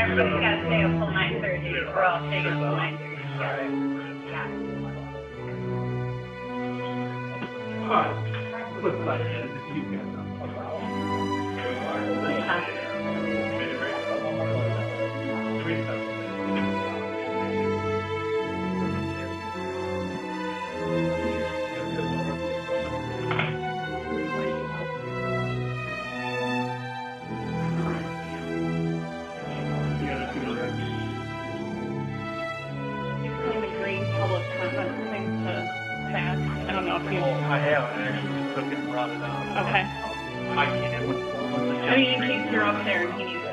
everybody's got to stay up till 9:30. We're all staying up till 9:30. Looks like you got Public comment thing to pass. I don't know if you. I have actually took it and brought it out. Okay. I can't. I mean, in case you're up there and he needs to.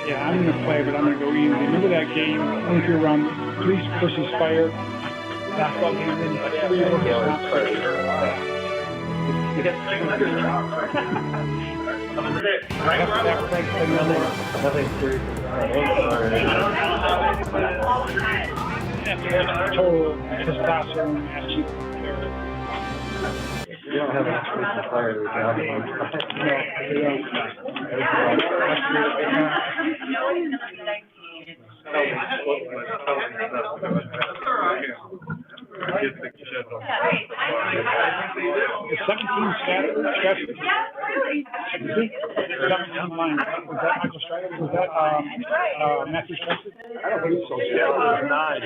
Yeah, I'm going to play, but I'm going to go easy. Remember that game? I don't know if you're around police versus fire. Basketball game. Nothing serious. Total testosterone attitude. You don't have enough space to fire the job. Is 17 scattered? 17 lines. Was that Michael Strider? Was that Matthew Strider? I don't think so. Yeah, it was 9.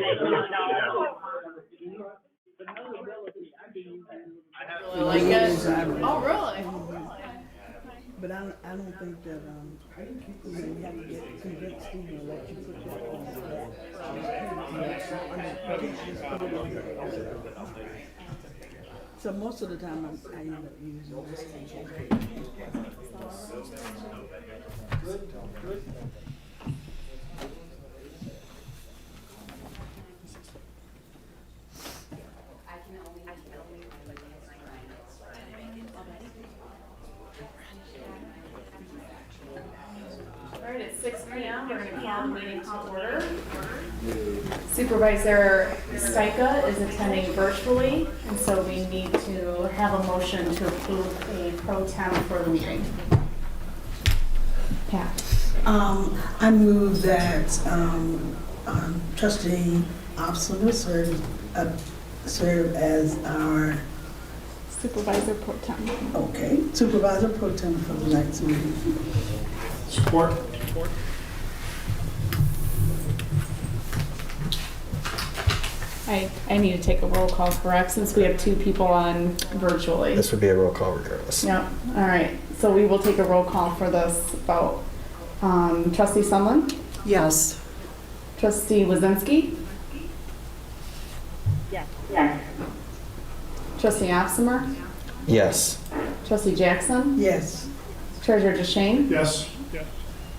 Like it. Oh, really? But I don't think that, you have to get convinced Steve to let you put your phone back. So most of the time I end up using this thing. All right, it's 6 p.m. We're going to call the meeting to order. Supervisor Stika is attending virtually, and so we need to have a motion to approve a pro tem for the meeting. Pat. I move that Trustee Opsler serve as our Supervisor pro tem. Supervisor pro tem for the next meeting. Support. I need to take a roll call, correct, since we have two people on virtually. This would be a roll call regardless. Yep, all right. So we will take a roll call for this vote. Trustee Sumlin? Yes. Trustee Wazinski? Yes. Trustee Opsimer? Yes. Trustee Jackson? Yes. Treasurer DeShane? Yes.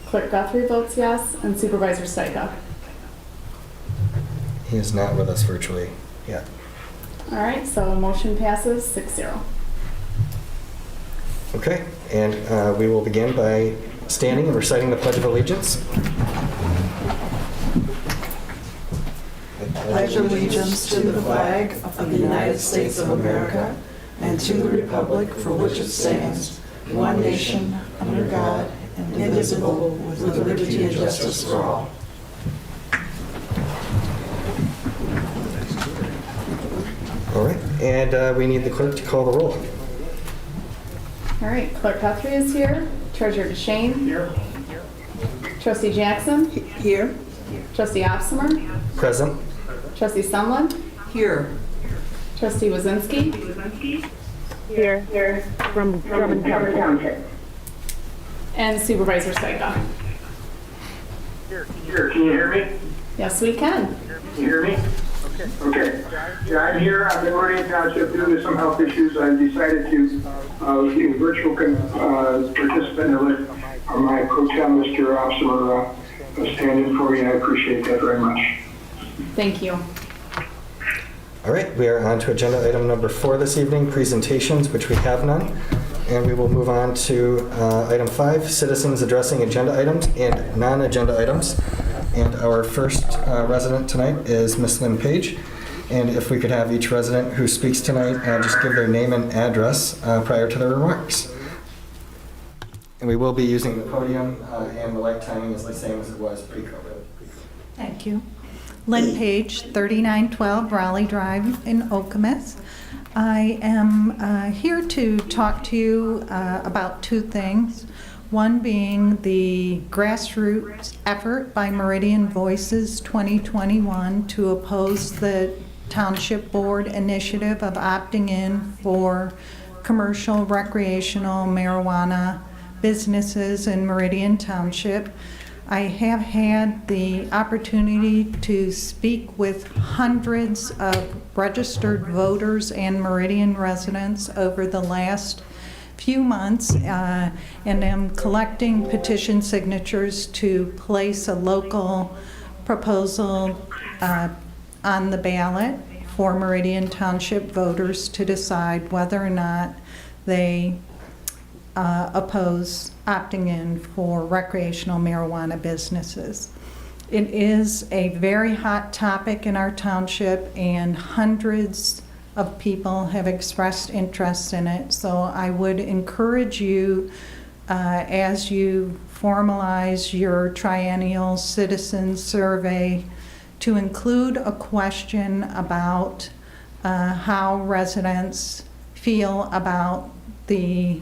Clerk Guthrie votes yes, and Supervisor Stika. He is not with us virtually yet. All right, so motion passes 6-0. Okay, and we will begin by standing and reciting the Pledge of Allegiance. I pledge allegiance to the flag of the United States of America and to the republic for which it stands, one nation, under God, indivisible, with liberty and justice for all. All right, and we need the clerk to call the roll. All right, Clerk Guthrie is here. Treasurer DeShane? Here. Trustee Jackson? Here. Trustee Opsimer? Present. Trustee Sumlin? Here. Trustee Wazinski? Here from Drummond Township. And Supervisor Stika. Here, can you hear me? Yes, we can. Can you hear me? Okay. Yeah, I'm here. I'm in Meridian Township due to some health issues. I decided to be a virtual participant in the list. My pro tem, Mr. Opsimer, standing for you. I appreciate that very much. Thank you. All right, we are on to agenda item number 4 this evening, presentations, which we have none. And we will move on to item 5, citizens addressing agenda items and non-agenda items. And our first resident tonight is Ms. Lynn Page. And if we could have each resident who speaks tonight just give their name and address prior to their remarks. And we will be using the podium and the light timing is the same as it was pre-COVID. Thank you. Lynn Page, 3912 Raleigh Drive in Okemos. I am here to talk to you about 2 things. One being the grassroots effort by Meridian Voices 2021 to oppose the Township Board initiative of opting in for commercial recreational marijuana businesses in Meridian Township. I have had the opportunity to speak with hundreds of registered voters and Meridian residents over the last few months and am collecting petition signatures to place a local proposal on the ballot for Meridian Township voters to decide whether or not they oppose opting in for recreational marijuana businesses. It is a very hot topic in our township and hundreds of people have expressed interest in it. So I would encourage you as you formalize your triennial citizen survey to include a question about how residents feel about the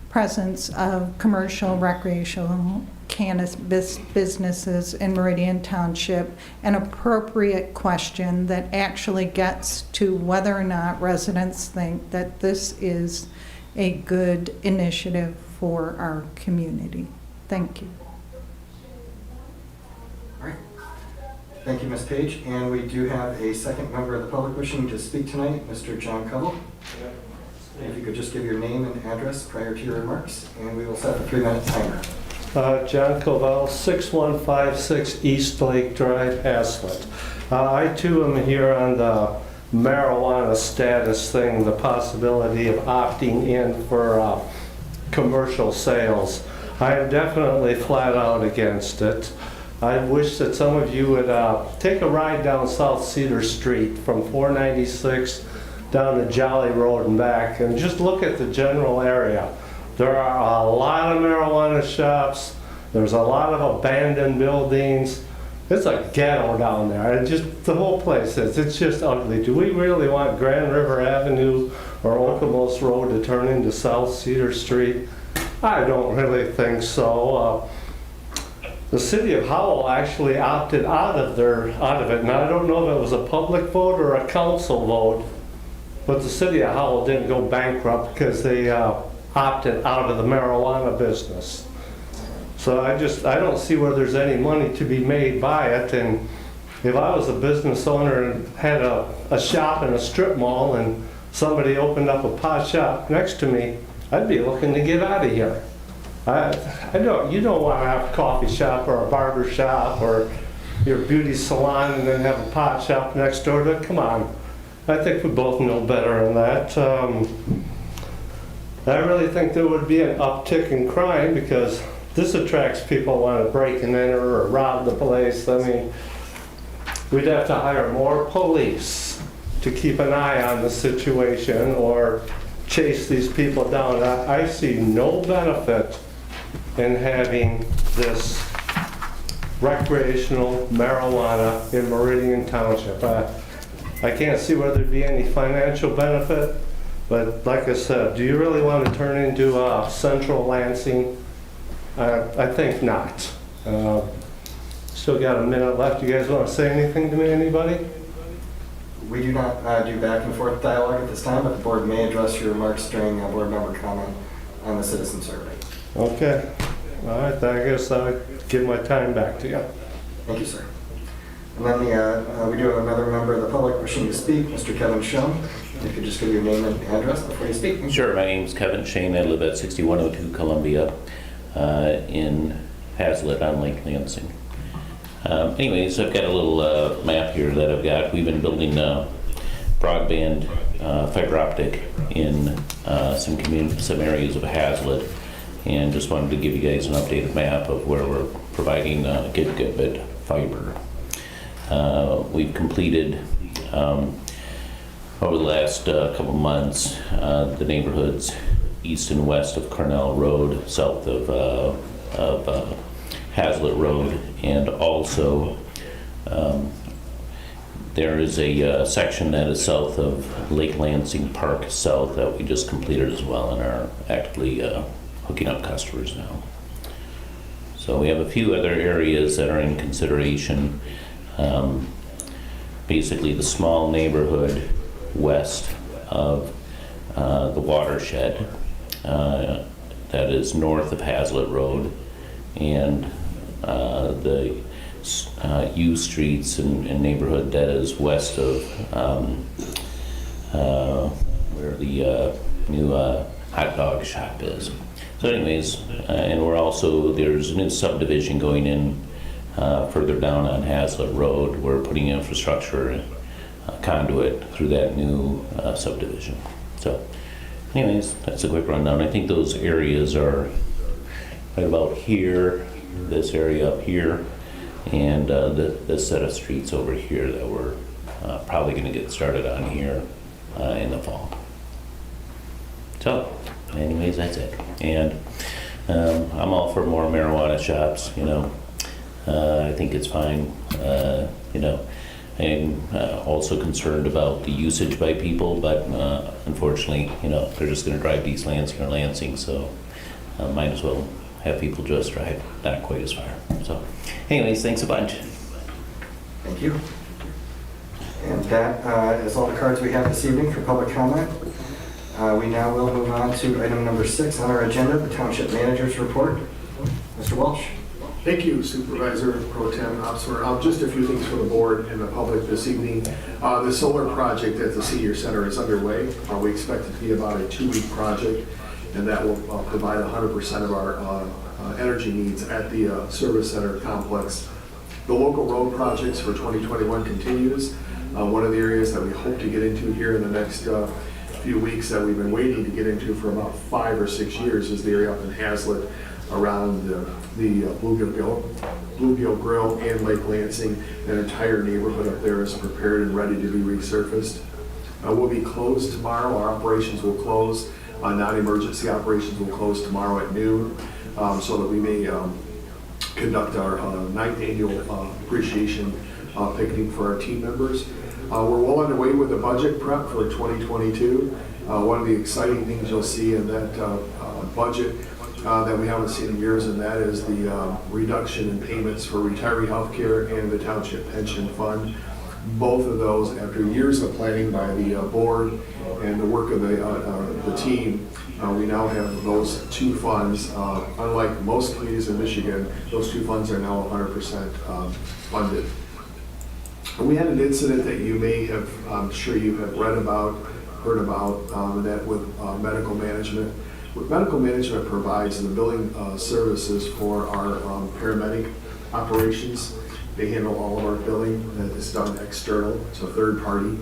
presence of commercial recreational cannabis businesses in Meridian Township, an appropriate question that actually gets to whether or not residents think that this is a good initiative for our community. Thank you. All right. Thank you, Ms. Page. And we do have a second member of the public wishing to speak tonight, Mr. John Covell. If you could just give your name and address prior to your remarks, and we will set the 3-minute timer. John Covell, 6156 East Lake Drive, Haslett. I too am here on the marijuana status thing, the possibility of opting in for commercial sales. I am definitely flat out against it. I wish that some of you would take a ride down South Cedar Street from 496 down to Jolly Road and back and just look at the general area. There are a lot of marijuana shops. There's a lot of abandoned buildings. It's a ghetto down there. It just, the whole place is. It's just ugly. Do we really want Grand River Avenue or Okemos Road to turn into South Cedar Street? I don't really think so. The city of Howell actually opted out of it. And I don't know if it was a public vote or a council vote, but the city of Howell didn't go bankrupt because they opted out of the marijuana business. So I don't see where there's any money to be made by it. And if I was a business owner and had a shop in a strip mall and somebody opened up a pot shop next to me, I'd be looking to get out of here. You don't want to have a coffee shop or a barber shop or your beauty salon and then have a pot shop next door to it. Come on. I think we both know better than that. I really think there would be an uptick in crime because this attracts people who want to break and enter or rob the place. I mean, we'd have to hire more police to keep an eye on the situation or chase these people down. I see no benefit in having this recreational marijuana in Meridian Township. I can't see whether there'd be any financial benefit, but like I said, do you really want to turn into Central Lansing? I think not. Still got a minute left. You guys want to say anything to me, anybody? We do not do back and forth dialogue at this time, but the board may address your remarks during board member comment on the citizen survey. Okay. All right, I guess I'll give my time back to you. Thank you, sir. And then we do have another member of the public wishing to speak, Mr. Kevin Shum. If you could just give your name and address before you speak. Sure, my name's Kevin Shane. I live at 6102 Columbia in Hazlet on Lake Lansing. Anyways, I've got a little map here that I've got. We've been building broadband fiber optic in some areas of Hazlet, and just wanted to give you guys an updated map of where we're providing gigabit fiber. We've completed over the last couple months the neighborhoods east and west of Cornell Road, south of Hazlet Road, and also there is a section that is south of Lake Lansing Park South that we just completed as well and are actively hooking up customers now. So we have a few other areas that are in consideration. Basically the small neighborhood west of the watershed that is north of Hazlet Road, and the U Streets and neighborhood that is west of where the new hot dog shop is. So anyways, and there's a new subdivision going in further down on Hazlet Road. We're putting infrastructure conduit through that new subdivision. So anyways, that's a quick rundown. I think those areas are right about here, this area up here, and this set of streets over here that we're probably going to get started on here in the fall. So anyways, that's it. And I'm all for more marijuana shops, you know. I think it's fine, you know. I'm also concerned about the usage by people, but unfortunately, you know, they're just going to drive to East Lansing or Lansing, so might as well have people just drive not quite as far. So anyways, thanks a bunch. Thank you. And that is all the cards we have this evening for public comment. We now will move on to item number 6 on our agenda, the Township Manager's Report. Mr. Walsh. Thank you, Supervisor Pro Tem Opsmer. Just a few things for the board and the public this evening. The solar project at the Senior Center is underway. We expect it to be about a 2-week project, and that will provide 100% of our energy needs at the service center complex. The local road projects for 2021 continues. One of the areas that we hope to get into here in the next few weeks that we've been waiting to get into for about 5 or 6 years is the area up in Hazlet around the Bluegill Grill and Lake Lansing. That entire neighborhood up there is prepared and ready to be resurfaced. We'll be closed tomorrow. Our operations will close. Non-emergency operations will close tomorrow at noon, so that we may conduct our 9th annual appreciation picnic for our team members. We're well underway with the budget prep for 2022. One of the exciting things you'll see in that budget that we haven't seen in years, and that is the reduction in payments for retiree health care and the township pension fund. Both of those, after years of planning by the board and the work of the team, we now have those 2 funds. Unlike most communities in Michigan, those 2 funds are now 100% funded. We had an incident that you may have, I'm sure you have read about, heard about, that with medical management. Medical management provides the billing services for our paramedic operations. They handle all of our billing that is done external, so third party.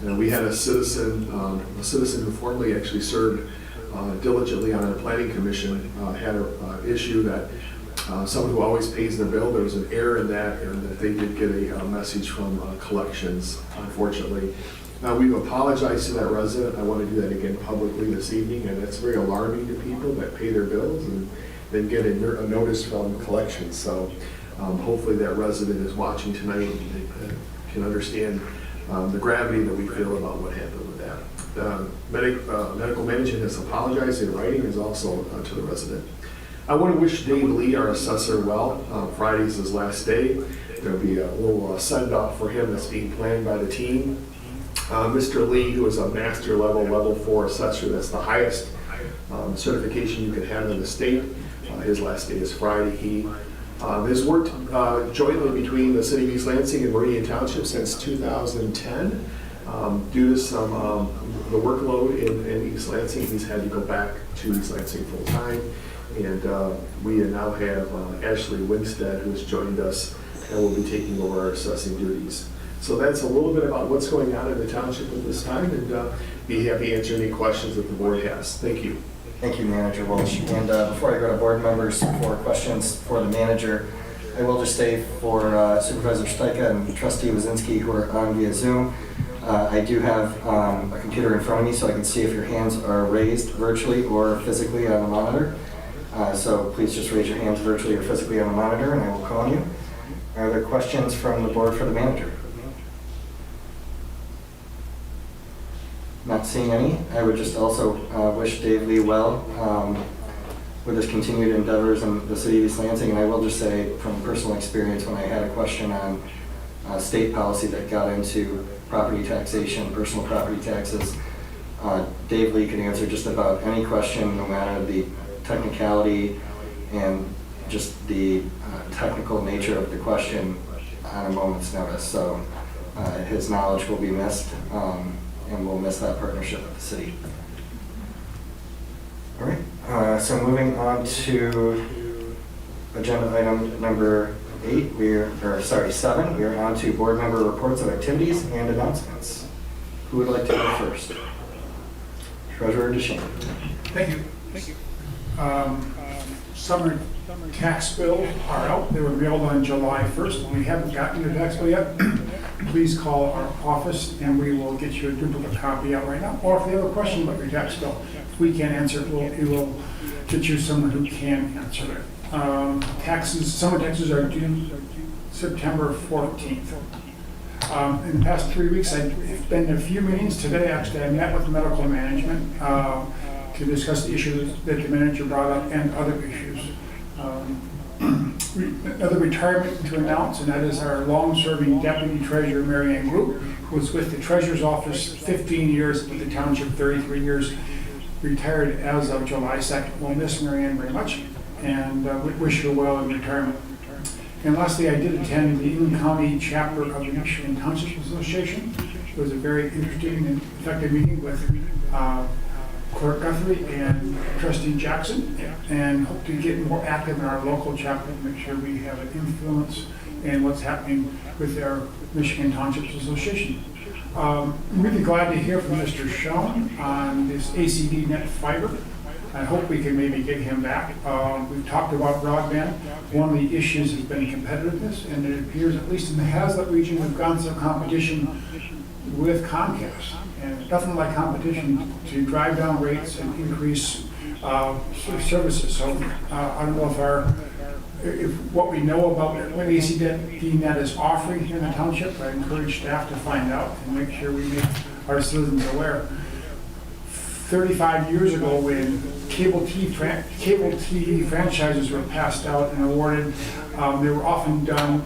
And we had a citizen who formerly actually served diligently on our planning commission had an issue that someone who always pays their bill, there was an error in that, and that they did get a message from collections, unfortunately. Now, we've apologized to that resident. I want to do that again publicly this evening, and it's very alarming to people that pay their bills and then get a notice from collections. So hopefully that resident is watching tonight and can understand the gravity that we feel about what happened with that. Medical management has apologized in writing is also to the resident. I want to wish Dave Lee, our assessor, well. Friday's his last day. There'll be a little send-off for him that's being planned by the team. Mr. Lee, who is a master level 4 assessor, that's the highest certification you can have in the state. His last day is Friday. He Has worked jointly between the City of East Lansing and Meridian Township since 2010. Due to some the workload in East Lansing, he's had to go back to East Lansing full time. And we now have Ashley Winstead, who's joined us and will be taking over our assessing duties. So that's a little bit about what's going on in the township at this time, and be happy to answer any questions that the board has. Thank you. Thank you, Manager Walsh. And before I go to board members for questions for the manager, I will just say for Supervisor Stajka and Trustee Wazinski who are on via Zoom, I do have a computer in front of me so I can see if your hands are raised virtually or physically on the monitor. So please just raise your hands virtually or physically on the monitor and I will call on you. Are there questions from the board for the manager? Not seeing any. I would just also wish Dave Lee well with his continued endeavors in the City of East Lansing. And I will just say from personal experience, when I had a question on state policy that got into property taxation, personal property taxes, Dave Lee could answer just about any question, no matter the technicality and just the technical nature of the question on a moment's notice. So his knowledge will be missed. And we'll miss that partnership with the city. All right, so moving on to agenda item number 7. We are on to board member reports of activities and announcements. Who would like to go first? Treasurer DeShane. Thank you. Summer tax bills are out. They were mailed on July 1st. We haven't gotten your tax bill yet. Please call our office and we will get you a duplicate copy out right now. Or if you have a question about your tax bill, if we can't answer it, we will get you someone who can answer it. Summer taxes are due September 14th. In the past 3 weeks, I've been in a few meetings. Today, actually, I met with medical management to discuss the issues that the manager brought up and other issues. Another retirement to announce, and that is our long-serving Deputy Treasurer, Meridian Group, who was with the Treasurer's Office 15 years, with the Township 33 years, retired as of July 2nd. We'll miss Meridian very much, and we wish her well in retirement. And lastly, I did attend the Ingham County chapter of the Meridian Township Association. It was a very interesting and effective meeting with Clerk Guthrie and Trustee Jackson, and hope to get more active in our local chapter to make sure we have an influence in what's happening with our Michigan Township Association. I'm really glad to hear from Mr. Schoen on this ACD net fiber. I hope we can maybe get him back. We've talked about broadband. One of the issues has been competitiveness, and it appears, at least in the Hazlet region, we've gone through competition with Comcast. And definitely like competition to drive down rates and increase services. So I don't know if what we know about what ACD net is offering here in the township. I encourage staff to find out and make sure we make our citizens aware. 35 years ago, when cable TV franchises were passed out and awarded, they were often done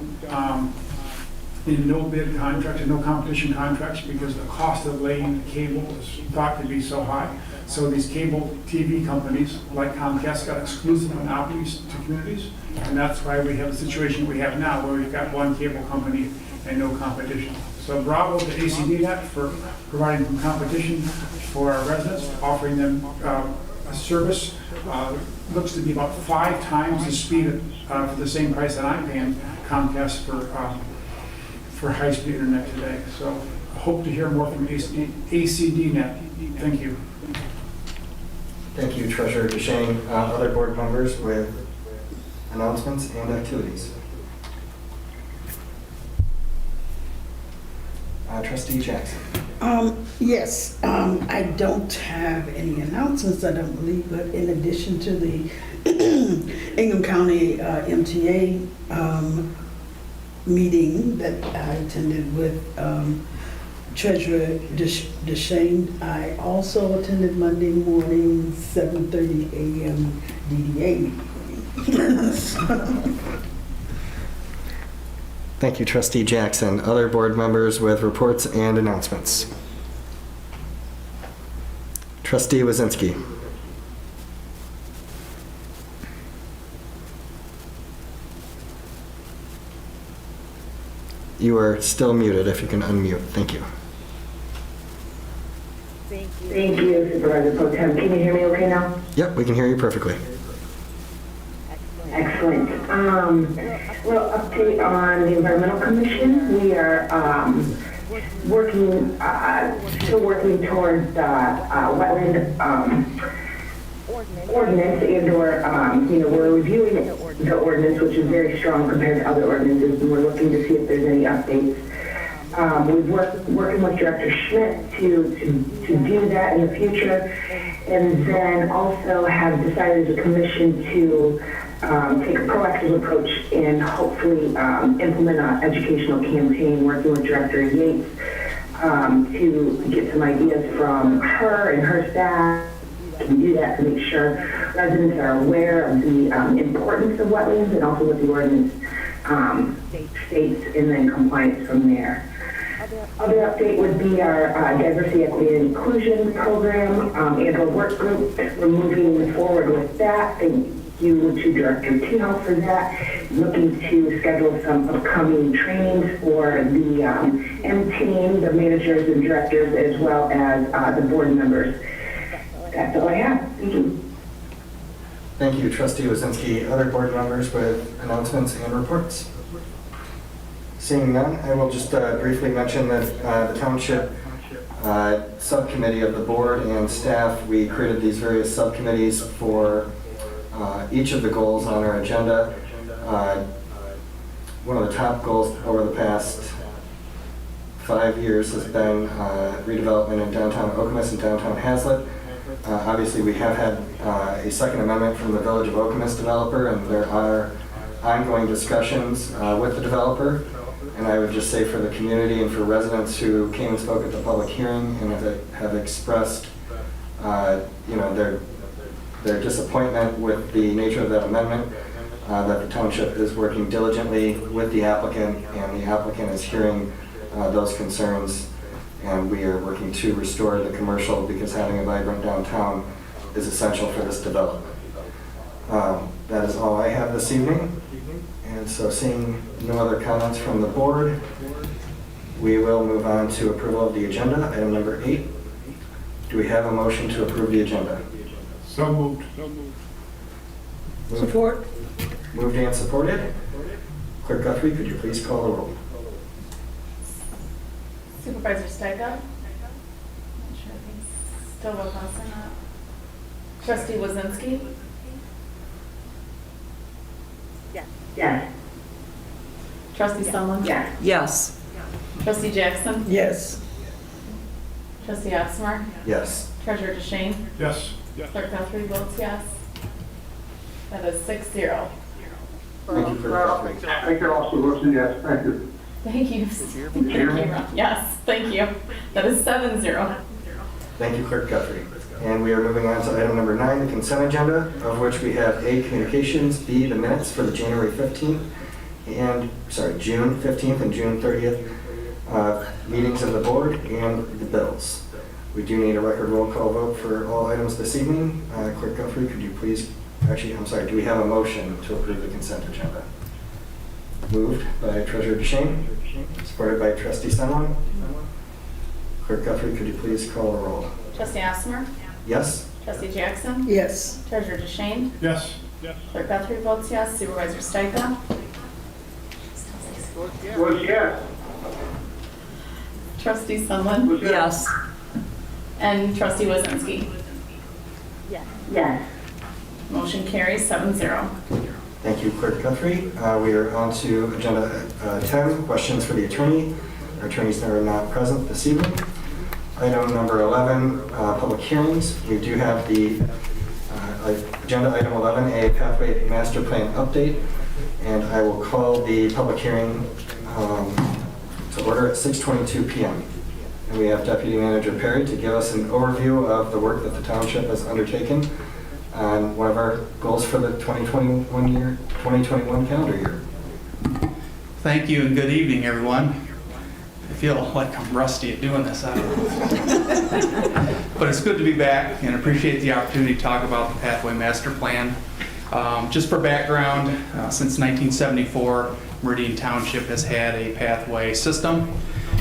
in no bid contracts and no competition contracts because the cost of laying the cable was thought to be so high. So these cable TV companies like Comcast got exclusive monopolies to communities, and that's why we have the situation we have now, where we've got one cable company and no competition. So bravo to ACDNet for providing competition for our residents, offering them a service. Looks to be about 5 times the speed for the same price that I'm paying Comcast for high-speed internet today. So I hope to hear more from ACDNet. Thank you. Thank you, Treasurer DeShane. Other board members with announcements and activities. Trustee Jackson. Yes, I don't have any announcements, I don't believe, but in addition to the Ingham County MTA meeting that I attended with Treasurer DeShane, I also attended Monday morning 7:30 a.m. DDA meeting. Thank you, Trustee Jackson. Other board members with reports and announcements. Trustee Wazinski. you are still muted if you can unmute. Thank you. Thank you, Supervisor Pro Tem. Can you hear me okay now? Yep, we can hear you perfectly. Excellent. Little update on the Environmental Commission. We are still working towards wetland ordinance and/or, we're reviewing the ordinance, which is very strong compared to other ordinances, and we're looking to see if there's any updates. We've working with Director Schmidt to do that in the future, and then also have decided as a commission to take a proactive approach and hopefully implement an educational campaign working with Director Yates to get some ideas from her and her staff. Can do that to make sure residents are aware of the importance of wetlands and also what the ordinance states, and then compliance from there. Other update would be our diversity, equity, and inclusion program and our work group. We're moving forward with that. Thank you to Director Tino for that. Looking to schedule some upcoming trainings for the M-team, the managers and directors, as well as the board members. That's all I have. Thank you. Thank you, Trustee Wazinski. Other board members with announcements and reports? Seeing none, I will just briefly mention that the Township Subcommittee of the board and staff, we created these various subcommittees for each of the goals on our agenda. One of the top goals over the past 5 years has been redevelopment in downtown Okemos and downtown Hazlet. Obviously, we have had a second amendment from the Village of Okemos developer, and there are ongoing discussions with the developer. And I would just say for the community and for residents who came and spoke at the public hearing and have expressed, their disappointment with the nature of that amendment, that the township is working diligently with the applicant, and the applicant is hearing those concerns. And we are working to restore the commercial, because having a vibrant downtown is essential for this development. That is all I have this evening. And so, seeing no other comments from the board, we will move on to approval of the agenda. Item number 8. Do we have a motion to approve the agenda? So moved. Support. Moved and supported. Clerk Guthrie, could you please call the roll? Supervisor Stika? Not sure if he's still with us or not. Trustee Wazinski? Yes. Trustee Sunland? Yes. Yes. Trustee Jackson? Yes. Trustee Oxmer? Yes. Treasurer DeShane? Yes. Clerk Guthrie votes yes. That is 6-0. Thank you, Clerk Guthrie. I can also vote yes, thank you. Thank you. Thank you, Ron. Yes, thank you. That is 7-0. Thank you, Clerk Guthrie. And we are moving on to item number 9, the consent agenda, of which we have A, communications, B, the minutes for the June 15th and June 30th meetings of the board, and the bills. We do need a record roll call vote for all items this evening. Clerk Guthrie, could you please, do we have a motion to approve the consent agenda? Moved by Treasurer DeShane, supported by Trustee Sunland. Clerk Guthrie, could you please call the roll? Trustee Oxmer? Yes? Trustee Jackson? Yes. Treasurer DeShane? Yes. Clerk Guthrie votes yes. Supervisor Stika? Was yes. Trustee Sunland? Was Yes. And Trustee Wazinski? Yes. Motion carries 7-0. Thank you, Clerk Guthrie. We are on to agenda 10, questions for the attorney. Our attorneys are not present this evening. Item number 11, public hearings. We do have the agenda item 11, a pathway master plan update. And I will call the public hearing to order at 6:22 p.m. And we have Deputy Manager Perry to give us an overview of the work that the township has undertaken on one of our goals for the 2021 calendar year. Thank you and good evening, everyone. I feel like I'm rusty at doing this, I don't know. But it's good to be back and appreciate the opportunity to talk about the Pathway Master Plan. Just for background, since 1974, Meridian Township has had a pathway system.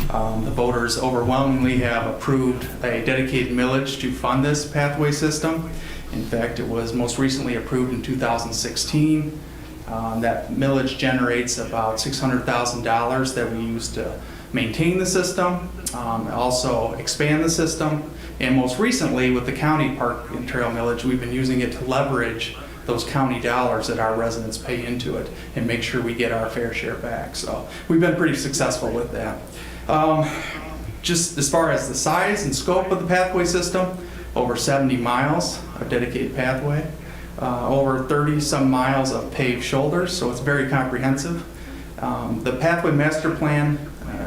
The voters overwhelmingly have approved a dedicated millage to fund this pathway system. In fact, it was most recently approved in 2016. That millage generates about $600,000 that we use to maintain the system, also expand the system, and most recently with the county park and trail millage, we've been using it to leverage those county dollars that our residents pay into it and make sure we get our fair share back. So we've been pretty successful with that. Just as far as the size and scope of the pathway system, over 70 miles of dedicated pathway, over 30 some miles of paved shoulders, so it's very comprehensive. The pathway master plan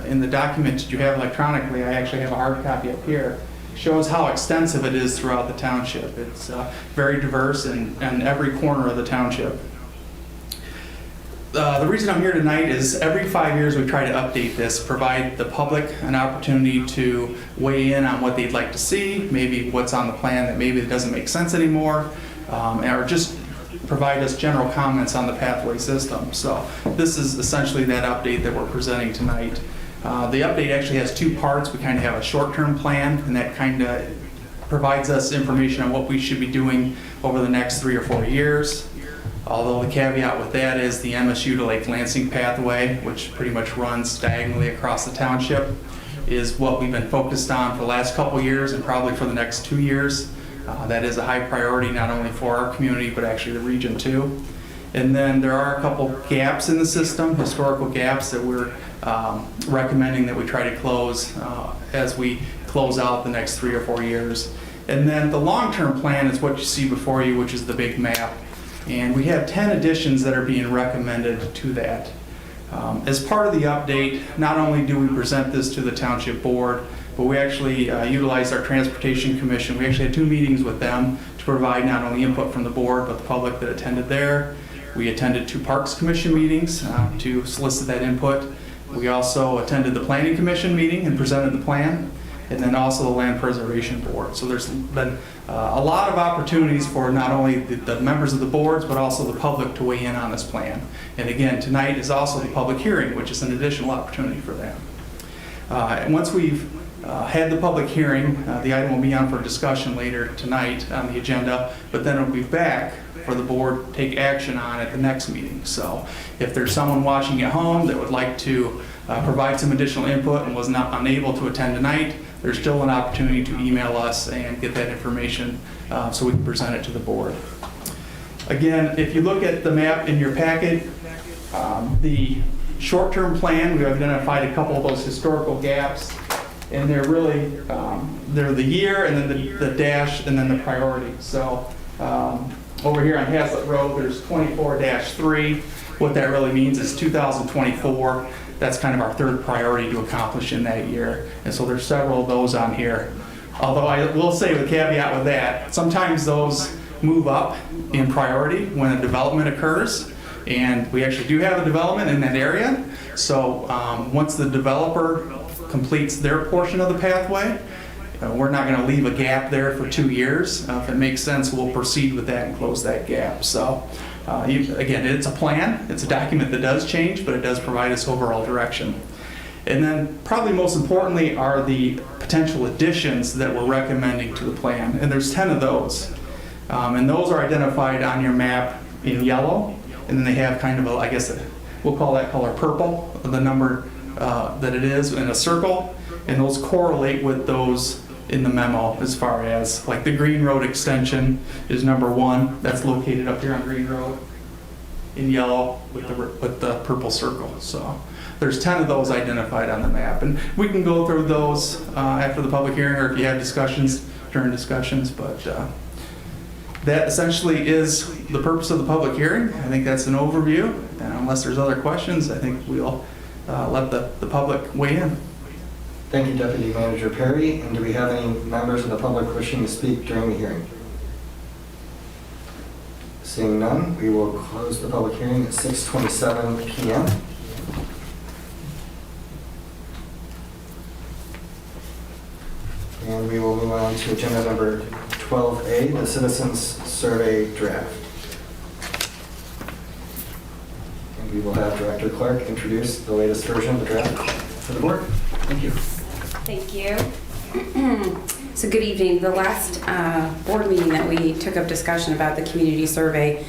in the document that you have electronically, I actually have a hard copy up here, shows how extensive it is throughout the township. It's very diverse in every corner of the township. The reason I'm here tonight is every 5 years we try to update this, provide the public an opportunity to weigh in on what they'd like to see, maybe what's on the plan that maybe it doesn't make sense anymore, or just provide us general comments on the pathway system. So this is essentially that update that we're presenting tonight. The update actually has two parts. We kind of have a short-term plan, and that kind of provides us information on what we should be doing over the next 3 or 4 years. Although the caveat with that is the MSU to Lake Lansing pathway, which pretty much runs diagonally across the township, is what we've been focused on for the last couple years and probably for the next 2 years. That is a high priority not only for our community but actually the region too. And then there are a couple gaps in the system, historical gaps that we're recommending that we try to close as we close out the next 3 or 4 years. And then the long-term plan is what you see before you, which is the big map. And we have 10 additions that are being recommended to that. As part of the update, not only do we present this to the Township Board, but we actually utilized our Transportation Commission. We actually had 2 meetings with them to provide not only input from the board, but the public that attended there. We attended 2 Parks Commission meetings to solicit that input. We also attended the Planning Commission meeting and presented the plan, and then also the Land Preservation Board. So there's been a lot of opportunities for not only the members of the boards, but also the public to weigh in on this plan. And again, tonight is also the public hearing, which is an additional opportunity for them. And once we've had the public hearing, the item will be on for discussion later tonight on the agenda, but then it'll be back for the board to take action on at the next meeting. So if there's someone watching at home that would like to provide some additional input and was not unable to attend tonight, there's still an opportunity to email us and get that information so we can present it to the board. Again, if you look at the map in your packet, the short-term plan, we've identified a couple of those historical gaps, and they're really, they're the year and then the dash and then the priority. So over here on Hazlitt Road, there's 24-3. What that really means is 2024. That's kind of our third priority to accomplish in that year. And so there's several of those on here. Although I will say with a caveat with that, sometimes those move up in priority when a development occurs. And we actually do have a development in that area. So once the developer completes their portion of the pathway, we're not going to leave a gap there for 2 years. If it makes sense, we'll proceed with that and close that gap. So again, it's a plan. It's a document that does change, but it does provide us overall direction. And then probably most importantly are the potential additions that we're recommending to the plan. And there's 10 of those. And those are identified on your map in yellow. And then they have kind of a, I guess, we'll call that color purple, the number that it is in a circle. And those correlate with those in the memo as far as like the Green Road extension is number 1. That's located up here on Green Road in yellow with the purple circle. So there's 10 of those identified on the map. And we can go through those after the public hearing or if you have discussions during discussions. But that essentially is the purpose of the public hearing. I think that's an overview. And unless there's other questions, I think we'll let the public weigh in. Thank you, Deputy Manager Perry. And do we have any members of the public wishing to speak during the hearing? Seeing none, we will close the public hearing at 6:27 p.m. And we will move on to agenda number 12A, the Citizens Survey Draft. And we will have Director Clark introduce the latest version of the draft for the board. Thank you. Thank you. So good evening. The last board meeting that we took up discussion about the community survey,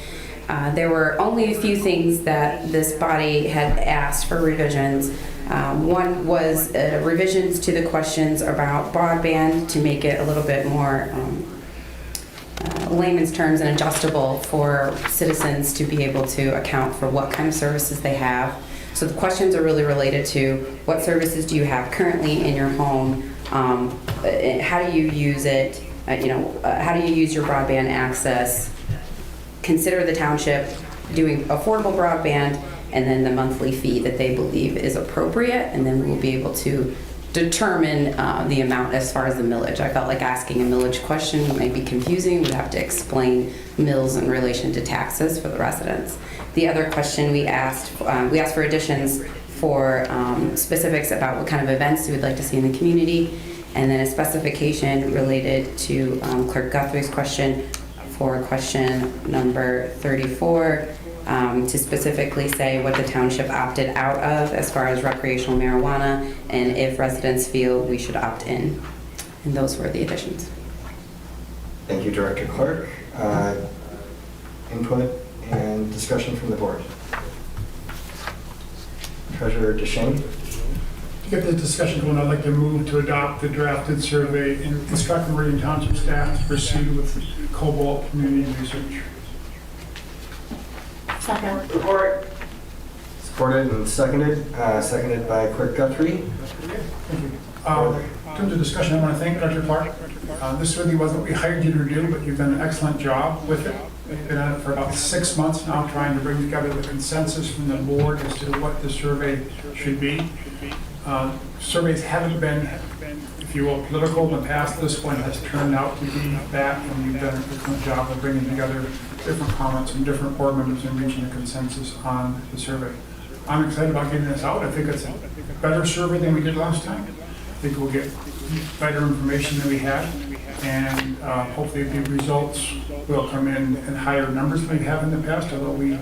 there were only a few things that this body had asked for revisions. One was revisions to the questions about broadband to make it a little bit more layman's terms and adjustable for citizens to be able to account for what kind of services they have. So the questions are really related to what services do you have currently in your home, how do you use it, how do you use your broadband access, consider the township doing affordable broadband, and then the monthly fee that they believe is appropriate, and then we'll be able to determine the amount as far as the millage. I felt like asking a millage question might be confusing. We'd have to explain mills in relation to taxes for the residents. The other question we asked for additions for specifics about what kind of events we would like to see in the community, and then a specification related to Clerk Guthrie's question for question number 34, to specifically say what the township opted out of as far as recreational marijuana, and if residents feel we should opt in. And those were the additions. Thank you, Director Clark. Input and discussion from the board. Treasurer DeShane. To get this discussion going, I'd like to move to adopt the drafted survey and instruct the Meridian Township staff to proceed with Cobalt community research. Second. Support. Supported and seconded. Seconded by Clerk Guthrie. Thank you. In terms of discussion, I want to thank Dr. Clark. This really wasn't what we hired you to do, but you've done an excellent job with it. We've been at it for about 6 months now, trying to bring together the consensus from the board as to what the survey should be. Surveys haven't been, if you will, political in the past. This one has turned out to be that, and you've done an excellent job of bringing together different comments from different board members and reaching a consensus on the survey. I'm excited about getting this out. I think it's a better survey than we did last time. I think we'll get better information than we had, and hopefully the results will come in higher numbers than we have in the past, although we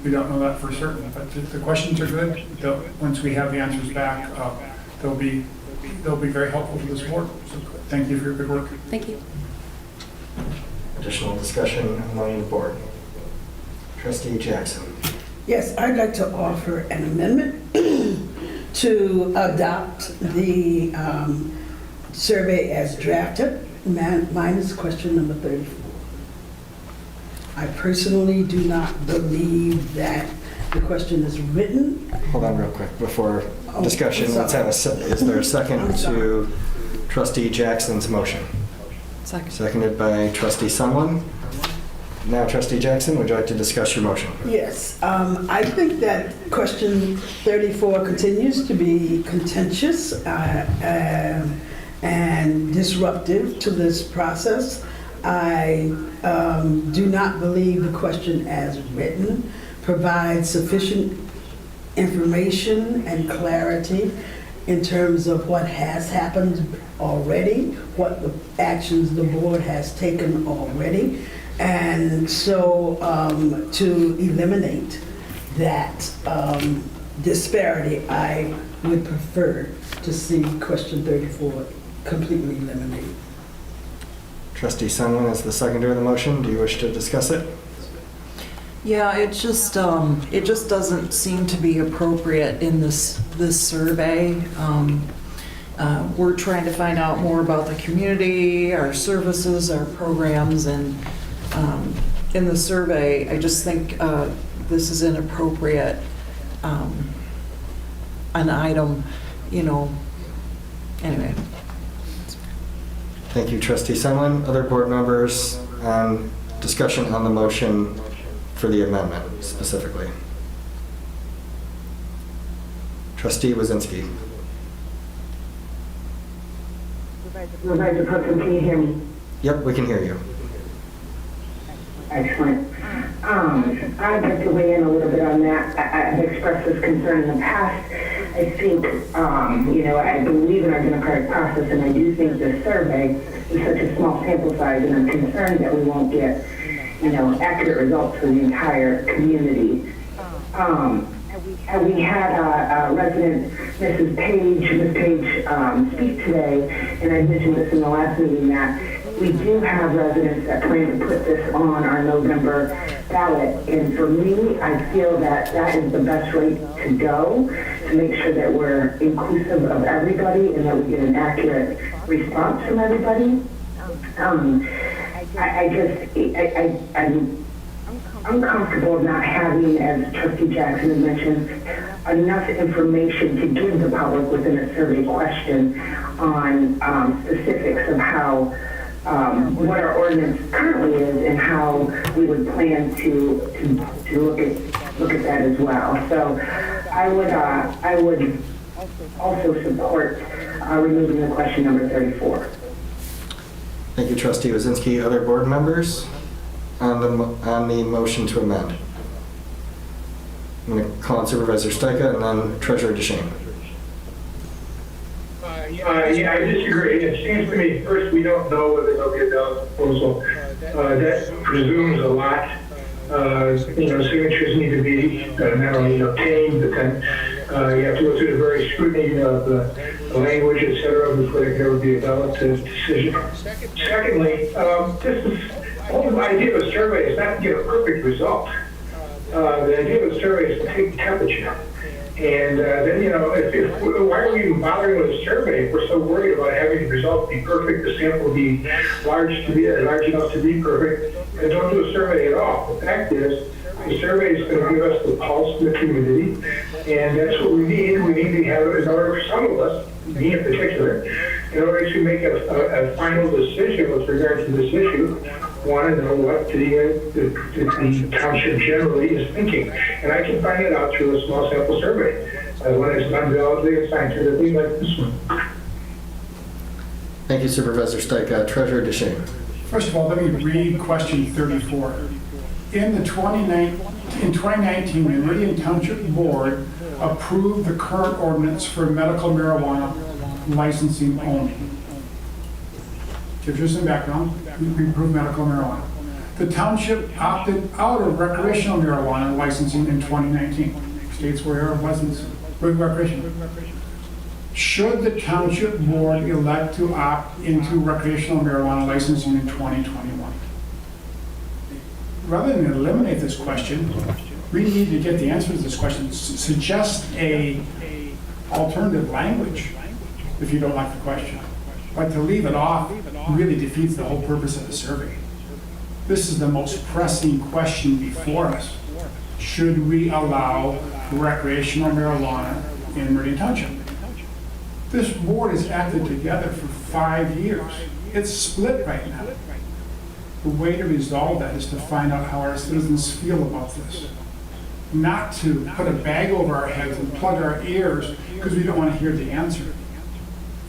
don't know that for certain. But the questions are good. Once we have the answers back, they'll be very helpful to this board. So thank you for your good work. Thank you. Additional discussion among the board. Trustee Jackson. Yes, I'd like to offer an amendment to adopt the survey as drafted, minus question number 34. I personally do not believe that the question is written. Hold on real quick before discussion. Let's have is there a second to Trustee Jackson's motion? Second. Seconded by Trustee Sunlin. Now, Trustee Jackson, would you like to discuss your motion? Yes, I think that question 34 continues to be contentious and disruptive to this process. I do not believe the question as written provides sufficient information and clarity in terms of what has happened already, what the actions the board has taken already. And so to eliminate that disparity, I would prefer to see question 34 completely eliminated. Trustee Sunlin is the seconder of the motion. Do you wish to discuss it? Yeah, it just doesn't seem to be appropriate in this survey. We're trying to find out more about the community, our services, our programs, and in the survey, I just think this is inappropriate, an item, anyway. Thank you, Trustee Sunlin. Other board members on discussion on the motion for the amendment specifically. Trustee Wazinski. Supervisor Perkins, can you hear me? Yep, we can hear you. Excellent. I'd like to weigh in a little bit on that. I've expressed this concern in the past. I think, I believe in our democratic process, and I do think this survey is such a small sample size, and I'm concerned that we won't get, accurate results for the entire community. we had a resident, Ms. Page, speak today, and I mentioned this in the last meeting, that we do have residents that plan to put this on our November ballot. And for me, I feel that that is the best way to go, to make sure that we're inclusive of everybody and that we get an accurate response from everybody. I'm comfortable not having, as Trustee Jackson had mentioned, enough information to give the public within a survey question on specifics of how, what our ordinance currently is and how we would plan to look at that as well. So I would also support removing the question number 34. Thank you, Trustee Wazinski. Other board members on the motion to amend? I'm going to call on Supervisor Stika and then Treasurer DeShane. Yeah, I disagree. It seems to me, first, we don't know whether they'll get the proposal. That presumes a lot. Signatures need to be not only obtained, but then you have to go through the very scrutiny of the language, et cetera, before there can ever be a ballot decision. Secondly, the whole idea of a survey is not to get a perfect result. The idea of a survey is to take temperature. And then, why are we even bothering with a survey if we're so worried about having the result be perfect, the sample be large enough to be perfect, and don't do a survey at all? The fact is, the survey is going to give us the pulse of the community, and that's what we need. We need to have it in order for some of us, me in particular, in order to make a final decision with regard to this issue. Want to know what the township generally is thinking. And I can find it out through a small sample survey. When it's done validly and scientifically like this one. Thank you, Supervisor Stika. Treasurer DeShane. First of all, let me read question 34. In 2019, the Meridian Township Board approved the current ordinance for medical marijuana licensing only. Gives you some background. We approved medical marijuana. The township opted out of recreational marijuana licensing in 2019. States where it wasn't recreational. Should the township board elect to opt into recreational marijuana licensing in 2021? Rather than eliminate this question, we need to get the answer to this question. Suggest a alternative language if you don't like the question. But to leave it off really defeats the whole purpose of the survey. This is the most pressing question before us. Should we allow recreational marijuana in Meridian Township? This board has acted together for 5 years. It's split right now. The way to resolve that is to find out how our citizens feel about this. Not to put a bag over our heads and plug our ears because we don't want to hear the answer.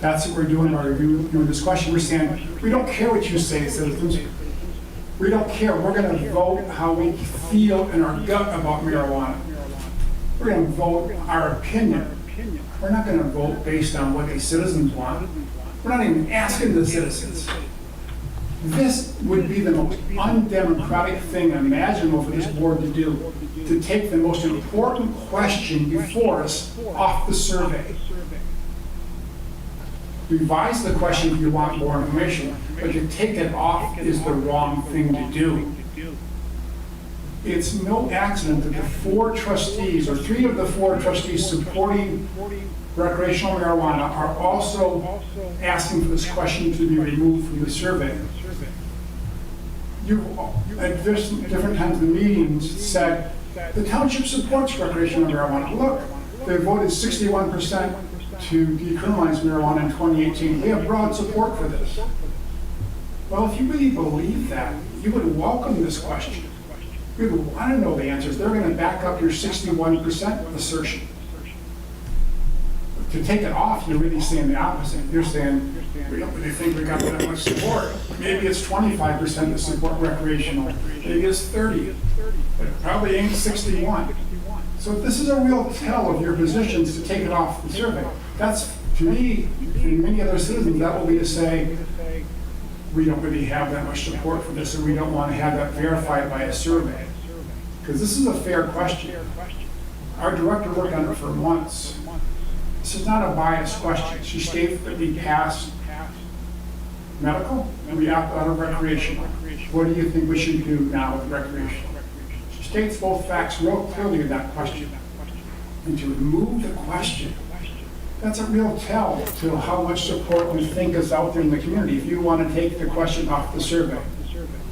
That's what we're doing by reviewing this question. We're saying, we don't care what you say, citizens. We don't care. We're going to vote how we feel in our gut about marijuana. We're going to vote our opinion. We're not going to vote based on what the citizens want. We're not even asking the citizens. This would be the most undemocratic thing imaginable for this board to do, to take the most important question before us off the survey. Revise the question if you want more information, but to take it off is the wrong thing to do. It's no accident that the 4 trustees, or 3 of the 4 trustees supporting recreational marijuana are also asking for this question to be removed from the survey. You, at different times in the meetings, said the township supports recreational marijuana. Look, they voted 61% to decriminalize marijuana in 2018. We have broad support for this. Well, if you really believe that, you would welcome this question. You would want to know the answers. They're going to back up your 61% assertion. To take it off, you're really saying the opposite. You're saying, we don't really think we got that much support. Maybe it's 25% that support recreational. Maybe it's 30. But it probably ain't 61. So if this is a real tell of your positions to take it off the survey, that's, to me, and many other citizens, that will be to say, we don't really have that much support for this, and we don't want to have that verified by a survey. Because this is a fair question. Our director worked on it for months. This is not a biased question. She states that we passed medical and we opt out of recreational. What do you think we should do now with recreational? She states both facts real clearly in that question. And to remove the question, that's a real tell to how much support we think is out there in the community. If you want to take the question off the survey,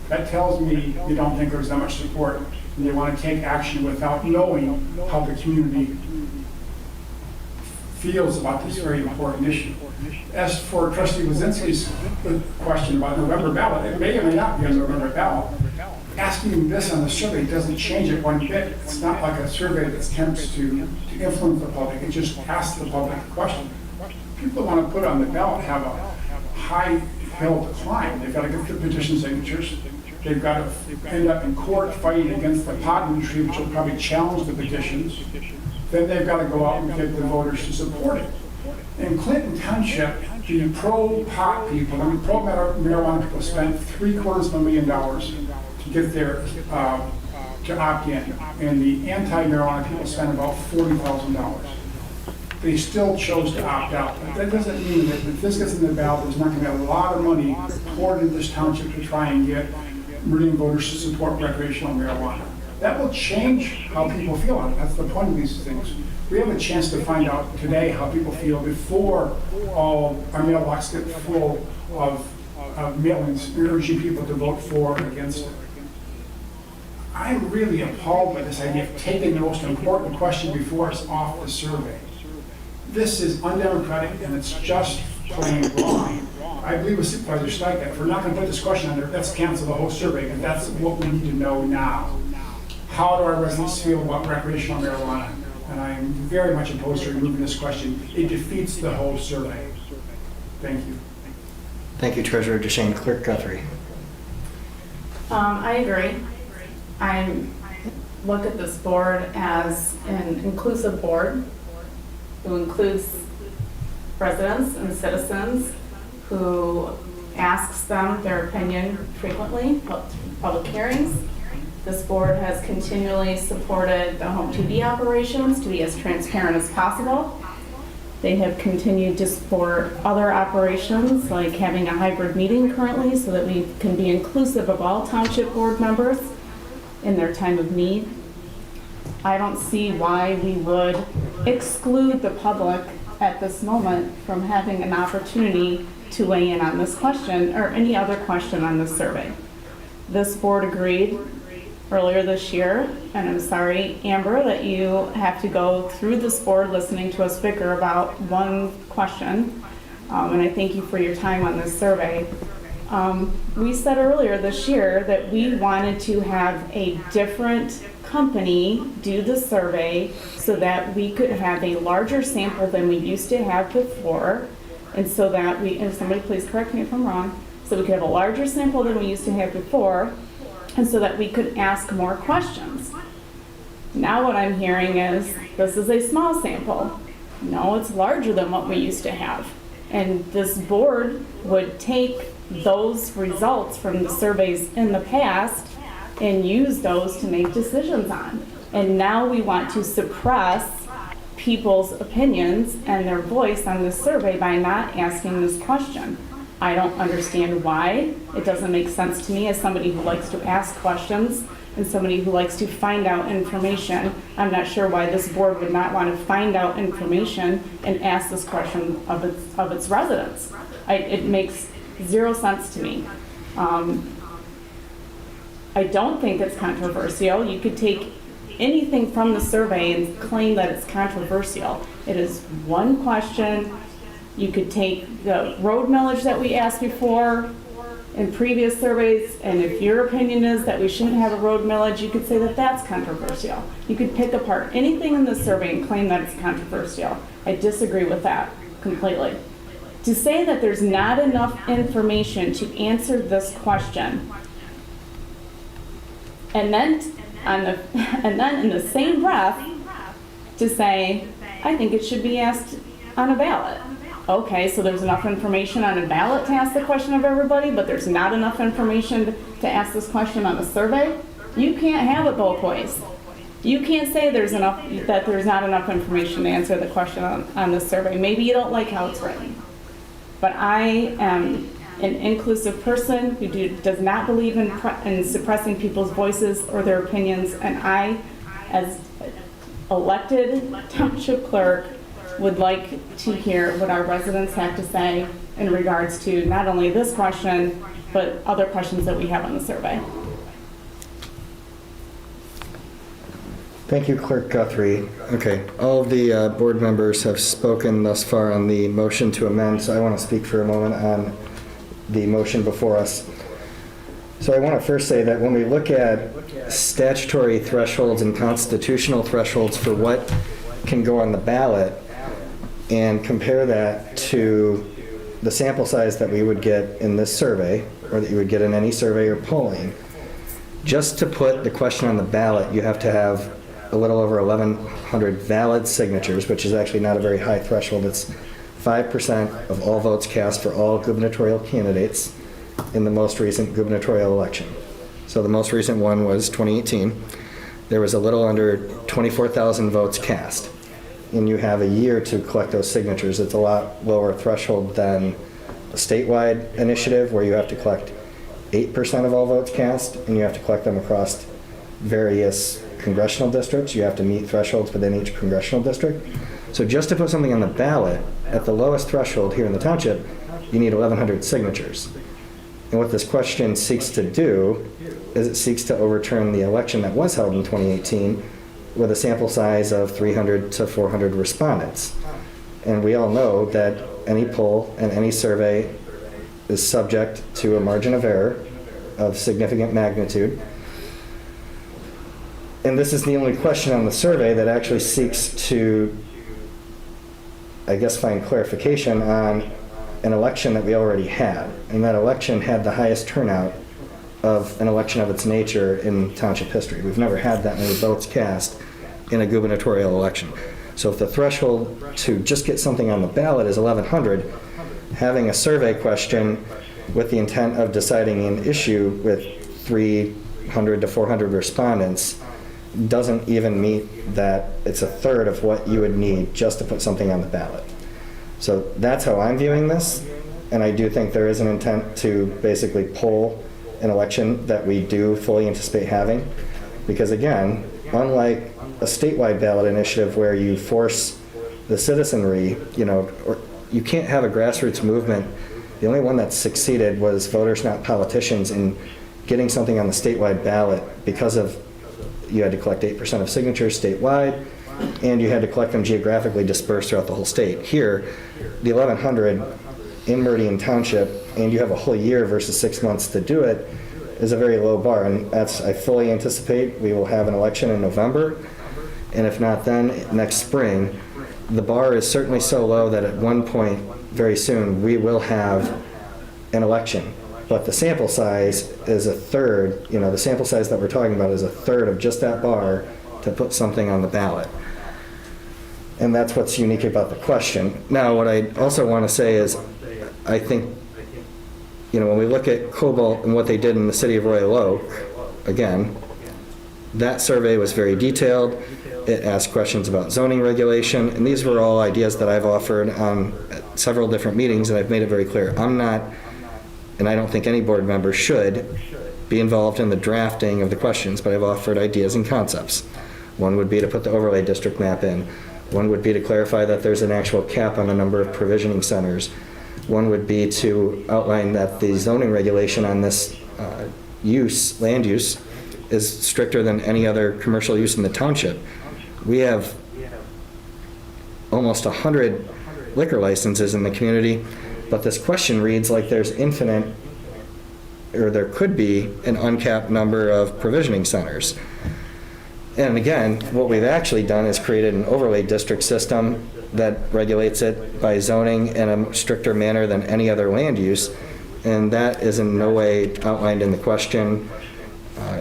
that tells me you don't think there's that much support and you want to take action without knowing how the community feels about this very important issue. As for Trustee Wazinski's question about November ballot, it may or may not be on the November ballot. Asking this on the survey doesn't change it one bit. It's not like a survey that attempts to influence the public. It just asks the public a question. People that want to put it on the ballot have a high hill to climb. They've got to get the petition signatures. They've got to end up in court fighting against the pot industry, which will probably challenge the petitions. Then they've got to go out and get the voters to support it. In Clinton Township, the pro-pot people, pro-marijuana people spent $750,000 to get their, to opt in. And the anti-marijuana people spent about $40,000. They still chose to opt out. But that doesn't mean that if this gets in the ballot, there's not going to be a lot of money poured into this township to try and get Meridian voters to support recreational marijuana. That will change how people feel on it. That's the point of these things. We have a chance to find out today how people feel before all our mailboxes get full of mailings urging people to vote for or against it. I'm really appalled by this idea of taking the most important question before us off the survey. This is undemocratic and it's just plain wrong. I agree with Supervisor Steichen. If we're not going to put this question on there, let's cancel the whole survey, and that's what we need to know now. How do our residents feel about recreational marijuana? And I am very much opposed to removing this question. It defeats the whole survey. Thank you. Thank you, Treasurer DeShane. Clerk Guthrie. I agree. I look at this board as an inclusive board who includes residents and citizens, who asks them their opinion frequently, public hearings. This board has continually supported the home 2D operations to be as transparent as possible. They have continued to support other operations, like having a hybrid meeting currently so that we can be inclusive of all township board members in their time of need. I don't see why we would exclude the public at this moment from having an opportunity to weigh in on this question or any other question on this survey. This board agreed earlier this year, and I'm sorry, Amber, that you have to go through this board listening to us bicker about one question, and I thank you for your time on this survey. We said earlier this year that we wanted to have a different company do the survey so that we could have a larger sample than we used to have before, and so that we, and somebody please correct me if I'm wrong, so we could have a larger sample than we used to have before, and so that we could ask more questions. Now what I'm hearing is, this is a small sample. No, it's larger than what we used to have. And this board would take those results from the surveys in the past and use those to make decisions on. And now we want to suppress people's opinions and their voice on this survey by not asking this question. I don't understand why. It doesn't make sense to me as somebody who likes to ask questions and somebody who likes to find out information. I'm not sure why this board would not want to find out information and ask this question of its residents. It makes zero sense to me. I don't think it's controversial. You could take anything from the survey and claim that it's controversial. It is one question. You could take the road millage that we asked before in previous surveys, and if your opinion is that we shouldn't have a road millage, you could say that that's controversial. You could pick apart anything in the survey and claim that it's controversial. I disagree with that completely. To say that there's not enough information to answer this question, and then in the same breath to say, I think it should be asked on a ballot. Okay, so there's enough information on a ballot to ask the question of everybody, but there's not enough information to ask this question on a survey? You can't have it both ways. You can't say that there's not enough information to answer the question on this survey. Maybe you don't like how it's written. But I am an inclusive person who does not believe in suppressing people's voices or their opinions, and I, as elected township clerk, would like to hear what our residents have to say in regards to not only this question, but other questions that we have on the survey. Thank you, Clerk Guthrie. Okay, all of the board members have spoken thus far on the motion to amend, so I want to speak for a moment on the motion before us. So I want to first say that when we look at statutory thresholds and constitutional thresholds for what can go on the ballot and compare that to the sample size that we would get in this survey, or that you would get in any survey or polling, just to put the question on the ballot, you have to have a little over 1,100 valid signatures, which is actually not a very high threshold. It's 5% of all votes cast for all gubernatorial candidates in the most recent gubernatorial election. So the most recent one was 2018. There was a little under 24,000 votes cast. And you have a year to collect those signatures. It's a lot lower threshold than a statewide initiative where you have to collect 8% of all votes cast, and you have to collect them across various congressional districts. You have to meet thresholds within each congressional district. So just to put something on the ballot, at the lowest threshold here in the township, you need 1,100 signatures. And what this question seeks to do is it seeks to overturn the election that was held in 2018 with a sample size of 300 to 400 respondents. And we all know that any poll and any survey is subject to a margin of error of significant magnitude. And this is the only question on the survey that actually seeks to, I guess, find clarification on an election that we already had. And that election had the highest turnout of an election of its nature in township history. We've never had that many votes cast in a gubernatorial election. So if the threshold to just get something on the ballot is 1,100, having a survey question with the intent of deciding an issue with 300 to 400 respondents doesn't even meet that. It's a third of what you would need just to put something on the ballot. So that's how I'm viewing this, and I do think there is an intent to basically pull an election that we do fully anticipate having, because again, unlike a statewide ballot initiative where you force the citizenry, or you can't have a grassroots movement. The only one that succeeded was Voters Not Politicians in getting something on the statewide ballot because of you had to collect 8% of signatures statewide, and you had to collect them geographically dispersed throughout the whole state. Here, the 1,100 in Meridian Township, and you have a whole year versus 6 months to do it, is a very low bar, and I fully anticipate we will have an election in November, and if not then, next spring. The bar is certainly so low that at one point, very soon, we will have an election. But the sample size is a third, the sample size that we're talking about is a third of just that bar to put something on the ballot. And that's what's unique about the question. Now, what I also want to say is, I think, when we look at Cobalt and what they did in the city of Royal Oak, again, that survey was very detailed. It asked questions about zoning regulation, and these were all ideas that I've offered on several different meetings, and I've made it very clear. I'm not, and I don't think any board member should be involved in the drafting of the questions, but I've offered ideas and concepts. One would be to put the overlay district map in. One would be to clarify that there's an actual cap on the number of provisioning centers. One would be to outline that the zoning regulation on this land use, is stricter than any other commercial use in the township. We have almost 100 liquor licenses in the community, but this question reads like there's infinite, or there could be an uncapped number of provisioning centers. And again, what we've actually done is created an overlay district system that regulates it by zoning in a stricter manner than any other land use, and that is in no way outlined in the question.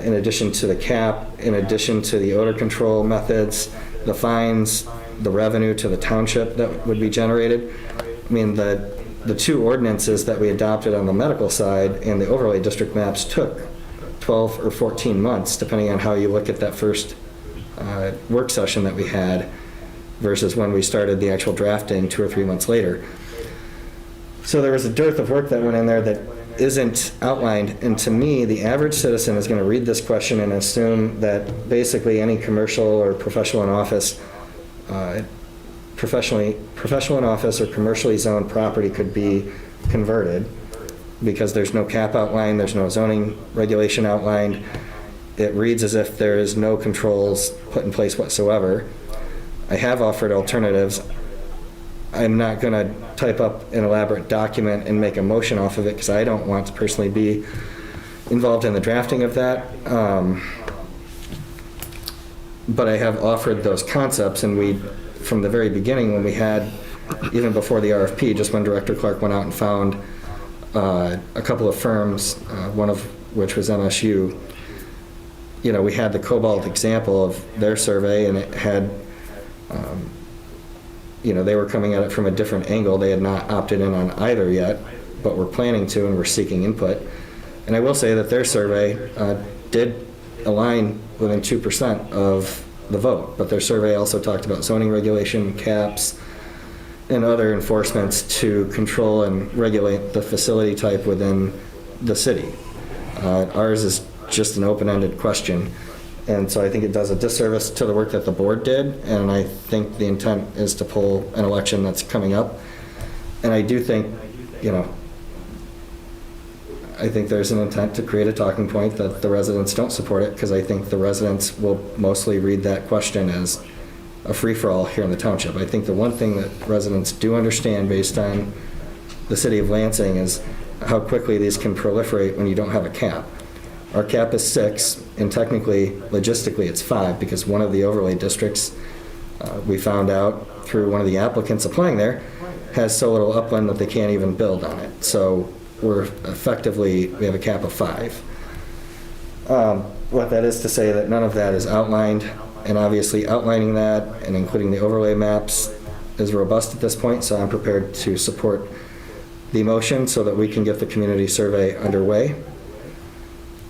In addition to the cap, in addition to the odor control methods, the fines, the revenue to the township that would be generated. I mean, the two ordinances that we adopted on the medical side and the overlay district maps took 12 or 14 months, depending on how you look at that first work session that we had versus when we started the actual drafting 2 or 3 months later. So there was a dearth of work that went in there that isn't outlined, and to me, the average citizen is going to read this question and assume that basically any commercial or professional in office, professional in office or commercially zoned property could be converted because there's no cap outlined, there's no zoning regulation outlined. It reads as if there is no controls put in place whatsoever. I have offered alternatives. I'm not going to type up an elaborate document and make a motion off of it because I don't want to personally be involved in the drafting of that. But I have offered those concepts, and we, from the very beginning when we had, even before the RFP, just when Director Clark went out and found a couple of firms, one of which was MSU, you know, we had the Cobalt example of their survey, and it had you know, they were coming at it from a different angle. They had not opted in on either yet, but were planning to, and were seeking input. And I will say that their survey did align within 2% of the vote, but their survey also talked about zoning regulation, caps, and other enforcements to control and regulate the facility type within the city. Ours is just an open-ended question. And so I think it does a disservice to the work that the board did, and I think the intent is to pull an election that's coming up. And I do think, you know, I think there's an intent to create a talking point that the residents don't support it, because I think the residents will mostly read that question as a free-for-all here in the township. I think the one thing that residents do understand based on the city of Lansing is how quickly these can proliferate when you don't have a cap. Our cap is 6, and technically, logistically, it's 5, because one of the overlay districts, we found out through one of the applicants applying there, has so little upland that they can't even build on it. So we're effectively, we have a cap of 5. What that is to say that none of that is outlined, and obviously outlining that and including the overlay maps is robust at this point, so I'm prepared to support the motion so that we can get the community survey underway.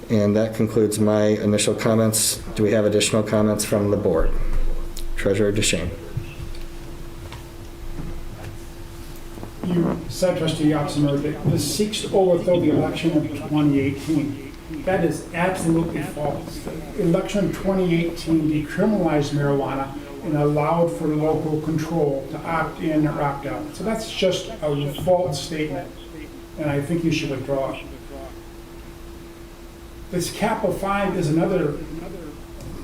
And that concludes my initial comments. Do we have additional comments from the board? Treasurer DeShane. You said, Trustee Opsimer, that this seeks to overthrow the election of 2018. That is absolutely false. The election of 2018 decriminalized marijuana and allowed for local control to opt in or opt out. So that's just a false statement, and I think you should withdraw it. This cap of 5 is another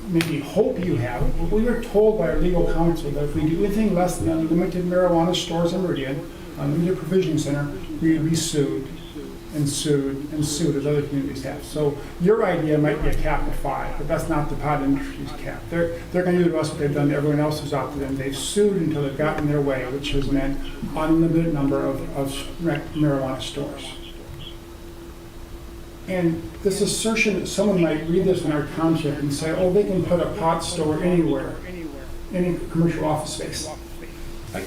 maybe hope you have. We were told by our legal counsel that if we do anything less than unlimited marijuana stores in Meridian, unlimited provisioning center, we would be sued and sued and sued as other communities have. So your idea might be a cap of 5, but that's not the pot industry's cap. They're going to do to us what they've done to everyone else who's opted in. They've sued until they've gotten their way, which has meant unlimited number of marijuana stores. And this assertion that someone might read this in our township and say, oh, they can put a pot store anywhere, any commercial office space. That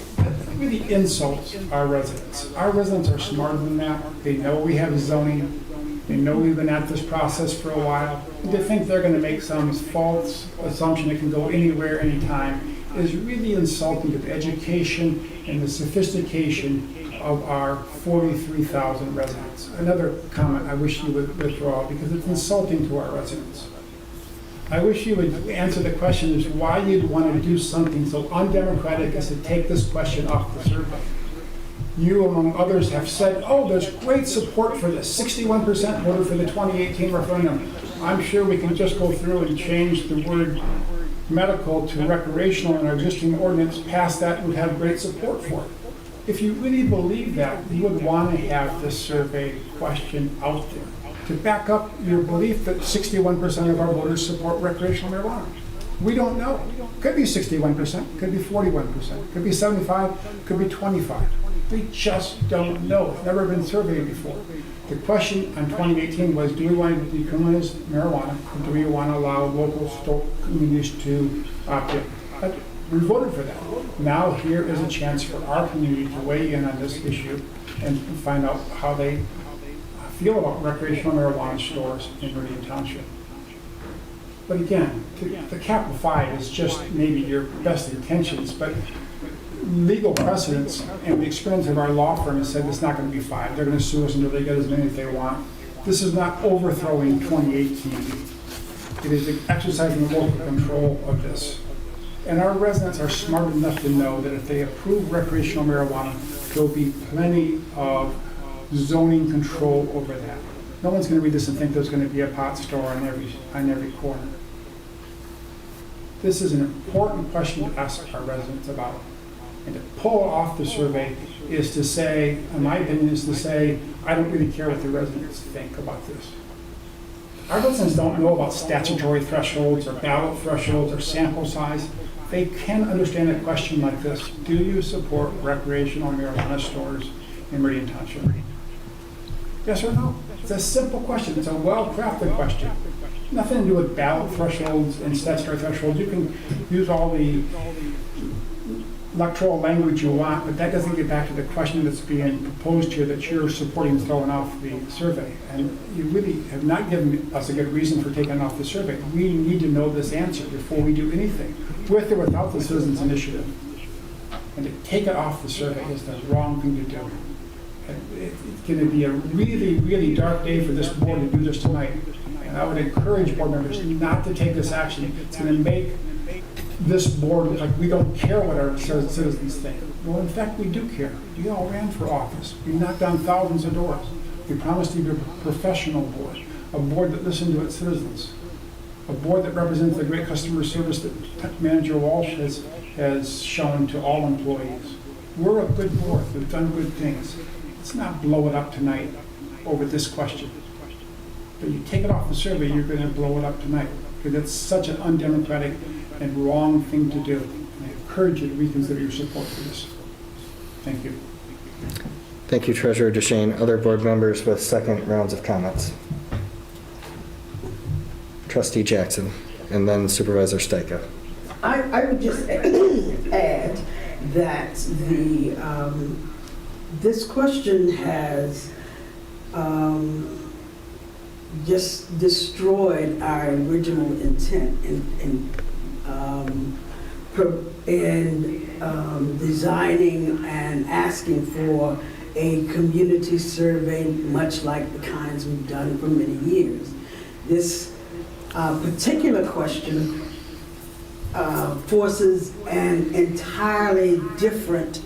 really insults our residents. Our residents are smarter than that. They know we have zoning. They know we've been at this process for a while. And to think they're going to make some false assumption it can go anywhere, anytime, is really insulting to the education and the sophistication of our 43,000 residents. Another comment I wish you would withdraw because it's insulting to our residents. I wish you would answer the question as why you'd want to do something so undemocratic as to take this question off the survey. You, among others, have said, oh, there's great support for this. 61% voted for the 2018 referendum. I'm sure we can just go through and change the word medical to recreational in our existing ordinance, pass that, and would have great support for it. If you really believe that, you would want to have this survey question out there to back up your belief that 61% of our voters support recreational marijuana. We don't know. Could be 61%, could be 41%, could be 75, could be 25. We just don't know. It's never been surveyed before. The question on 2018 was, do we want to decriminalize marijuana, or do we want to allow local communities to opt in? We voted for that. Now here is a chance for our community to weigh in on this issue and find out how they feel about recreational marijuana stores in Meridian Township. But again, the cap of 5 is just maybe your best intentions, but legal precedents and the experience of our law firm has said it's not going to be 5. They're going to sue us until they get as many as they want. This is not overthrowing 2018. It is exercising local control of this. And our residents are smart enough to know that if they approve recreational marijuana, there'll be plenty of zoning control over that. No one's going to read this and think there's going to be a pot store on every corner. This is an important question to ask our residents about. And to pull it off the survey is to say, in my opinion, is to say, I don't really care what the residents think about this. Our residents don't know about statutory thresholds or ballot thresholds or sample size. They can understand a question like this. Do you support recreational marijuana stores in Meridian Township? Yes or no? It's a simple question. It's a well-crafted question. Nothing to do with ballot thresholds and statutory thresholds. You can use all the electoral language you want, but that doesn't get back to the question that's being proposed here that you're supporting throwing off the survey. And you really have not given us a good reason for taking it off the survey. We need to know this answer before we do anything, with or without the Citizens Initiative. And to take it off the survey is the wrong thing to do. It's going to be a really, really dark day for this board to do this tonight. And I would encourage board members not to take this action. It's going to make this board look like we don't care what our citizens think. Well, in fact, we do care. We all ran for office. We knocked down thousands of doors. We promised to be a professional board, a board that listened to its citizens, a board that represents the great customer service that Manager Walsh has shown to all employees. We're a good board. We've done good things. Let's not blow it up tonight over this question. But you take it off the survey, you're going to blow it up tonight, because it's such an undemocratic and wrong thing to do. And I encourage you to reconsider your support for this. Thank you. Thank you, Treasurer Duchesne. Other board members with second rounds of comments. Trustee Jackson, and then Supervisor Steica. I would just add that this question has just destroyed our original intent in designing and asking for a community survey, much like the kinds we've done for many years. This particular question forces an entirely different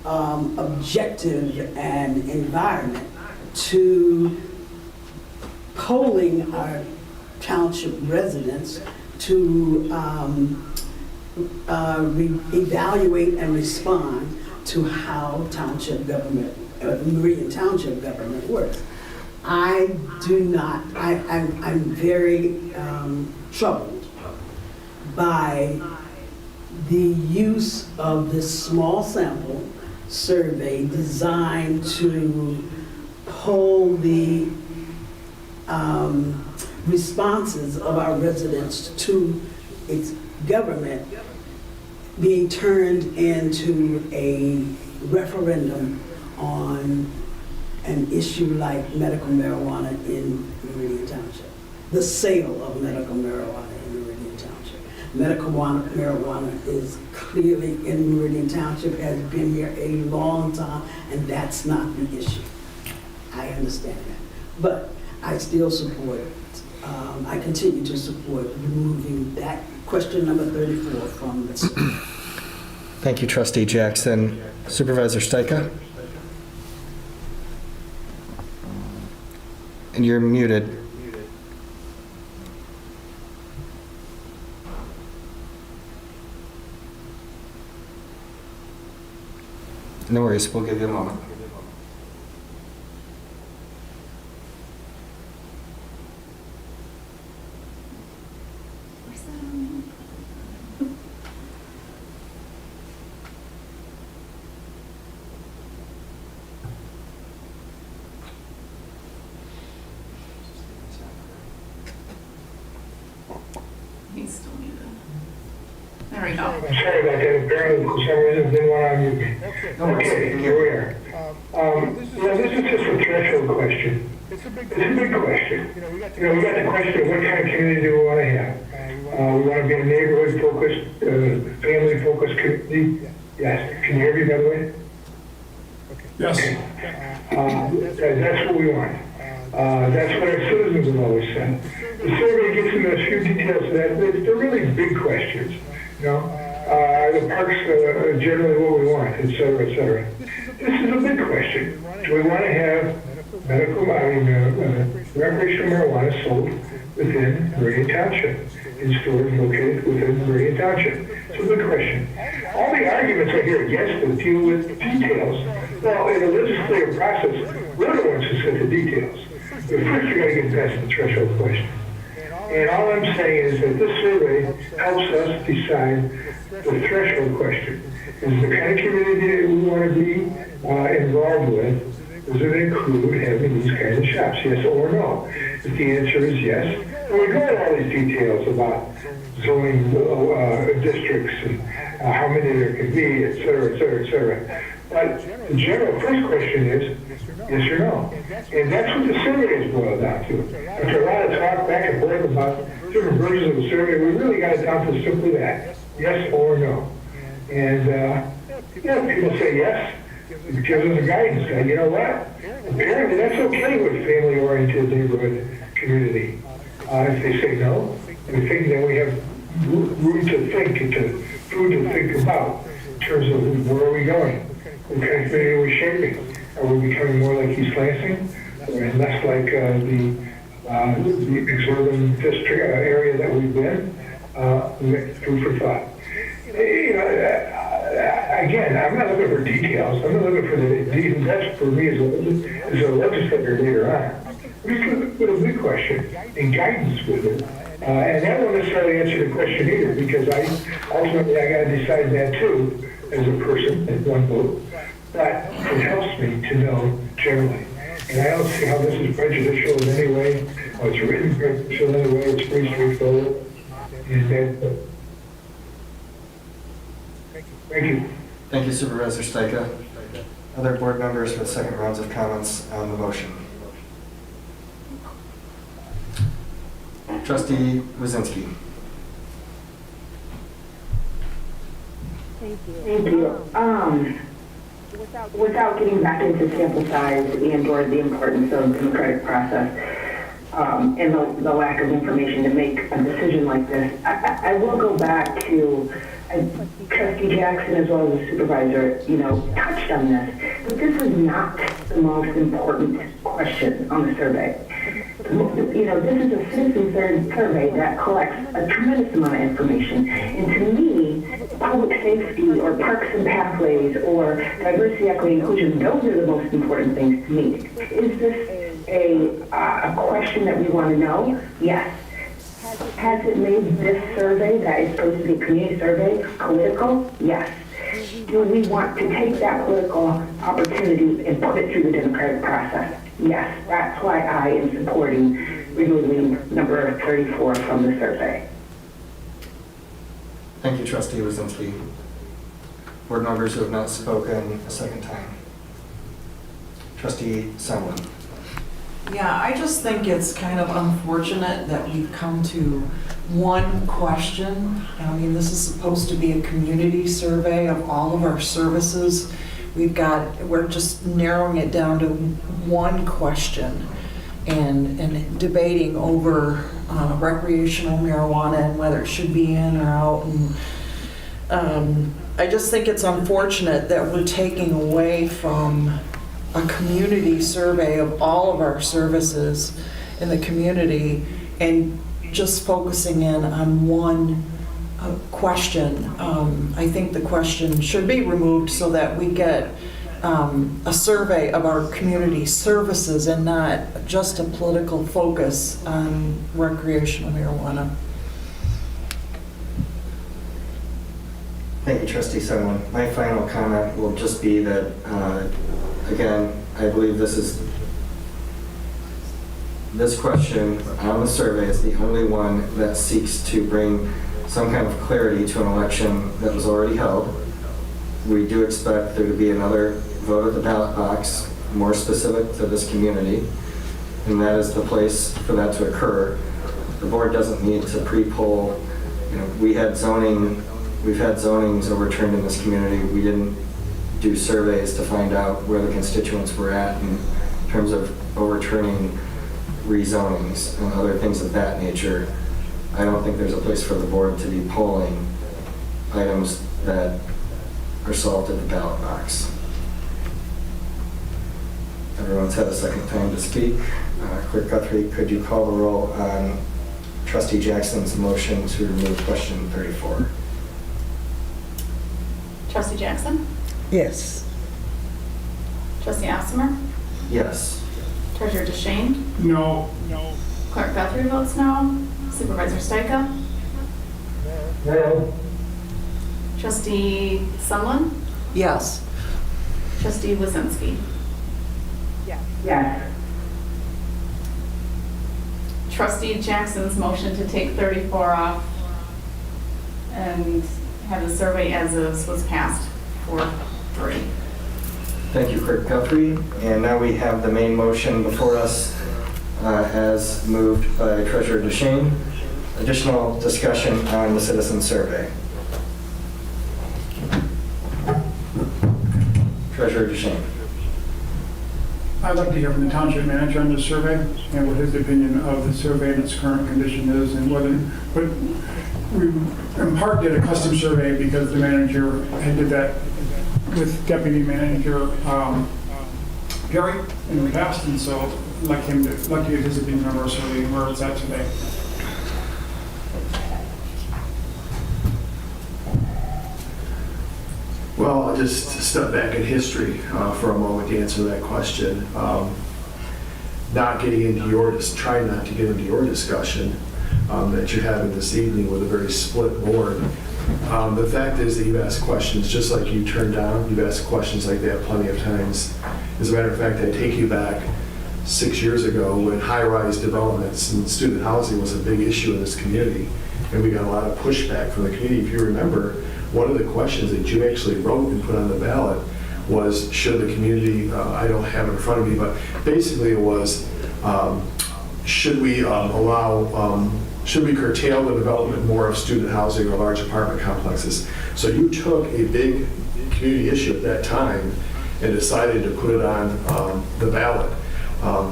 objective and environment to polling our township residents to evaluate and respond to how township government, Meridian Township government works. I'm very troubled by the use of this small sample survey designed to poll the responses of our residents to its government being turned into a referendum on an issue like medical marijuana in Meridian Township, the sale of medical marijuana in Meridian Township. Medical marijuana is clearly in Meridian Township, has been here a long time, and that's not the issue. I understand that. But I still support, I continue to support removing that question number 34 from the survey. Thank you, Trustee Jackson. Supervisor Steica? And you're muted. No worries, we'll give you a moment. He's still muted. There we go. Sorry about that. Apparently, for some reason, didn't want to unmute me. Okay, here we are. This is just a threshold question. It's a big question. We got the question of what kind of community do we want to have. We want to be a neighborhood-focused, family-focused community. Yes. Can you hear me, by the way? Yes. That's what we want. That's what our citizens have always said. The survey gets into a few details of that. They're really big questions. You know, are the parks generally what we want, et cetera, et cetera. This is a big question. Do we want to have recreational marijuana sold within Meridian Township, in stores located within Meridian Township? It's a good question. All the arguments I hear against it deal with details. Well, in the legislative process, we're the ones who set the details. But first, you got to get past the threshold question. And all I'm saying is that this survey helps us decide the threshold question. Is the kind of community that we want to be involved with, does it include having these kinds of shops, yes or no? If the answer is yes, and we go into all these details about zoning districts and how many there can be, et cetera, et cetera, et cetera. But the general first question is, yes or no? And that's what the survey is boiled down to. After a lot of talk back and forth about different versions of the survey, we really got it down to simply that, yes or no. And, people say yes, it gives us a guidance. And you know what? Apparently that's okay with family-oriented neighborhood community. If they say no, we think that we have room to think and food to think about in terms of where are we going? What kind of community are we shaping? Are we becoming more like East Lansing and less like the exurban district area that we've been? Food for thought. Again, I'm not looking for details. I'm not looking for the details. That's for me as a legislator later on. We just put a big question and guidance with it. And that won't necessarily answer the question either, because ultimately I got to decide that too as a person at one vote. But it helps me to know generally. And I don't see how this is prejudicial in any way. It's written prejudicial in any way. It's pretty straightforward. And thank you. Thank you, Supervisor Stajka. Other board members with second rounds of comments on the motion. Trustee Wazinski. Thank you. Without getting back into sample size and or the importance of the democratic process and the lack of information to make a decision like this, I will go back to Trustee Jackson as well as the supervisor, touched on this, but this is not the most important question on the survey. This is a citizen survey that collects a tremendous amount of information. And to me, public safety or parks and pathways or diversity, equity, inclusion, those are the most important things to me. Is this a question that we want to know? Yes. Has it made this survey, that is supposed to be a community survey, political? Yes. Do we want to take that political opportunity and put it through the democratic process? Yes. That's why I am supporting removing number 34 from the survey. Thank you, Trustee Wazinski. Board members who have not spoken a second time. Trustee Sunland. Yeah, I just think it's kind of unfortunate that we've come to one question. I mean, this is supposed to be a community survey of all of our services. We're just narrowing it down to one question and debating over recreational marijuana and whether it should be in or out. And I just think it's unfortunate that we're taking away from a community survey of all of our services in the community and just focusing in on one question. I think the question should be removed so that we get a survey of our community services and not just a political focus on recreational marijuana. Thank you, Trustee Sunland. My final comment will just be that, again, I believe this question on the survey is the only one that seeks to bring some kind of clarity to an election that was already held. We do expect there to be another vote at the ballot box, more specific to this community, and that is the place for that to occur. The board doesn't need to pre-poll we've had zonings overturned in this community. We didn't do surveys to find out where the constituents were at in terms of overturning rezonings and other things of that nature. I don't think there's a place for the board to be polling items that are solved at the ballot box. Everyone's had a second time to speak. Clerk Guthrie, could you call the roll on Trustee Jackson's motion to remove question 34? Trustee Jackson? Yes. Trustee Absamer? Yes. Treasurer DeShane? No. Clerk Guthrie votes no. Supervisor Stika? No. Trustee Sumlin? Yes. Trustee Wazinski? Yes. Trustee Jackson's motion to take 34 off and have the survey as is was passed 4-3. Thank you, Clerk Guthrie. And now we have the main motion before us as moved by Treasurer DeShane. Additional discussion on the citizen survey. Treasurer DeShane. I'd like to hear from the township manager on this survey and what his opinion of the survey and its current condition is, and whether, but we in part did a custom survey because the manager had did that with Deputy Manager Gary in the past, and so I'd like to get his opinion on our survey and where it's at today. Well, I'll just step back in history for a moment to answer that question. Trying not to get into your discussion that you're having this evening with a very split board. The fact is that you've asked questions just like you turned down. You've asked questions like that plenty of times. As a matter of fact, I take you back 6 years ago when high-rise developments and student housing was a big issue in this community, and we got a lot of pushback from the community. If you remember, one of the questions that you actually wrote and put on the ballot was, should the community, I don't have it in front of me, but basically it was, should we curtail the development more of student housing or large apartment complexes? So you took a big community issue at that time and decided to put it on the ballot.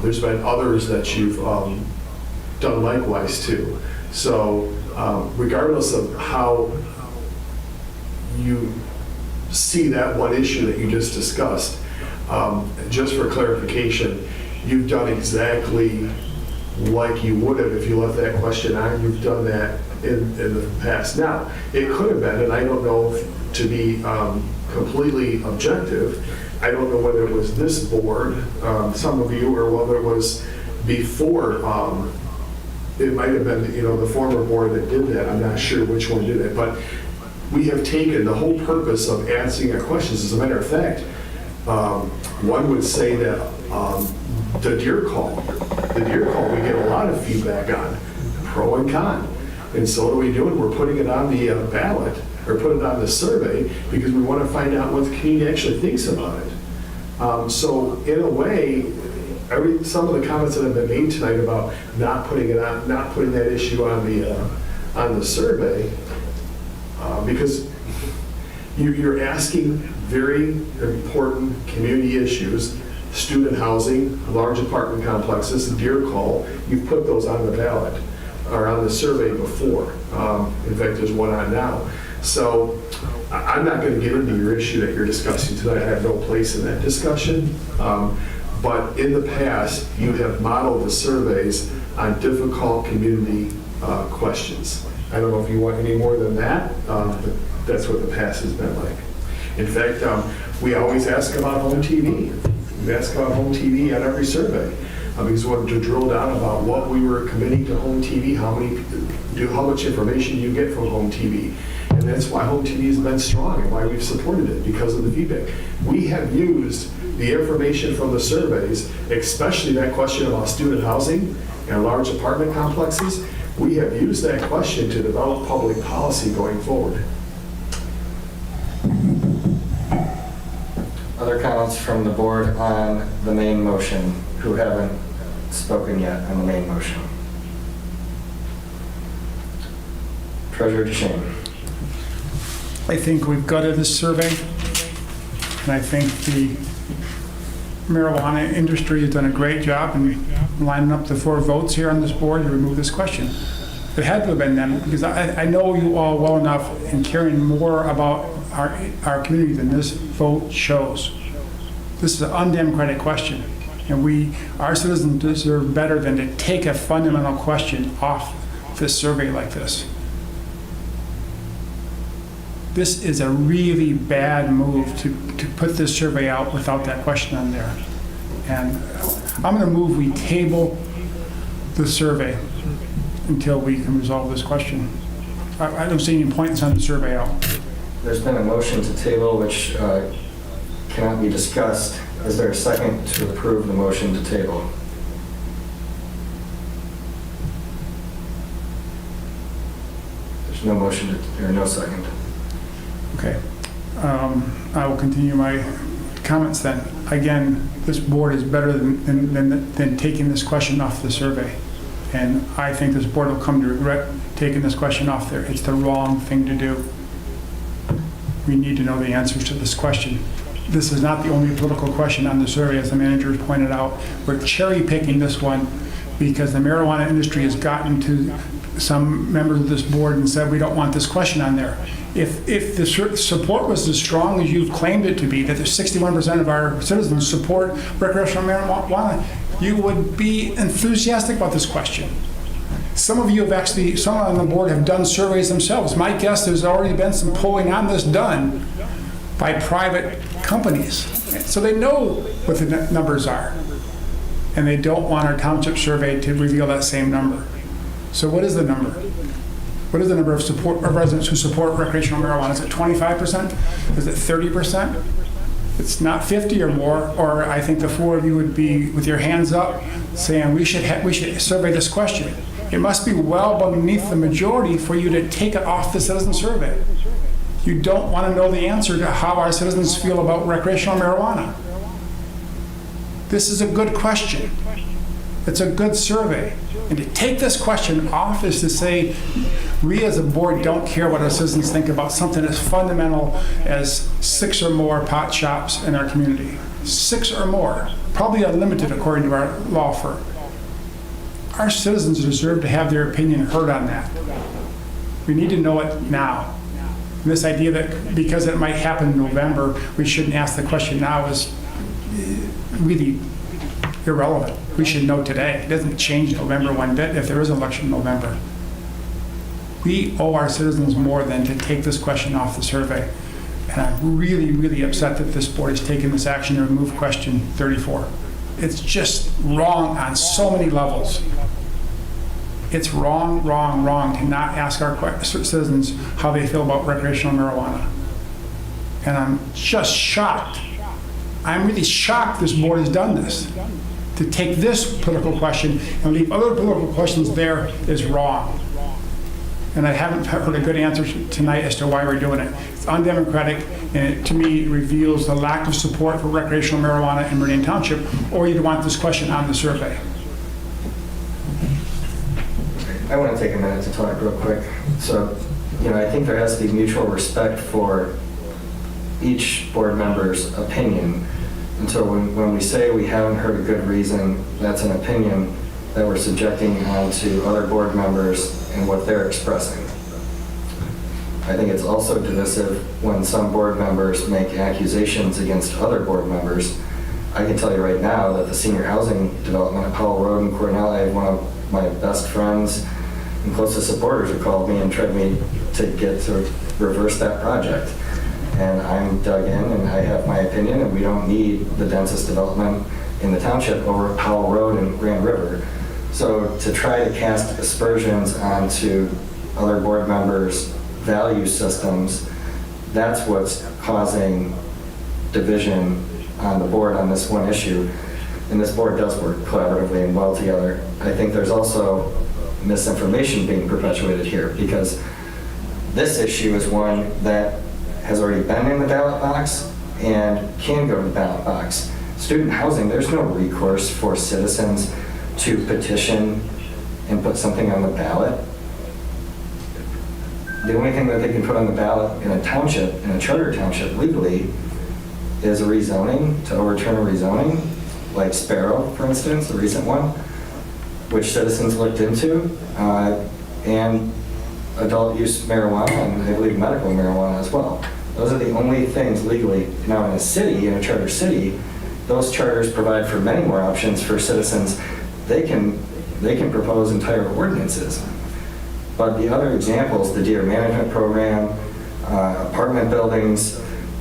There's been others that you've done likewise too. So regardless of how you see that one issue that you just discussed, just for clarification, you've done exactly like you would have if you left that question on. You've done that in the past. Now, it could have been, and I don't know to be completely objective, I don't know whether it was this board, some of you, or whether it was before, it might have been the former board that did that. I'm not sure which one did it, but we have taken the whole purpose of answering our questions. As a matter of fact, one would say that the deer call, we get a lot of feedback on, pro and con. And so what are we doing? We're putting it on the ballot, or put it on the survey, because we want to find out what the community actually thinks about it. So in a way, some of the comments that have been made tonight about not putting that issue on the survey, because you're asking very important community issues, student housing, large apartment complexes, deer call. You've put those on the ballot or on the survey before. In fact, there's one on now. So I'm not going to get into your issue that you're discussing tonight. I have no place in that discussion. But in the past, you have modeled the surveys on difficult community questions. I don't know if you want any more than that, but that's what the past has been like. In fact, we always ask about home TV. We ask about home TV on every survey because we wanted to drill down about what we were committing to home TV, how much information you get from home TV. And that's why home TV has been strong and why we've supported it, because of the feedback. We have used the information from the surveys, especially that question about student housing and large apartment complexes. We have used that question to develop public policy going forward. Other comments from the board on the main motion who haven't spoken yet on the main motion? Treasurer Duchesne. I think we've gutted this survey, and I think the marijuana industry has done a great job in lining up the 4 votes here on this board to remove this question. It had to have been them, because I know you all well enough in caring more about our community than this vote shows. This is an undemocratic question, and our citizens deserve better than to take a fundamental question off this survey like this. This is a really bad move to put this survey out without that question on there. And I'm going to move we table the survey until we can resolve this question. I don't see any point in sending the survey out. There's been a motion to table which cannot be discussed. Is there a second to approve the motion to table? There's no motion or no second. Okay. I will continue my comments then. Again, this board is better than taking this question off the survey. And I think this board will come to regret taking this question off there. It's the wrong thing to do. We need to know the answers to this question. This is not the only political question on the survey, as the manager has pointed out. We're cherry picking this one because the marijuana industry has gotten to some members of this board and said, we don't want this question on there. If the support was as strong as you've claimed it to be, that there's 61% of our citizens support recreational marijuana, you would be enthusiastic about this question. Some of you have actually, some on the board have done surveys themselves. My guess there's already been some polling on this done by private companies. So they know what the numbers are. And they don't want our township survey to reveal that same number. So what is the number? What is the number of residents who support recreational marijuana? Is it 25%? Is it 30%? It's not 50 or more, or I think the 4 of you would be with your hands up saying we should survey this question. It must be well beneath the majority for you to take it off the citizen survey. You don't want to know the answer to how our citizens feel about recreational marijuana. This is a good question. It's a good survey. And to take this question off is to say, we as a board don't care what our citizens think about something as fundamental as 6 or more pot shops in our community. 6 or more, probably unlimited according to our law firm. Our citizens deserve to have their opinion heard on that. We need to know it now. And this idea that because it might happen in November, we shouldn't ask the question now is really irrelevant. We should know today. It doesn't change November one bit if there is an election in November. We owe our citizens more than to take this question off the survey. And I'm really, really upset that this board has taken this action to remove question 34. It's just wrong on so many levels. It's wrong, wrong, wrong to not ask our citizens how they feel about recreational marijuana. And I'm just shocked. I'm really shocked this board has done this. To take this political question and leave other political questions there is wrong. And I haven't heard a good answer tonight as to why we're doing it. It's undemocratic, and it, to me, reveals the lack of support for recreational marijuana in Meridian Township, or you'd want this question on the survey. I want to take a minute to talk real quick. So, I think there has to be mutual respect for each board member's opinion. And so when we say we haven't heard a good reason, that's an opinion that we're subjecting onto other board members and what they're expressing. I think it's also divisive when some board members make accusations against other board members. I can tell you right now that the senior housing development at Powell Road in Cornell, I had one of my best friends and closest supporters who called me and tried me to get to reverse that project. And I'm dug in and I have my opinion, and we don't need the densest development in the township over at Powell Road and Grand River. So to try to cast aspersions onto other board members' value systems, that's what's causing division on the board on this one issue. And this board does work collaboratively and well together. I think there's also misinformation being perpetuated here, because this issue is one that has already been in the ballot box and can go to the ballot box. Student housing, there's no recourse for citizens to petition and put something on the ballot. the only thing that they can put on the ballot in a township, in a charter township legally, is a rezoning, to overturn a rezoning, like Sparrow, for instance, a recent one, which citizens looked into, and adult use marijuana, and I believe medical marijuana as well. Those are the only things legally. Now, in a city, in a charter city, those charters provide for many more options for citizens. They can propose entire ordinances. But the other examples, the deer management program, apartment buildings,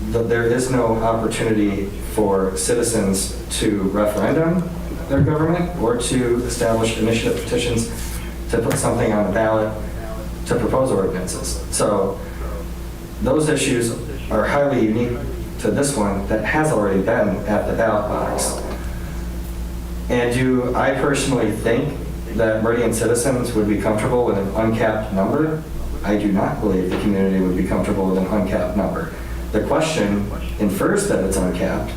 there is no opportunity for citizens to referendum their government or to establish initiative petitions to put something on the ballot to propose ordinances. So those issues are highly unique to this one that has already been at the ballot box. And do I personally think that Meridian citizens would be comfortable with an uncapped number? I do not believe the community would be comfortable with an uncapped number. The question infers that it's uncapped,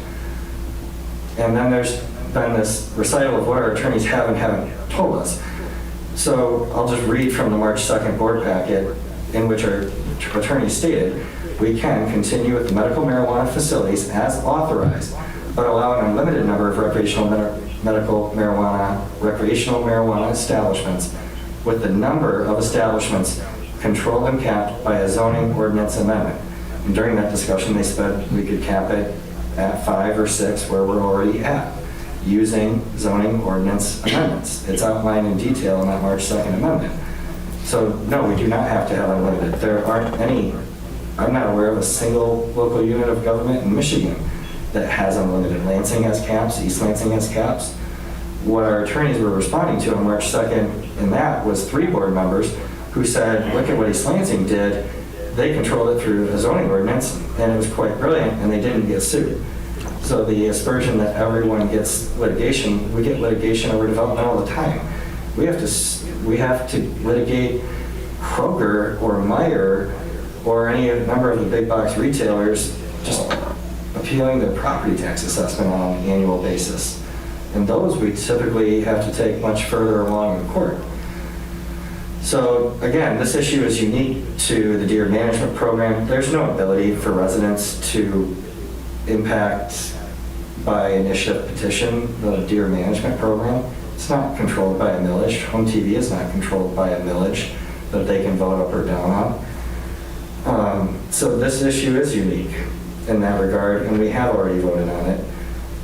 and then there's been this recital of what our attorneys have and haven't told us. So I'll just read from the March 2nd board packet, in which our attorneys stated, we can continue with the medical marijuana facilities as authorized, but allow an unlimited number of recreational marijuana establishments, with the number of establishments controlled and capped by a zoning ordinance amendment. And during that discussion, they said we could cap it at 5 or 6 where we're already at, using zoning ordinance amendments. It's outlined in detail in that March 2nd amendment. So no, we do not have to have unlimited. There aren't any, I'm not aware of a single local unit of government in Michigan that has unlimited. Lansing has caps, East Lansing has caps. What our attorneys were responding to on March 2nd in that was 3 board members who said, look at what East Lansing did. They controlled it through a zoning ordinance, and it was quite brilliant, and they didn't get sued. So the aspersion that everyone gets litigation, we get litigation over development all the time. We have to litigate Kroger or Meijer or any number of the big box retailers just appealing their property tax assessment on an annual basis. And those we typically have to take much further along in court. So again, this issue is unique to the deer management program. There's no ability for residents to impact by initiative petition the deer management program. It's not controlled by a millage. Home TV is not controlled by a millage that they can vote up or down on. So this issue is unique in that regard, and we have already voted on it.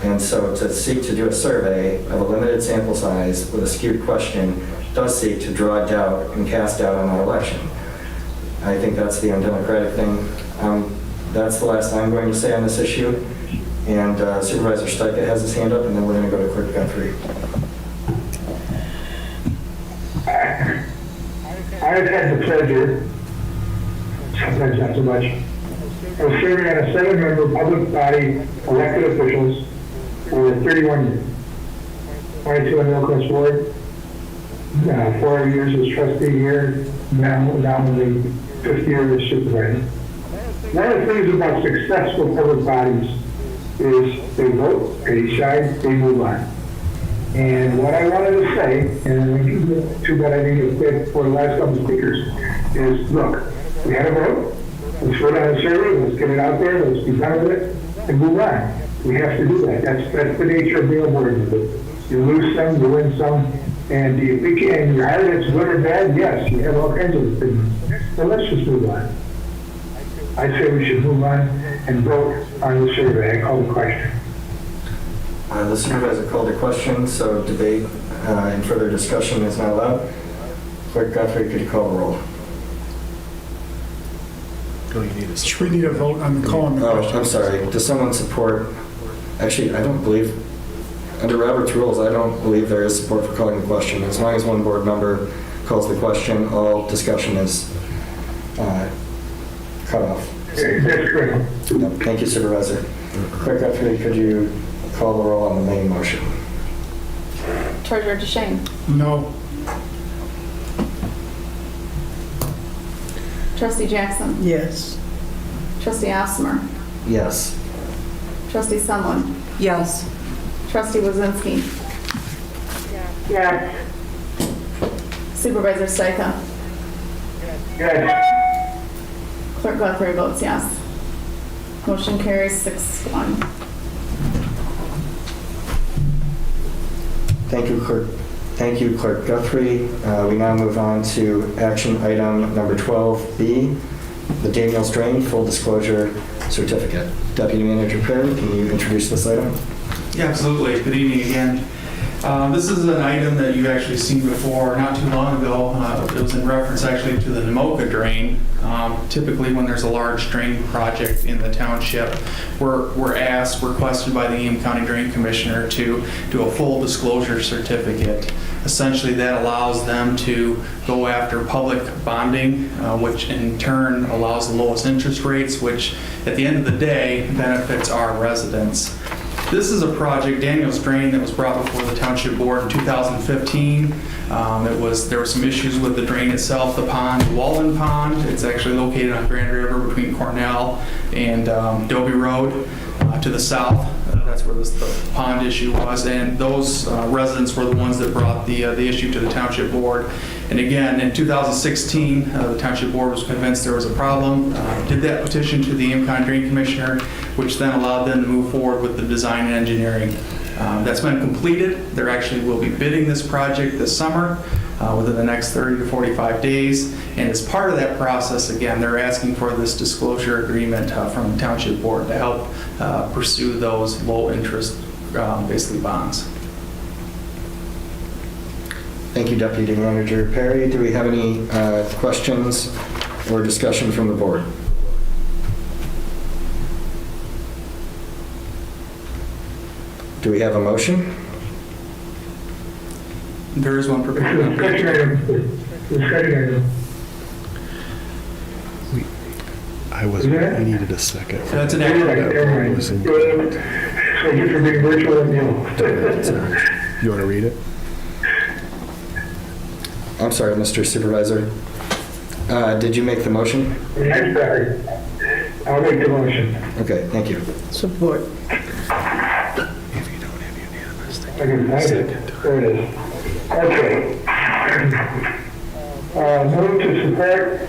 And so to seek to do a survey of a limited sample size with a skewed question does seek to draw doubt and cast doubt on our election. I think that's the undemocratic thing. That's the last I'm going to say on this issue. And Supervisor Steica has his hand up, and then we're going to go to Clerk Guthrie. I've had the pleasure, sometimes not so much, of serving on a 7-member public body elected officials for 31 years. 22 on the Oakland Board, 4 years as trustee here, now in the 5th year as supervisor. One of the things about successful public bodies is they vote, they decide, they move on. And what I wanted to say, and too bad I didn't get paid for the last couple of speakers, is look, we had a vote, let's vote on a survey, let's get it out there, let's be done with it, and move on. We have to do that. That's the nature of the award. You lose some, you win some, and if you can, your heart is good or bad, yes, you have all kinds of opinions. But let's just move on. I'd say we should move on and vote on the survey. I call the question. The supervisor called a question, so debate and further discussion is not allowed. Clerk Guthrie, could you call the roll? We need a vote on the call on the question. I'm sorry. Does someone support? Actually, I don't believe, under Robert's rules, I don't believe there is support for calling the question. As long as one board member calls the question, all discussion is cut off. That's correct. Thank you, Supervisor. Clerk Guthrie, could you call the roll on the main motion? Treasurer DeShane. No. Trustee Jackson. Yes. Trustee Osmer. Yes. Trustee Sunland. Yes. Trustee Wazinski. Yes. Supervisor Steica. Yes. Clerk Guthrie votes yes. Motion carries 6-1. Thank you, Clerk. Thank you, Clerk Guthrie. We now move on to action item number 12B, the Daniels Drain Full Disclosure Certificate. Deputy Manager Perry, can you introduce this item? Yeah, absolutely. Good evening again. This is an item that you've actually seen before not too long ago. It was in reference actually to the Namoka drain. Typically when there's a large drain project in the township, we're requested by the Eam County Drain Commissioner to do a full disclosure certificate. Essentially that allows them to go after public bonding, which in turn allows the lowest interest rates, which at the end of the day benefits our residents. This is a project, Daniels Drain, that was brought before the Township Board in 2015. There were some issues with the drain itself, the pond, Walden Pond. It's actually located on Grand River between Cornell and Dobie Road to the south. That's where the pond issue was, and those residents were the ones that brought the issue to the Township Board. And again, in 2016, the Township Board was convinced there was a problem, did that petition to the Eam County Drain Commissioner, which then allowed them to move forward with the design and engineering. That's been completed. They actually will be bidding this project this summer within the next 30 to 45 days. And as part of that process, again, they're asking for this disclosure agreement from the Township Board to help pursue those low interest, basically bonds. Thank you, Deputy Manager Perry. Do we have any questions or discussion from the board? Do we have a motion? There is one prepared. I needed a second. That's an action. So just for being virtual and You want to read it? I'm sorry, Mr. Supervisor. Did you make the motion? I'm sorry. I'll make the motion. Okay, thank you. Support. If you don't have unanimous, I can find it. There it is. Okay. Move to support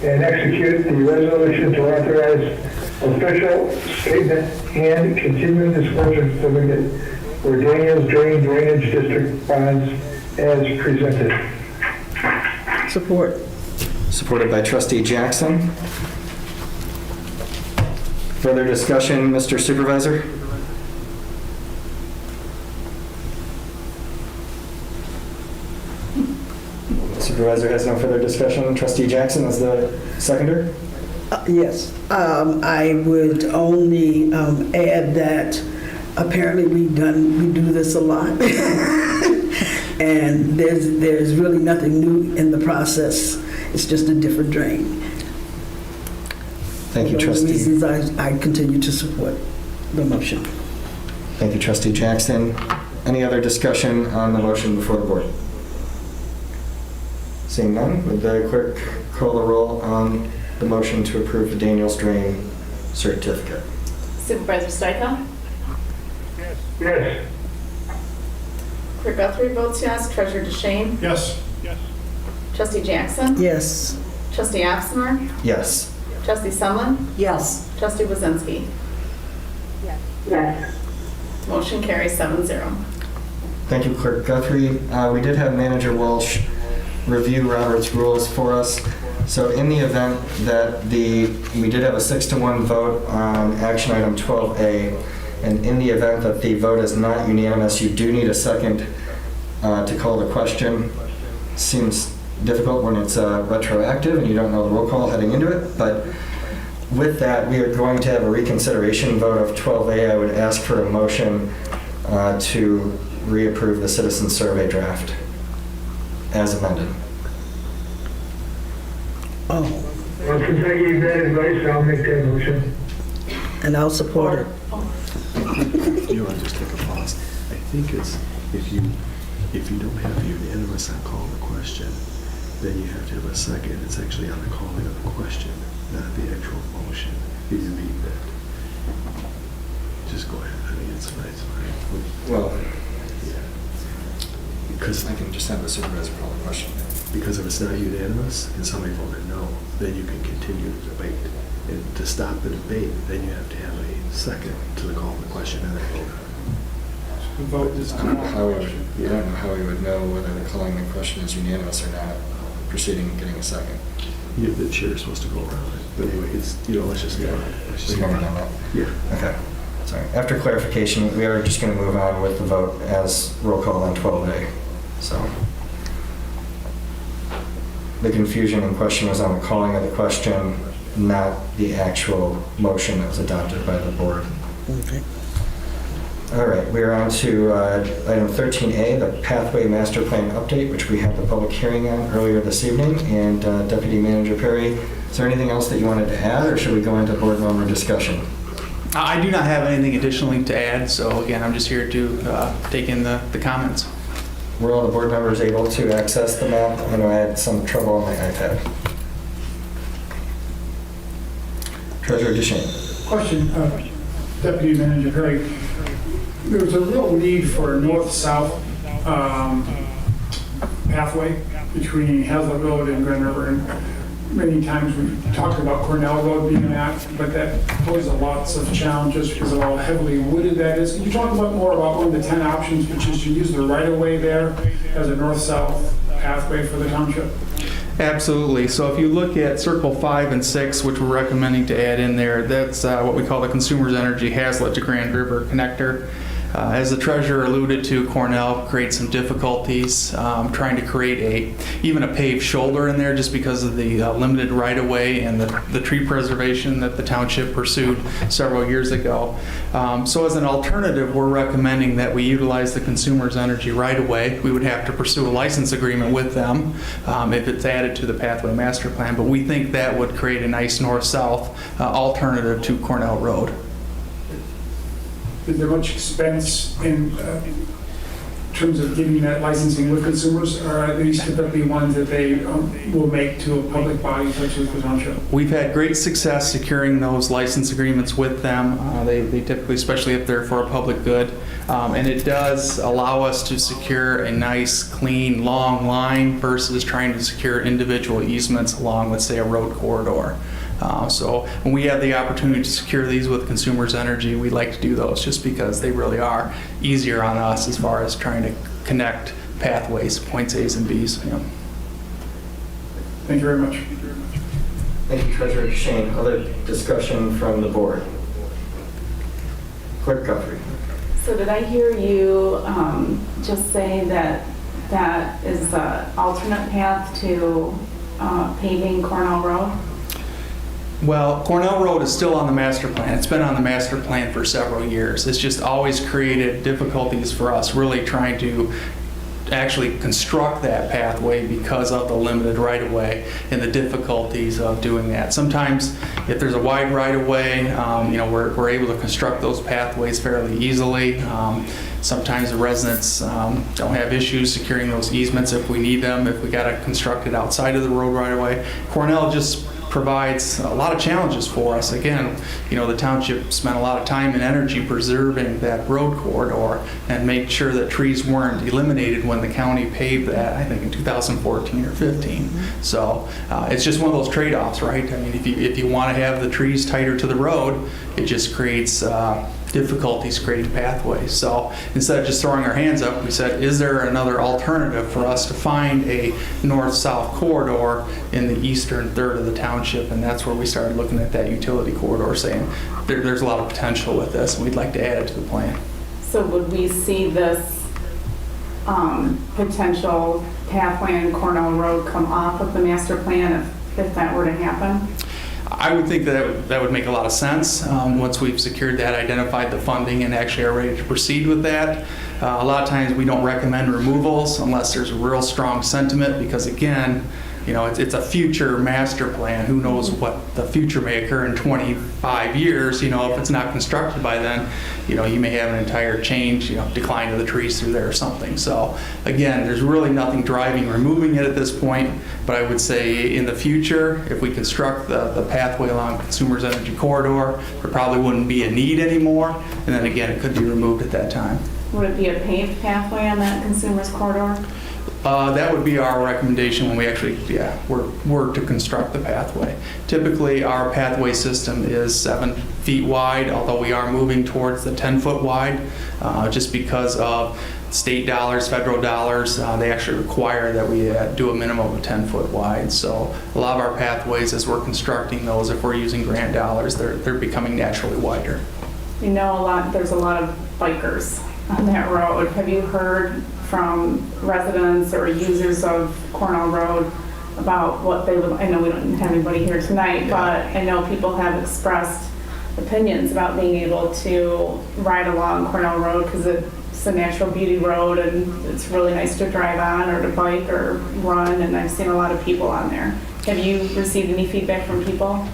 and execute the resolution to authorize official statement and continuing disclosure certificate for Daniels Drain Drainage District bonds as presented. Support. Supported by Trustee Jackson. Further discussion, Mr. Supervisor? Supervisor has no further discussion. Trustee Jackson is the seconder. Yes. I would only add that apparently we do this a lot. And there's really nothing new in the process. It's just a different drain. Thank you, For those Trustee. reasons, I continue to support the motion. Thank you, Trustee Jackson. Any other discussion on the motion before the board? Seeing none, would the clerk call the roll on the motion to approve the Daniels Drain certificate? Supervisor Stika? Yes. Clerk Guthrie votes yes. Treasurer DeShane? Yes. Trustee Jackson? Yes. Trustee Opsmer? Yes. Trustee Sumlin? Yes. Trustee Wazinski? Yes. Motion carries 7-0. Thank you, Clerk Guthrie. We did have Manager Walsh review Robert's rules for us. So in the event that we did have a 6-1 vote on action item 12A, and in the event that the vote is not unanimous, you do need a second to call the question. Seems difficult when it's retroactive and you don't know the roll call heading into it, but with that, we are going to have a reconsideration vote of 12A. I would ask for a motion to reapprove the citizen survey draft as amended. Oh, Well, since I gave that advice, I'll make that motion. and I'll support it. You want to just take a pause? I think it's, if you don't have unanimous on calling the question, then you have to have a second. It's actually on the calling of the question, not the actual motion. You can read that. Just go ahead. I mean, it's fine. Well, Because I can just have the supervisor call the question. Because if it's not unanimous and somebody voted no, then you can continue the debate. And to stop the debate, then you have to have a second to the call of the question and a vote. The vote is I don't know how we would, I don't know how we would know whether the calling the question is unanimous or not, proceeding and getting a second. The chair is supposed to go around it. But anyway, it's, let's just go on. Let's just We've go never on. done that. Yeah. Okay, sorry. After clarification, we are just going to move on with the vote as roll call on 12A. So the confusion in question was on the calling of the question, not the actual motion that was adopted by the board. Okay. All right, we are on to item 13A, the Pathway Master Plan Update, which we had the public hearing on earlier this evening. And Deputy Manager Perry, is there anything else that you wanted to add, or should we go into board member discussion? I do not have anything additionally to add, so again, I'm just here to take in the comments. Were all the board members able to access the map? I know I had some trouble on my iPad. Treasurer Duchesne. Question, Deputy Manager Perry. There's a real need for a north-south pathway between Hazlet Road and Grand River. And many times we've talked about Cornell Road being that, but that poses lots of challenges because of how heavily wooded that is. Can you talk about more about one of the 10 options, which is to use the right-of-way there as a north-south pathway for the township? Absolutely. So if you look at Circle 5 and 6, which we're recommending to add in there, that's what we call the Consumers Energy Hazlet to Grand River connector. As the treasurer alluded to, Cornell creates some difficulties trying to create even a paved shoulder in there just because of the limited right-of-way and the tree preservation that the township pursued several years ago. So as an alternative, we're recommending that we utilize the Consumers Energy right-of-way. We would have to pursue a license agreement with them if it's added to the Pathway Master Plan, but we think that would create a nice north-south alternative to Cornell Road. Is there much expense in terms of getting that licensing with consumers, or are these typically ones that they will make to a public body such as the township? We've had great success securing those license agreements with them. They typically, especially if they're for a public good, and it does allow us to secure a nice, clean, long line versus trying to secure individual easements along, let's say, a road corridor. So when we have the opportunity to secure these with Consumers Energy, we like to do those just because they really are easier on us as far as trying to connect pathways, points A's and B's. Yeah. Thank you very much. Thank you, Treasurer Duchesne. Other discussion from the board? Clerk Guthrie. So did I hear you just say that that is an alternate path to paving Cornell Road? Well, Cornell Road is still on the master plan. It's been on the master plan for several years. It's just always created difficulties for us really trying to actually construct that pathway because of the limited right-of-way and the difficulties of doing that. Sometimes if there's a wide right-of-way, we're able to construct those pathways fairly easily. Sometimes the residents don't have issues securing those easements if we need them, if we got to construct it outside of the road right-of-way. Cornell just provides a lot of challenges for us. Again, the township spent a lot of time and energy preserving that road corridor and make sure that trees weren't eliminated when the county paved that, I think in 2014 or 15. So it's just one of those trade-offs, right? I mean, if you want to have the trees tighter to the road, it just creates difficulties creating pathways. So instead of just throwing our hands up, we said, is there another alternative for us to find a north-south corridor in the eastern third of the township? And that's where we started looking at that utility corridor, saying there's a lot of potential with this, and we'd like to add it to the plan. So would we see this potential pathway in Cornell Road come off of the master plan if that were to happen? I would think that would make a lot of sense once we've secured that, identified the funding, and actually are ready to proceed with that. A lot of times we don't recommend removals unless there's a real strong sentiment because, again, it's a future master plan. Who knows what the future may occur in 25 years. If it's not constructed by then, you may have an entire change, decline of the trees through there or something. So again, there's really nothing driving removing it at this point, but I would say in the future, if we construct the pathway along Consumers Energy Corridor, there probably wouldn't be a need anymore. And then again, it could be removed at that time. Would it be a paved pathway on that Consumers Corridor? That would be our recommendation when we actually, were to construct the pathway. Typically, our pathway system is 7 feet wide, although we are moving towards the 10-foot wide, just because of state dollars, federal dollars. They actually require that we do a minimum of 10-foot wide. So a lot of our pathways, as we're constructing those, if we're using grant dollars, they're becoming naturally wider. You know, there's a lot of bikers on that road. Have you heard from residents or users of Cornell Road about what they would, I know we don't have anybody here tonight, but I know people have expressed opinions about being able to ride along Cornell Road because it's a natural beauty road and it's really nice to drive on or to bike or run, and I've seen a lot of people on there. Have you received any feedback from people?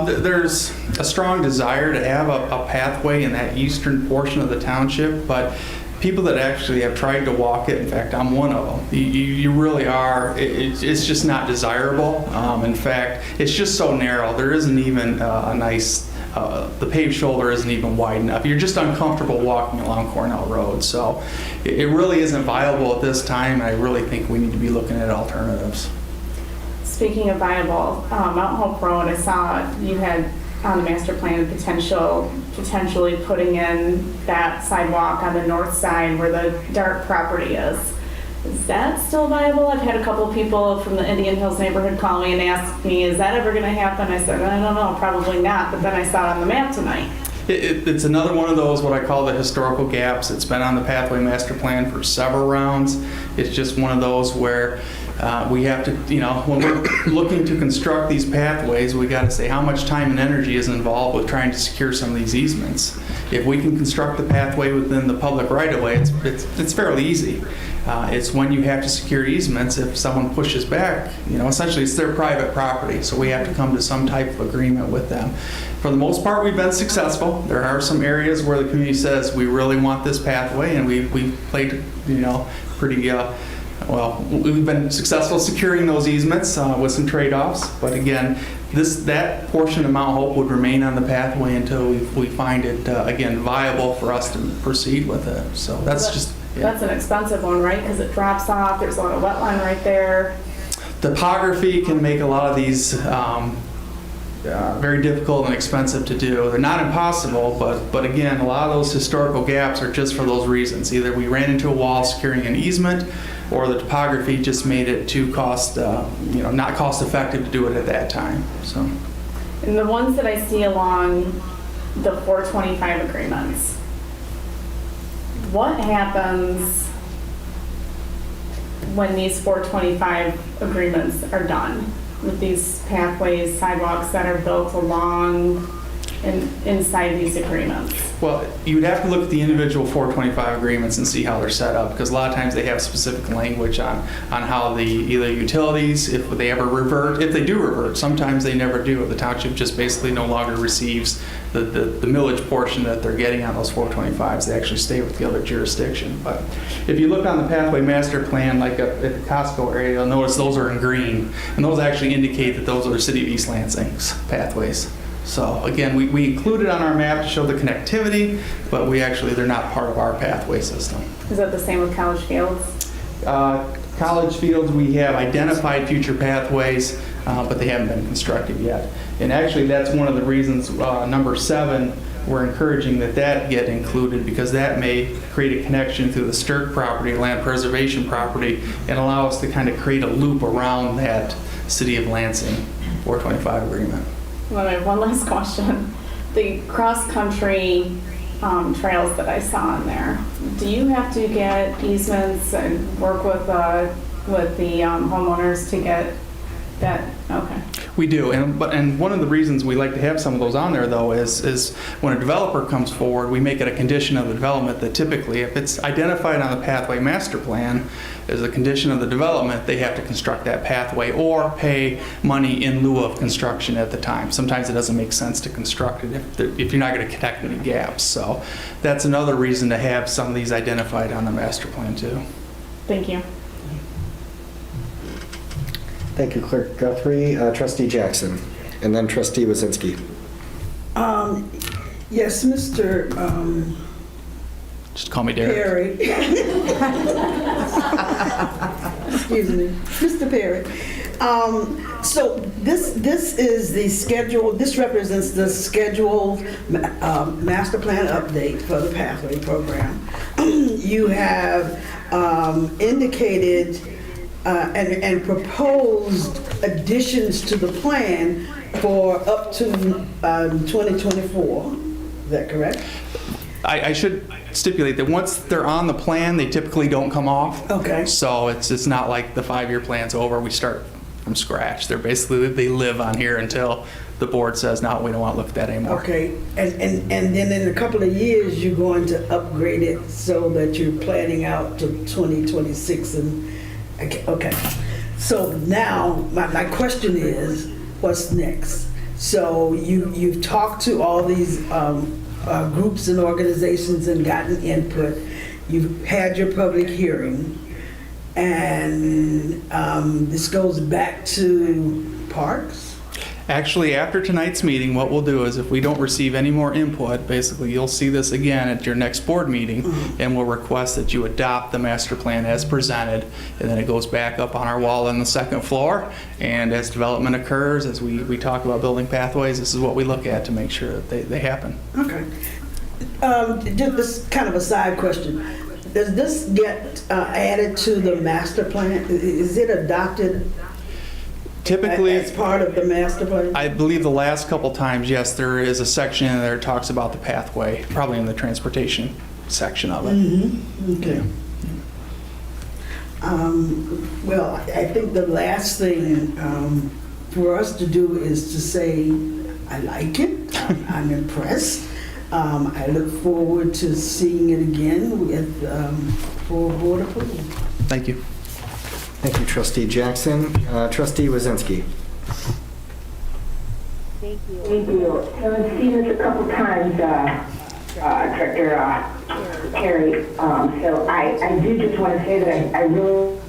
There's a strong desire to have a pathway in that eastern portion of the township, but people that actually have tried to walk it, in fact, I'm one of them, you really are, it's just not desirable. In fact, it's just so narrow. There isn't even a nice, the paved shoulder isn't even wide enough. You're just uncomfortable walking along Cornell Road. So it really isn't viable at this time. I really think we need to be looking at alternatives. Speaking of viable, Mount Hope Road, I saw you had on the master plan potentially putting in that sidewalk on the north side where the dark property is. Is that still viable? I've had a couple of people from the Indian Hills neighborhood call me and ask me, is that ever going to happen? I said, I don't know, probably not, but then I saw it on the map tonight. It's another one of those, what I call the historical gaps. It's been on the pathway master plan for several rounds. It's just one of those where we have to, when we're looking to construct these pathways, we got to say how much time and energy is involved with trying to secure some of these easements. If we can construct the pathway within the public right-of-way, it's fairly easy. It's when you have to secure easements, if someone pushes back, essentially it's their private property, so we have to come to some type of agreement with them. For the most part, we've been successful. There are some areas where the community says, we really want this pathway, and we've played, pretty, well, we've been successful securing those easements with some trade-offs. But again, that portion of Mount Hope would remain on the pathway until we find it, again, viable for us to proceed with it. So that's just... That's an expensive one, right? Because it drops off, there's a lot of wetland right there. Topography can make a lot of these very difficult and expensive to do. They're not impossible, but again, a lot of those historical gaps are just for those reasons. Either we ran into a wall securing an easement, or the topography just made it too not cost effective to do it at that time. So, and the ones that I see along the 425 agreements, what happens when these 425 agreements are done with these pathways, sidewalks that are built along and inside these agreements? Well, you would have to look at the individual 425 agreements and see how they're set up, because a lot of times they have specific language on how either utilities, if they ever revert, if they do revert, sometimes they never do. The township just basically no longer receives the millage portion that they're getting on those 425s. They actually stay with the other jurisdiction. But if you look on the pathway master plan, like at the Costco area, you'll notice those are in green, and those actually indicate that those are the City of East Lansing's pathways. So again, we include it on our map to show the connectivity, but they're not part of our pathway system. Is that the same with College Fields? College Fields, we have identified future pathways, but they haven't been constructed yet. And actually, that's one of the reasons, number 7, we're encouraging that get included, because that may create a connection through the Sturk property, land preservation property, and allow us to kind of create a loop around that City of Lansing 425 agreement. Well, I have one last question. The cross-country trails that I saw in there, do you have to get easements and work with the homeowners to get that? Okay. We do, and one of the reasons we like to have some of those on there, though, is when a developer comes forward, we make it a condition of the development that typically, if it's identified on the pathway master plan as a condition of the development, they have to construct that pathway or pay money in lieu of construction at the time. Sometimes it doesn't make sense to construct it if you're not going to connect any gaps. So that's another reason to have some of these identified on the master plan too. Thank you. Thank you, Clerk Guthrie. Trustee Jackson, and then Trustee Wazinski. Yes, Mr. Just call me Derek. Perry. Excuse me, Mr. Perry. So this is the schedule, this represents the scheduled master plan update for the Pathway Program. You have indicated and proposed additions to the plan for up to 2024. Is that correct? I should stipulate that once they're on the plan, they typically don't come off. Okay. So it's not like the 5-year plan's over, we start from scratch. They're basically, they live on here until the board says, no, we don't want to look at that anymore. Okay, and then in a couple of years, you're going to upgrade it so that you're planning out to 2026 and, okay. So now, my question is, what's next? So you've talked to all these groups and organizations and gotten input. You've had your public hearing, and this goes back to parks? Actually, after tonight's meeting, what we'll do is if we don't receive any more input, basically you'll see this again at your next board meeting, and we'll request that you adopt the master plan as presented, and then it goes back up on our wall on the second floor, and as development occurs, as we talk about building pathways, this is what we look at to make sure that they happen. Okay. Just this kind of a side question. Does this get added to the master plan? Is it adopted Typically, as part of the master plan? I believe the last couple times, yes, there is a section in there that talks about the pathway, probably in the transportation section of it. Mm-hmm. Okay. Well, I think the last thing for us to do is to say, I like it, I'm impressed. I look forward to seeing it again with full board approval. Thank you. Thank you, Trustee Jackson. Trustee Wazinski. Thank you. So I've seen this a couple times, Director Perry. So I do just want to say that I really,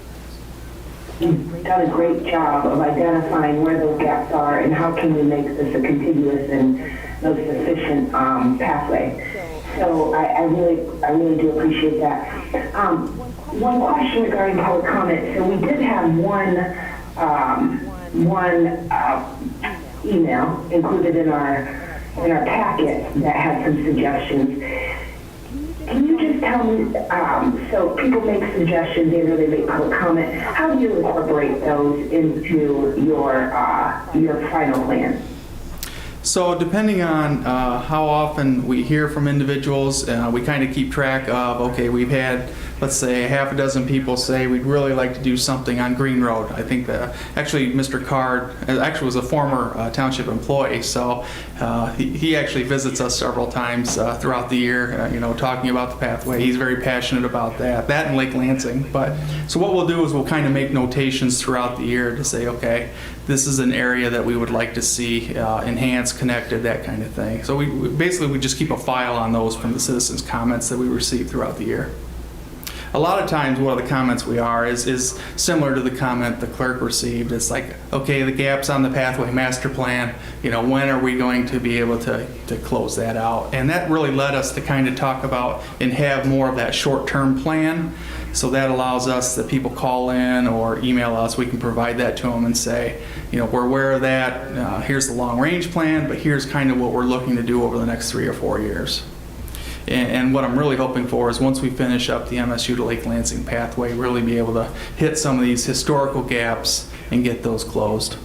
you've done a great job of identifying where those gaps are and how can we make this a contiguous and most efficient pathway. So I really do appreciate that. One question regarding public comment. So we did have one email included in our packet that had some suggestions. Can you just tell me, so people make suggestions, they really make public comment, how do you incorporate those into your final plan? So depending on how often we hear from individuals, we kind of keep track of, okay, we've had, let's say, a half a dozen people say we'd really like to do something on Green Road. I think that actually Mr. Card actually was a former township employee, so he actually visits us several times throughout the year, talking about the pathway. He's very passionate about that and Lake Lansing. But so what we'll do is we'll kind of make notations throughout the year to say, okay, this is an area that we would like to see enhanced, connected, that kind of thing. So we just keep a file on those from the citizens' comments that we receive throughout the year. A lot of times one of the comments we are is similar to the comment the clerk received. It's like, okay, the gaps on the pathway master plan, when are we going to be able to close that out? And that really led us to kind of talk about and have more of that short-term plan. So that allows us that people call in or email us, we can provide that to them and say, we're aware of that, here's the long-range plan, but here's kind of what we're looking to do over the next 3 or 4 years. And what I'm really hoping for is once we finish up the MSU to Lake Lansing pathway, really be able to hit some of these historical gaps and get those closed.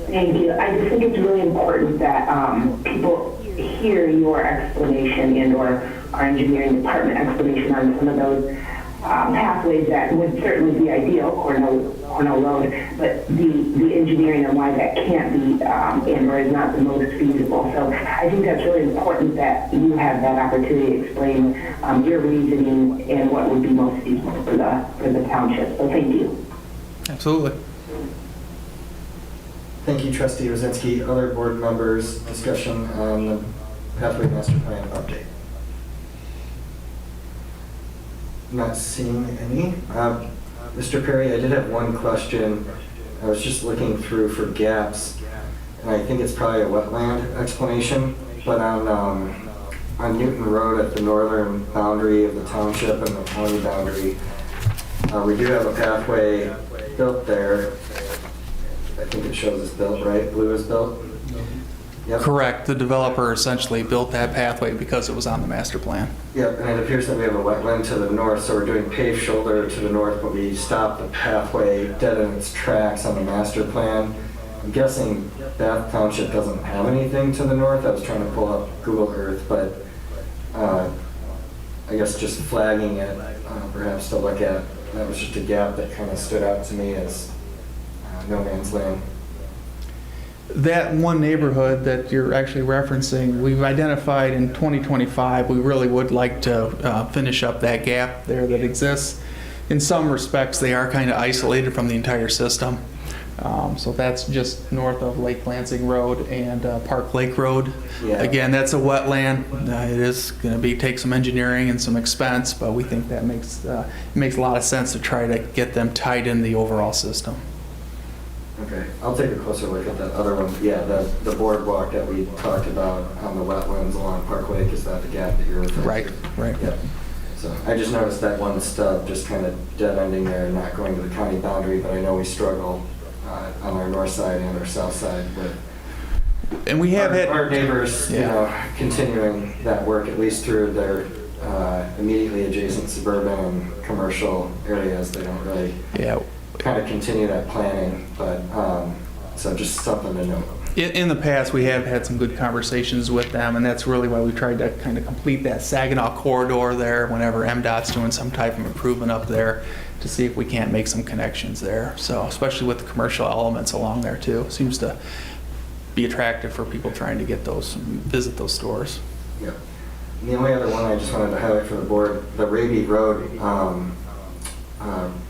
Thank you. I just think it's really important that people hear your explanation and or our engineering department explanation on some of those pathways that would certainly be ideal, Cornell Road, but the engineering and why that can't be and or is not the most feasible. So I think that's really important that you have that opportunity to explain your reasoning and what would be most feasible for the township. So thank you. Absolutely. Thank you, Trustee Wazinski. Other board members, discussion on the Pathway Master Plan update. Not seeing any. Mr. Perry, I did have one question. I was just looking through for gaps, and I think it's probably a wetland explanation. but on Newton Road at the northern boundary of the township and the county boundary, we do have a pathway built there. I think it shows it's built, right? Blue is built? Yep. Correct. The developer essentially built that pathway because it was on the master plan. Yep, and it appears that we have a wetland to the north, so we're doing paved shoulder to the north, but we stopped the pathway dead in its tracks on the master plan. I'm guessing Bath Township doesn't have anything to the north. I was trying to pull up Google Earth, but I guess just flagging it, perhaps to look at. That was just a gap that kind of stood out to me as no man's land. That one neighborhood that you're actually referencing, we've identified in 2025, we really would like to finish up that gap there that exists. In some respects, they are kind of isolated from the entire system. So that's just north of Lake Lansing Road and Park Lake Road. Yeah. Again, that's a wetland. It is going to take some engineering and some expense, but we think that makes a lot of sense to try to get them tied in the overall system. Okay, I'll take a closer look at that other one. Yeah, the boardwalk that we talked about on the wetlands along Park Lake, is that the gap that you're referring to? Right. Yep. So I just noticed that one stub just kind of dead ending there, not going to the county boundary, but I know we struggle on our north side and our south side with and we have our neighbors, continuing that work at least through their immediately adjacent suburban and commercial areas. They don't really kind of continue that planning, but so just something to note. In the past, we have had some good conversations with them, and that's really why we tried to kind of complete that Saginaw corridor there whenever MDOT's doing some type of improvement up there, to see if we can't make some connections there. So especially with the commercial elements along there too, seems to be attractive for people trying to get those, visit those stores. Yep. And the only other one I just wanted to highlight for the board, the Raby Road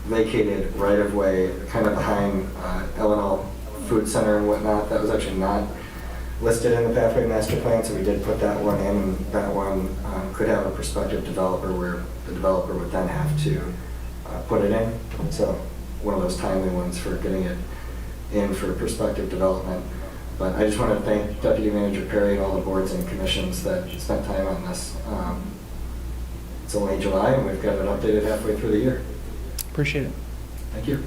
vacated right-of-way kind of behind L&L Food Center and whatnot. That was actually not listed in the Pathway Master Plan, so we did put that one in, and that one could have a prospective developer where the developer would then have to put it in. So one of those timely ones for getting it in for prospective development. But I just want to thank Deputy Manager Perry and all the boards and commissions that spent time on this. It's only July, and we've got it updated halfway through the year. Appreciate it. Thank you.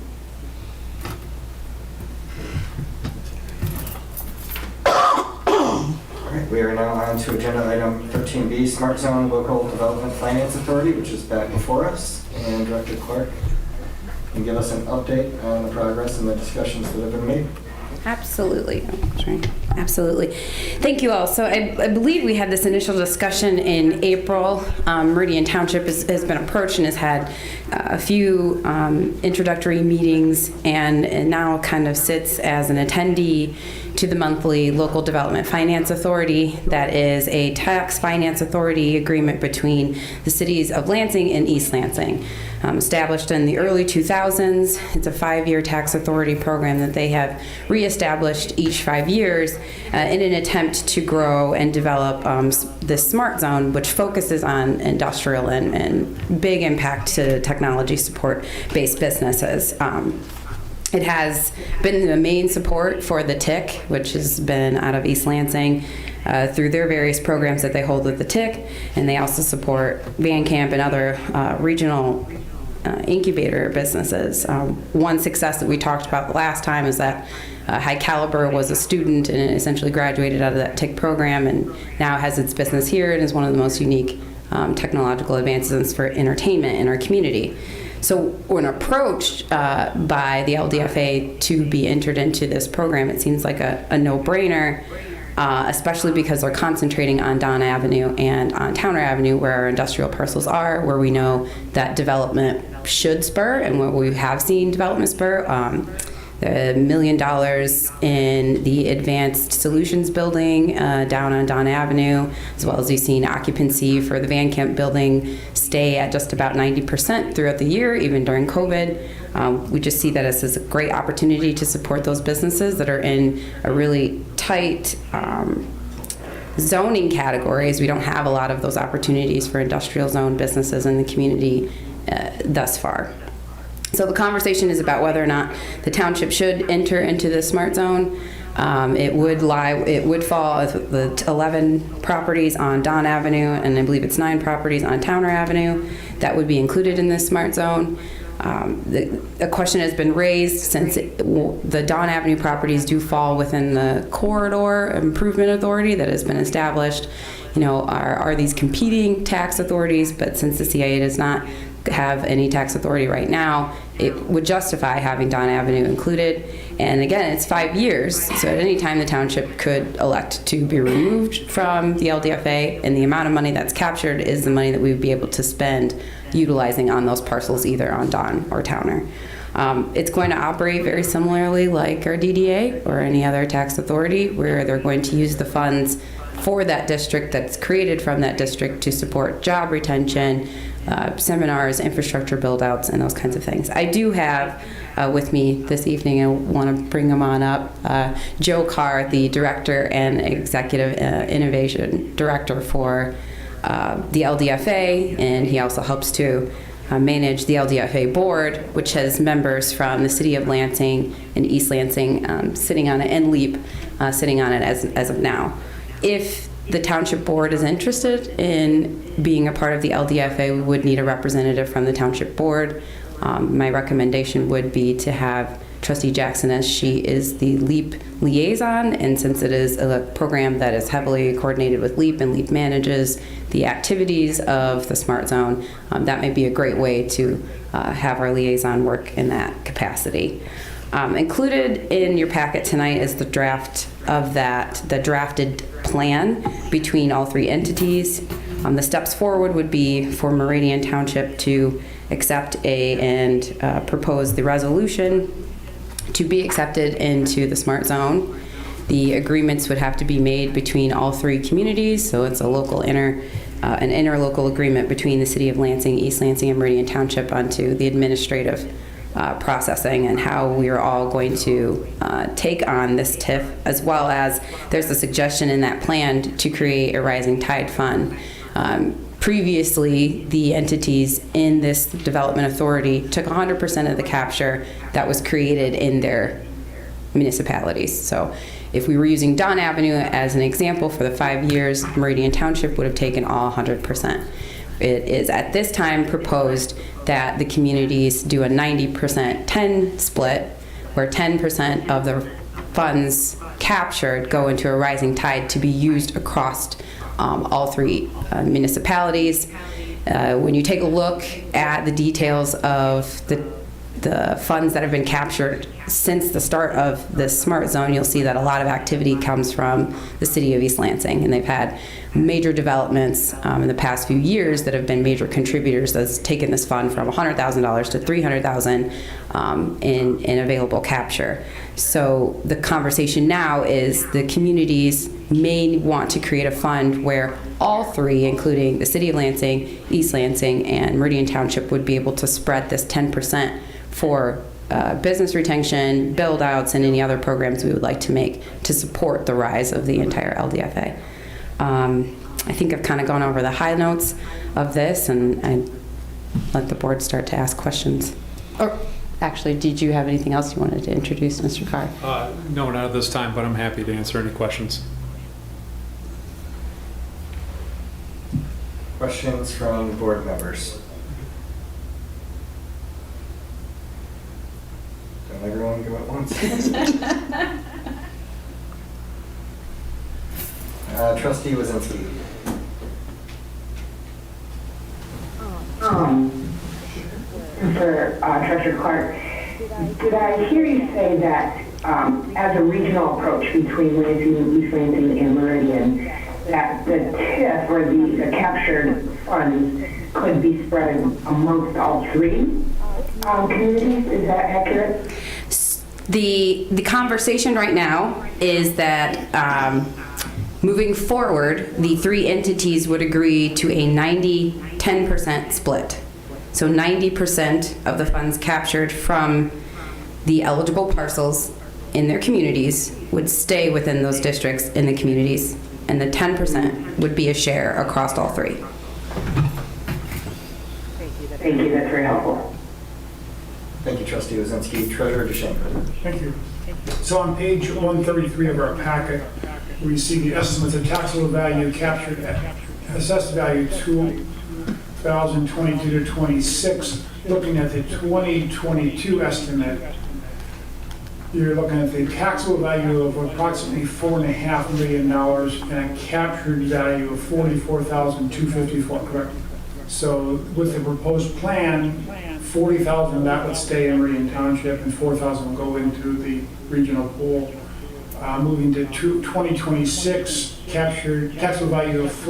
All right, we are now on to agenda item 13B, Smart Zone Local Development Finance Authority, which is back before us. And Director Clark can give us an update on the progress and the discussions that have been made. Absolutely. Absolutely. Thank you all. So I believe we had this initial discussion in April. Meridian Township has been approached and has had a few introductory meetings, and now kind of sits as an attendee to the monthly Local Development Finance Authority. That is a tax finance authority agreement between the cities of Lansing and East Lansing. Established in the early 2000s, it's a 5-year tax authority program that they have reestablished each 5 years in an attempt to grow and develop this smart zone, which focuses on industrial and big impact to technology support-based businesses. It has been the main support for the TIC, which has been out of East Lansing through their various programs that they hold with the TIC, and they also support Van Camp and other regional incubator businesses. One success that we talked about last time is that High Caliber was a student and essentially graduated out of that TIC program and now has its business here and is one of the most unique technological advances for entertainment in our community. So when approached by the LDFA to be entered into this program, it seems like a no-brainer, especially because they're concentrating on Don Avenue and on Towner Avenue, where our industrial parcels are, where we know that development should spur and where we have seen development spur. The $1 million in the Advanced Solutions building down on Don Avenue, as well as we've seen occupancy for the Van Camp building stay at just about 90% throughout the year, even during COVID. We just see that as a great opportunity to support those businesses that are in a really tight zoning categories. We don't have a lot of those opportunities for industrial zone businesses in the community thus far. So the conversation is about whether or not the township should enter into the smart zone. It would fall with the 11 properties on Don Avenue, and I believe it's 9 properties on Towner Avenue that would be included in this smart zone. A question has been raised since the Don Avenue properties do fall within the corridor improvement authority that has been established. You know, are these competing tax authorities? But since the CIA does not have any tax authority right now, it would justify having Don Avenue included. And again, it's 5 years, so at any time the township could elect to be removed from the LDFA, and the amount of money that's captured is the money that we would be able to spend utilizing on those parcels either on Don or Towner. It's going to operate very similarly like our DDA or any other tax authority, where they're going to use the funds for that district that's created from that district to support job retention, seminars, infrastructure build-outs, and those kinds of things. I do have with me this evening, I want to bring them on up, Joe Carr, the Director and Executive Innovation Director for the LDFA, and he also helps to manage the LDFA board, which has members from the City of Lansing and East Lansing sitting on it, and LEAP sitting on it as of now. If the township board is interested in being a part of the LDFA, we would need a representative from the township board. My recommendation would be to have Trustee Jackson, as she is the LEAP liaison, and since it is a program that is heavily coordinated with LEAP and LEAP manages the activities of the Smart Zone, that may be a great way to have our liaison work in that capacity. Included in your packet tonight is the draft of the drafted plan between all 3 entities. The steps forward would be for Meridian Township to accept and propose the resolution to be accepted into the Smart Zone. The agreements would have to be made between all 3 communities, so it's a local an interlocal agreement between the City of Lansing, East Lansing, and Meridian Township onto the administrative processing and how we are all going to take on this TIF, as well as there's a suggestion in that plan to create a rising tide fund. Previously, the entities in this development authority took 100% of the capture that was created in their municipalities. So if we were using Don Avenue as an example for the 5 years, Meridian Township would have taken all 100%. It is at this time proposed that the communities do a 90%-10 split, where 10% of the funds captured go into a rising tide to be used across all 3 municipalities. When you take a look at the details of the funds that have been captured since the start of this Smart Zone, you'll see that a lot of activity comes from the City of East Lansing, and they've had major developments in the past few years that have been major contributors that's taken this fund from $100,000 to $300,000 in available capture. So the conversation now is the communities may want to create a fund where all 3, including the City of Lansing, East Lansing, and Meridian Township, would be able to spread this 10% for business retention, build-outs, and any other programs we would like to make to support the rise of the entire LDFA. I think I've kind of gone over the high notes of this, and I let the board start to ask questions. Or actually, did you have anything else you wanted to introduce, Mr. Carr? No, not at this time, but I'm happy to answer any questions. Questions from board members? Don't everyone go at once. Trustee Wazinski. For Treasurer Clark, did I hear you say that as a regional approach between Lansing, East Lansing, and Meridian, that the TIF or the captured funds could be spread amongst all 3 communities? Is that accurate? The conversation right now is that moving forward, the 3 entities would agree to a 90-10% split. So 90% of the funds captured from the eligible parcels in their communities would stay within those districts in the communities, and the 10% would be a share across all 3. Thank you, that's very helpful. Thank you. trustee Wazinski. Treasurer Duchesne. Thank you. So on page 133 of our packet, we see the estimates of taxable value captured at assessed value 2022 to 26. Looking at the 2022 estimate, you're looking at the taxable value of approximately $4.5 million and a captured value of $44,254, correct? So with the proposed plan, $40,000 of that would stay in Meridian Township and $4,000 will go into the regional pool. Moving to 2026, captured taxable value of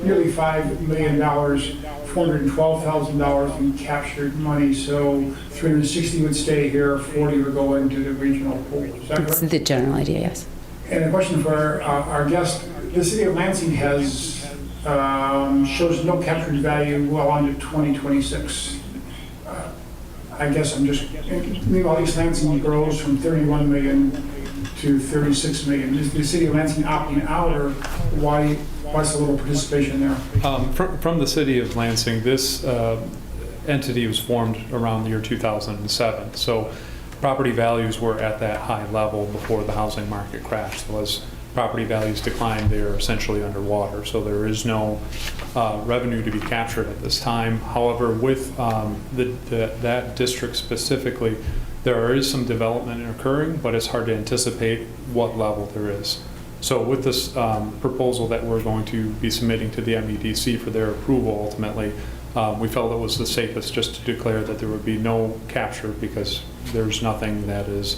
nearly $5 million, $412,000 in captured money. So 360 would stay here, 40 would go into the regional pool. Is that That's correct? the general idea, yes. And a question for our guest. The city of Lansing has shows no captured value well on to 2026. I guess I'm just, meanwhile, East Lansing grows from 31 million to 36 million. Is the city of Lansing opting out, or why's the little participation there? From the city of Lansing, this entity was formed around the year 2007. So property values were at that high level before the housing market crashed. So as property values declined, they are essentially underwater. So there is no revenue to be captured at this time. However, with that district specifically, there is some development occurring, but it's hard to anticipate what level there is. So with this proposal that we're going to be submitting to the MEDC for their approval ultimately, we felt it was the safest just to declare that there would be no capture because there's nothing that is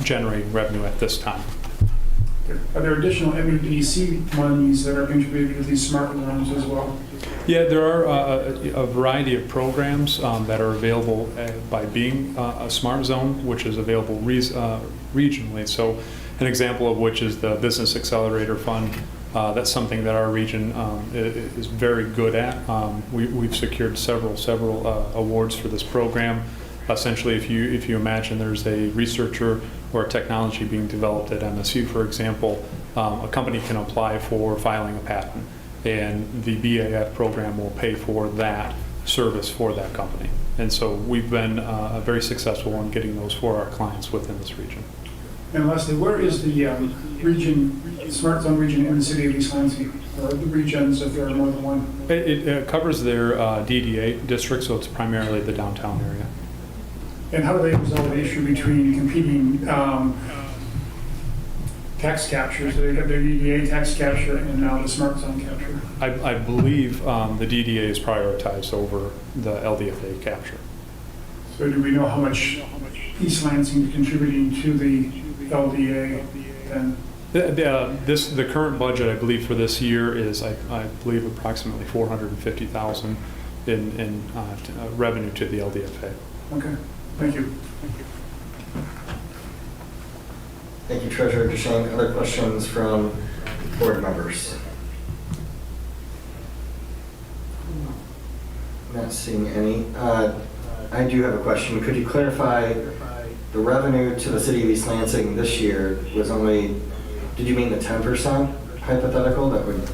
generating revenue at this time. Are there additional MEDC monies that are contributed to these smart loans as well? Yeah, there are a variety of programs that are available by being a smart zone, which is available regionally. So an example of which is the Business Accelerator Fund. That's something that our region is very good at. We've secured several awards for this program. Essentially, if you imagine there's a researcher or a technology being developed at MSU, for example, a company can apply for filing a patent, and the BAF program will pay for that service for that company. And so we've been very successful in getting those for our clients within this region. And lastly, where is the smart zone region in the city of East Lansing, or the regions if there are more than one? It covers their DDA district, so it's primarily the downtown area. And how do they resolve the issue between competing tax captures? They have their DDA tax capture and now the smart zone capture. I believe the DDA is prioritized over the LDFA capture. So do we know how much East Lansing is contributing to the LDA then? The current budget, I believe, for this year is, I believe, approximately $450,000 in revenue to the LDFA. Okay. Thank you. Thank you, Treasurer Duchesne. Other questions from board members? Not seeing any. I do have a question. Could you clarify the revenue to the city of East Lansing this year was only, did you mean the 10% hypothetical that would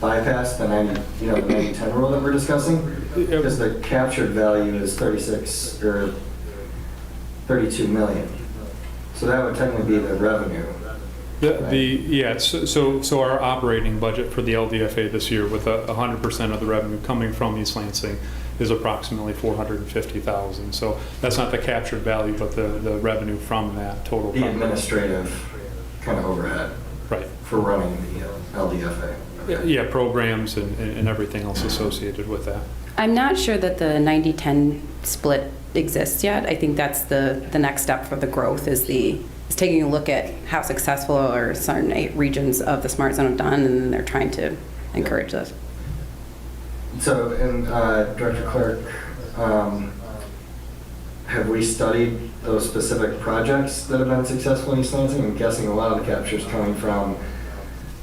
bypass the 90-10 rule that we're discussing? Because the captured value is 36 or 32 million. So that would technically be the revenue. So our operating budget for the LDFA this year, with 100% of the revenue coming from East Lansing, is approximately $450,000. So that's not the captured value, but the revenue from that total. The administrative kind of overhead, right, for running the LDFA. Okay. Yeah, programs and everything else associated with that. I'm not sure that the 90-10 split exists yet. I think that's the next step for the growth is taking a look at how successful or certain regions of the Smart Zone have done, and they're trying to encourage this. So, and Director Clark, have we studied those specific projects that have been successful in East Lansing? I'm guessing a lot of the capture is coming from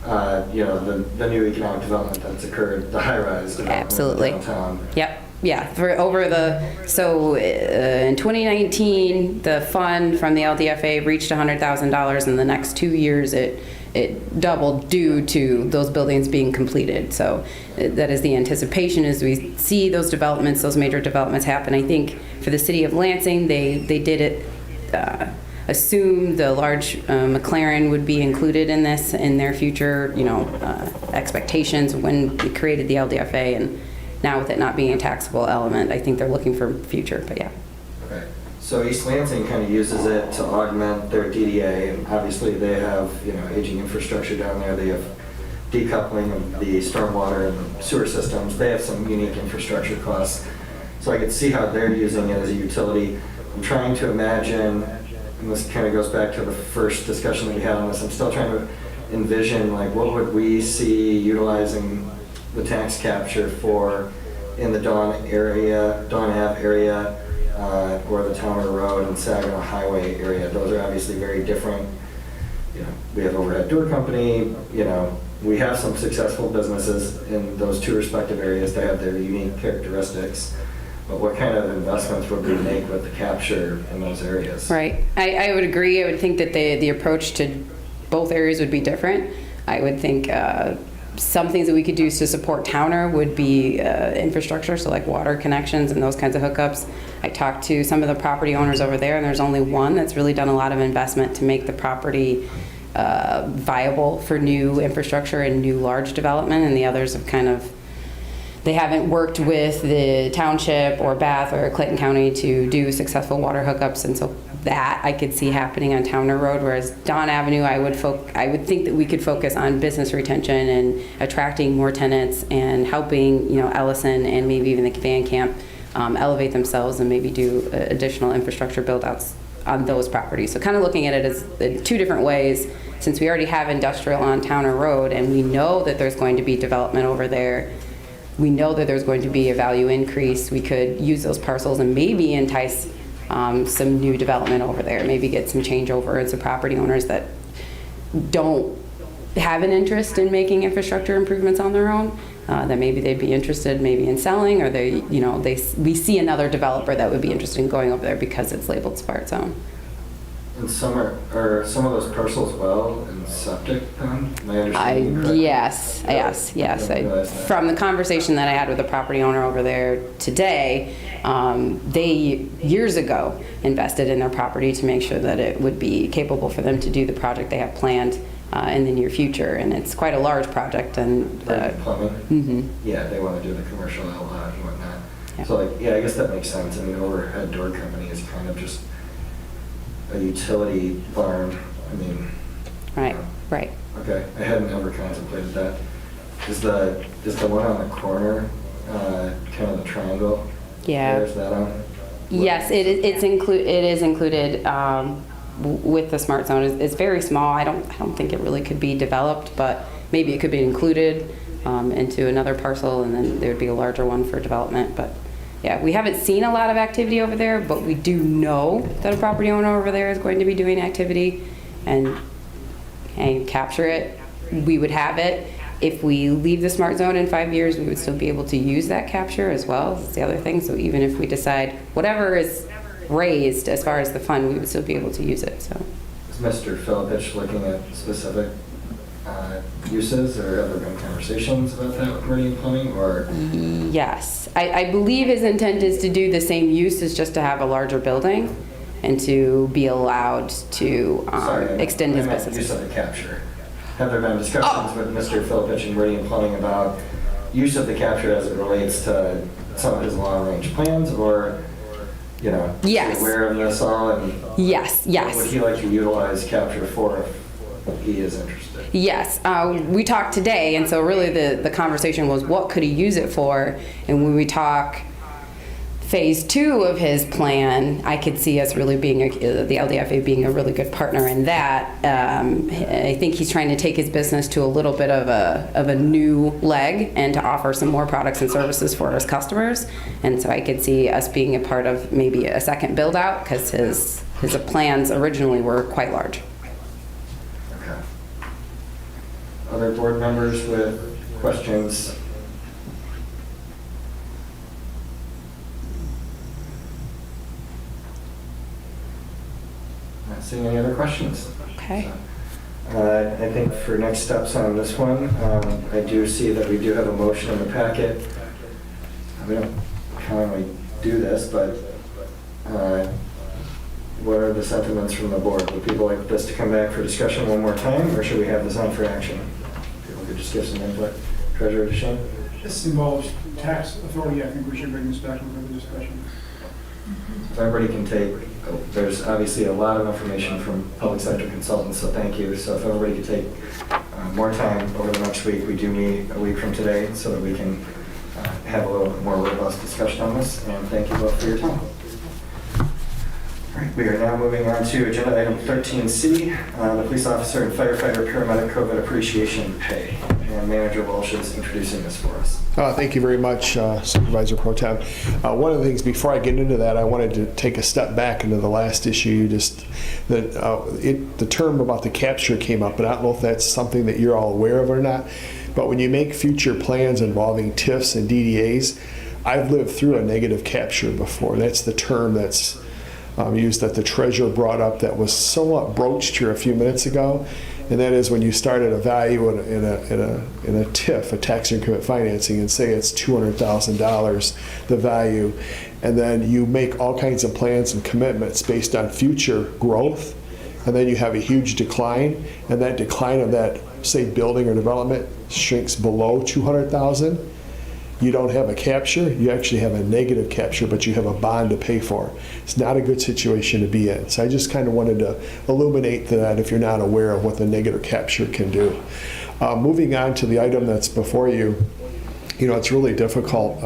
the new economic development that's occurred, the high-rise development. Absolutely. Downtown. Yep. Yeah. In 2019, the fund from the LDFA reached $100,000. In the next 2 years, it it doubled due to those buildings being completed. So that is the anticipation as we see those developments, those major developments happen. I think for the city of Lansing, they did it, assume the large McLaren would be included in this in their future, expectations when we created the LDFA, and now with it not being a taxable element, I think they're looking for future, but yeah. Okay. So East Lansing kind of uses it to augment their DDA, and obviously they have, aging infrastructure down there. They have decoupling of the stormwater and the sewer systems. They have some unique infrastructure costs. So I could see how they're using it as a utility. I'm trying to imagine, and this kind of goes back to the first discussion that we had on this, I'm still trying to envision, like, what would we see utilizing the tax capture for in the Dawn Ave area, or the Towner Road and Saginaw Highway area. Those are obviously very different. We have Overhead Door Company, we have some successful businesses in those two respective areas. They have their unique characteristics. But what kind of investments would we make with the capture in those areas? Right. I would agree. I would think that the approach to both areas would be different. I would think some things that we could do to support Towner would be infrastructure, so like water connections and those kinds of hookups. I talked to some of the property owners over there, and there's only one that's really done a lot of investment to make the property viable for new infrastructure and new large development, and the others have they haven't worked with the township or Bath or Clayton County to do successful water hookups, and so that I could see happening on Towner Road. Whereas Dawn Avenue, I would think that we could focus on business retention and attracting more tenants and helping Ellison and maybe even the Van Camp elevate themselves and maybe do additional infrastructure build-outs on those properties. So kind of looking at it as in two different ways. Since we already have industrial on Towner Road and we know that there's going to be development over there, we know that there's going to be a value increase. We could use those parcels and maybe entice some new development over there, maybe get some changeover and some property owners that don't have an interest in making infrastructure improvements on their own, that maybe they'd be interested maybe in selling, or we see another developer that would be interested in going over there because it's labeled Smart Zone. And are some of those parcels well and septic then? Am I understanding correctly? Yes. From the conversation that I had with the property owner over there today, they years ago invested in their property to make sure that it would be capable for them to do the project they have planned in the near future, and it's quite a large project. And plumbing. Mm-hmm. Yeah, they want to do the commercial lot and whatnot. Yeah. So I guess that makes sense. I mean, Overhead Door Company is kind of just a utility farm. I mean. Right. Right. Okay, I hadn't ever contemplated that. Is the one on the corner kind of the triangle? Yeah. Is that on? Yes, it is included with the Smart Zone. It's very small. I don't think it really could be developed, but maybe it could be included into another parcel, and then there would be a larger one for development. But yeah, we haven't seen a lot of activity over there, but we do know that a property owner over there is going to be doing activity and capture it. We would have it. If we leave the Smart Zone in 5 years, we would still be able to use that capture as well. That's the other thing. So even if we decide whatever is raised as far as the fund, we would still be able to use it. So Is Mr. Filipich looking at specific uses, or have there been conversations about that with Meridian Plumbing, or? Yes, I believe his intent is to do the same use, as just to have a larger building and to be allowed to extend his business. Use of the capture. Have there been discussions with Mr. Filipich and Meridian Plumbing about use of the capture as it relates to some of his long-range plans, or, Yes. aware of this all? And Yes. what would he like to utilize capture for if he is interested? Yes, we talked today, and so really the conversation was what could he use it for, and when we talk phase 2 of his plan, I could see us really being, the LDFA being a really good partner in that. I think he's trying to take his business to a little bit of a new leg and to offer some more products and services for his customers, and so I could see us being a part of maybe a second build out, because his plans originally were quite large. Okay. Other board members with questions? Not seeing any other questions. Okay. I think for next steps on this one, I do see that we do have a motion in the packet. We don't commonly do this, but what are the sentiments from the board? Would people like this to come back for discussion one more time, or should we have this on for action? People could just give some input. Treasurer DeShane? This involves tax authority. I think we should bring this back for further discussion. If everybody can take, there's obviously a lot of information from public sector consultants, so thank you. So if everybody could take more time over the next week, we do meet a week from today so that we can have a little bit more robust discussion on this. And thank you both for your time. All right, we are now moving on to agenda item 13C, the police officer and firefighter paramedic COVID appreciation pay. And Manager Walsh is introducing this for us. Thank you very much, Supervisor Pro Tem. One of the things, before I get into that, I wanted to take a step back into the last issue. You just, the term about the capture came up, but I don't know if that's something that you're all aware of or not. But when you make future plans involving TIFs and DDAs, I've lived through a negative capture before. That's the term that's used that the treasurer brought up that was somewhat broached here a few minutes ago. And that is when you start at a value in a TIF, a tax increment financing, and say it's $200,000, the value, and then you make all kinds of plans and commitments based on future growth, and then you have a huge decline, and that decline of that, say, building or development shrinks below $200,000. You don't have a capture, you actually have a negative capture, but you have a bond to pay for. It's not a good situation to be in. So I just kind of wanted to illuminate that if you're not aware of what the negative capture can do. Moving on to the item that's before you, it's really difficult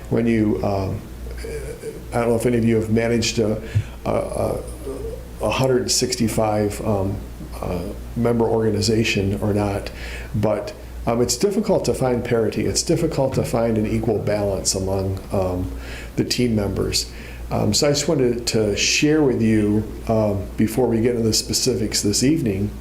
when you, I don't know if any of you have managed a 165 member organization or not, but it's difficult to find parity. It's difficult to find an equal balance among the team members. So I just wanted to share with you, before we get into the specifics this evening,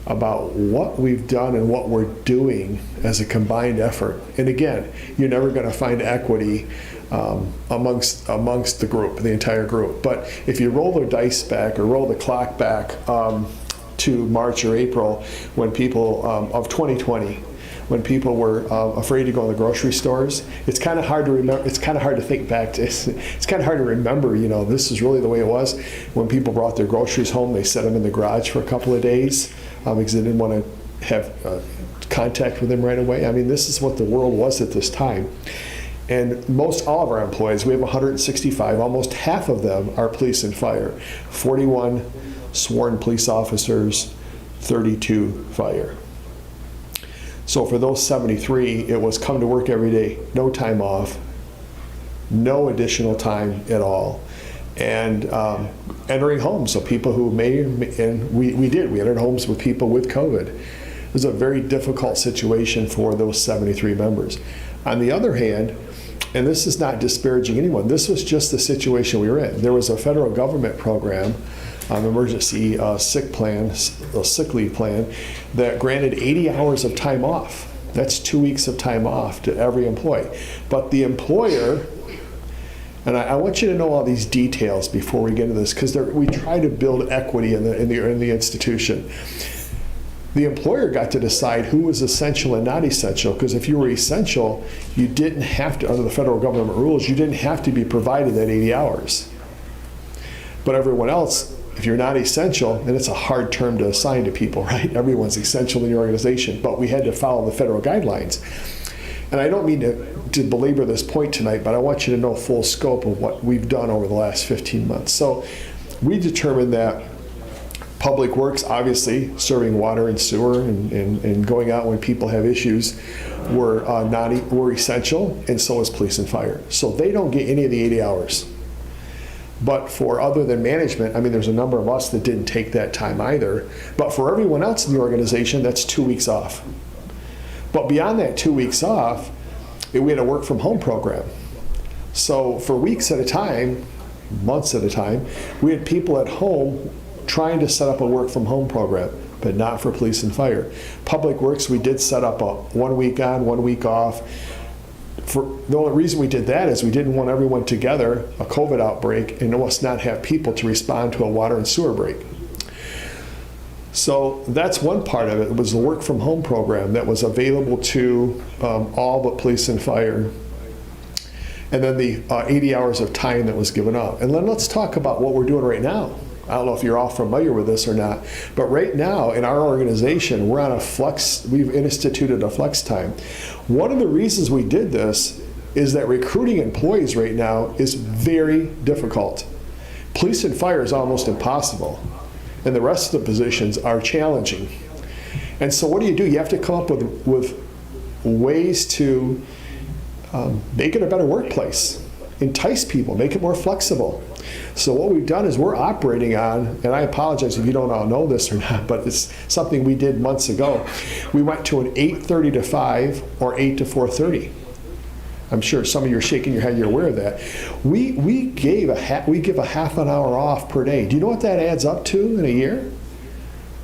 about what we've done and what we're doing as a combined effort. And again, you're never going to find equity amongst the group, the entire group. But if you roll the dice back or roll the clock back to March or April, when people of 2020, when people were afraid to go in the grocery stores, it's kind of hard to remember. It's kind of hard to think back to. It's kind of hard to remember. This is really the way it was when people brought their groceries home. They set them in the garage for a couple of days because they didn't want to have contact with them right away. I mean, this is what the world was at this time. And most all of our employees, we have 165. Almost half of them are police and fire. 41 sworn police officers, 32 fire. So for those 73, it was come to work every day, no time off, no additional time at all, and entering homes. So people who we entered homes with people with COVID. It was a very difficult situation for those 73 members. On the other hand, and this is not disparaging anyone, this was just the situation we were in. There was a federal government program, emergency sick leave plan, that granted 80 hours of time off. That's 2 weeks of time off to every employee. But the employer, and I want you to know all these details before we get into this, because we try to build equity in the institution. The employer got to decide who was essential and not essential, because if you were essential, you didn't have to, under the federal government rules, you didn't have to be provided that 80 hours. But everyone else, if you're not essential, and it's a hard term to assign to people, right? Everyone's essential in your organization, but we had to follow the federal guidelines. And I don't mean to belabor this point tonight, but I want you to know full scope of what we've done over the last 15 months. So we determined that Public Works, obviously, serving water and sewer and going out when people have issues, were essential, and so is police and fire. So they don't get any of the 80 hours. But for other than management, I mean, there's a number of us that didn't take that time either. But for everyone else in the organization, that's 2 weeks off. But beyond that 2 weeks off, we had a work from home program. So for weeks at a time, months at a time, we had people at home trying to set up a work from home program, but not for police and fire. Public Works, we did set up a 1 week on, 1 week off. The only reason we did that is we didn't want everyone together, a COVID outbreak, and us not have people to respond to a water and sewer break. So that's one part of it. It was the work from home program that was available to all but police and fire. And then the 80 hours of time that was given up. And then let's talk about what we're doing right now. I don't know if you're all familiar with this or not, but right now in our organization, we're on a flex, we've instituted a flex time. One of the reasons we did this is that recruiting employees right now is very difficult. Police and fire is almost impossible, and the rest of the positions are challenging. And so what do? You have to come up with ways to make it a better workplace, entice people, make it more flexible. So what we've done is we're operating on, and I apologize if you don't all know this or not, but it's something we did months ago. We went to an 8:30 to 5 or 8 to 4:30. I'm sure some of you are shaking your head, you're aware of that. We give a half an hour off per day. Do you know what that adds up to in a year?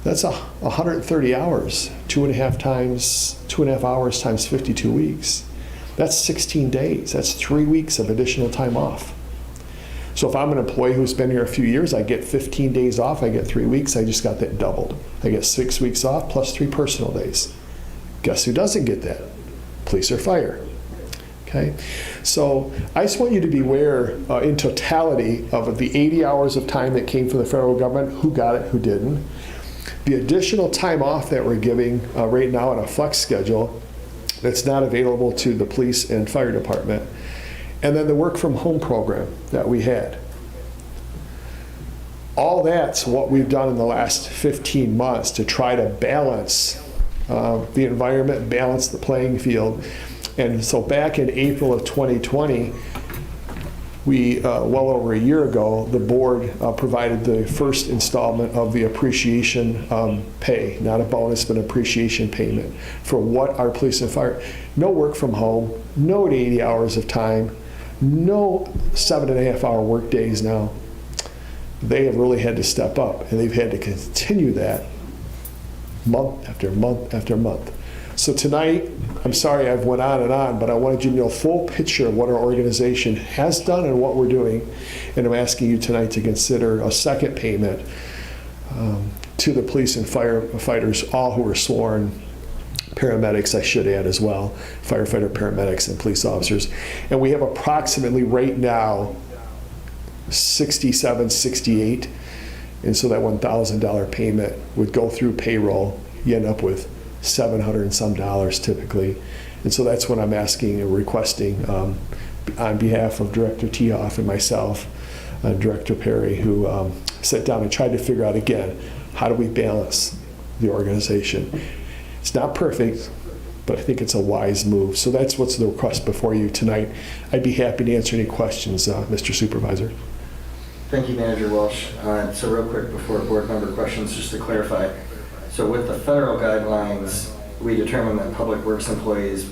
That's 130 hours, 2.5 hours times 52 weeks. That's 16 days. That's 3 weeks of additional time off. So if I'm an employee who's been here a few years, I get 15 days off, I get 3 weeks, I just got that doubled. I get 6 weeks off plus 3 personal days. Guess who doesn't get that? Police or fire. Okay, so I just want you to be aware in totality of the 80 hours of time that came from the federal government, who got it, who didn't. The additional time off that we're giving right now on a flex schedule that's not available to the police and fire department. And then the work from home program that we had. All that's what we've done in the last 15 months to try to balance the environment, balance the playing field. And so back in April of 2020, we, well over a year ago, the board provided the first installment of the appreciation pay, not a bonus, but appreciation payment for what our police and fire, no work from home, no 80 hours of time, no 7.5-hour work days now. They have really had to step up, and they've had to continue that month after month after month. So tonight, I'm sorry I've went on, but I wanted you to know a full picture of what our organization has done and what we're doing. And I'm asking you tonight to consider a second payment to the police and firefighters, all who are sworn, paramedics I should add as well, firefighter, paramedics, and police officers. And we have approximately right now 67, 68. And so that $1,000 payment would go through payroll. You end up with $700 and some typically. And so that's what I'm asking and requesting on behalf of Director Tehoff and myself, Director Perry, who sat down and tried to figure out again, how do we balance the organization? It's not perfect, but I think it's a wise move. So that's what's the request before you tonight. I'd be happy to answer any questions, Mr. Supervisor. Thank you, Manager Welsh. So real quick before board member questions, just to clarify. So with the federal guidelines, we determined that public works employees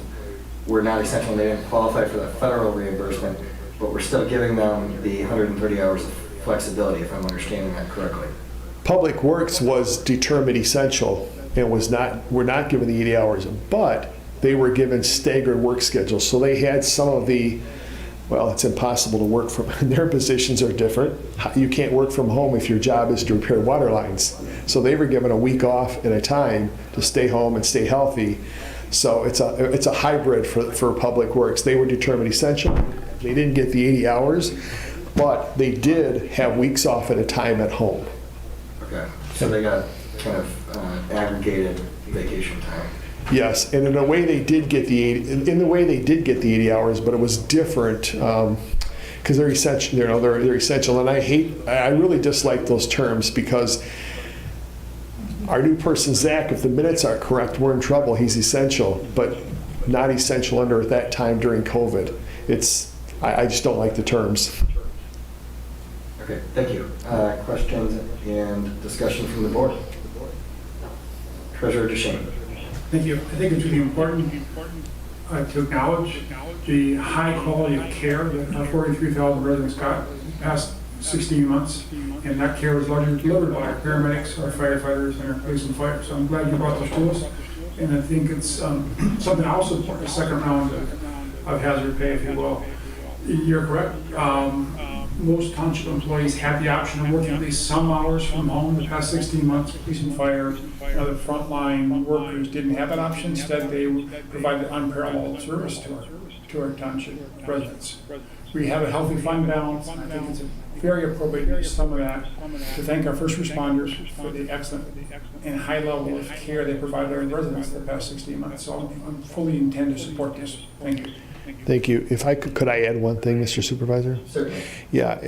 were not essential and they didn't qualify for the federal reimbursement, but we're still giving them the 130 hours of flexibility, if I'm understanding that correctly. Public Works was determined essential and were not given the 80 hours, but they were given staggered work schedules. So they had some of the, well, it's impossible to work from, their positions are different. You can't work from home if your job is to repair water lines. So they were given a week off at a time to stay home and stay healthy. So it's a hybrid for Public Works. They were determined essential. They didn't get the 80 hours, but they did have weeks off at a time at home. Okay, so they got kind of aggregated vacation time. Yes, and in a way they did get the 80 hours, but it was different because they're essential. You know, they're essential, and I really dislike those terms because our new person Zach, if the minutes are correct, we're in trouble. He's essential, but not essential under at that time during COVID. I just don't like the terms. Okay, thank you. Questions and discussion from the board. Treasurer Duchesne. Thank you. I think it's really important to acknowledge the high quality of care that our 43,000 residents got in the past 16 months, and that care was largely delivered by our paramedics, our firefighters, and our police and fire. So I'm glad you brought those to us, and I think it's something I also support, the second round of hazard pay, if you will. You're correct. most township employees have the option of working at least some hours from home. The past 16 months, police and fire and other frontline workers didn't have that option. Instead, they provided unparalleled service to our township residents. We have a healthy fund balance, and I think it's very appropriate to use some of that to thank our first responders for the excellent and high level of care they provided our residents the past 16 months. So I fully intend to support this. Thank you. Thank you. If I could I add one thing, Mr. Supervisor? Certainly. Yeah,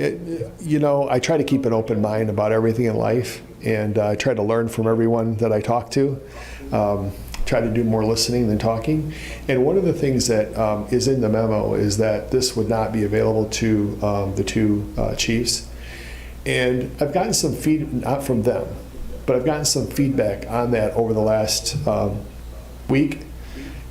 I try to keep an open mind about everything in life, and I try to learn from everyone that I talk to. Try to do more listening than talking. And one of the things that is in the memo is that this would not be available to the two chiefs. And I've gotten some not from them, but I've gotten some feedback on that over the last week.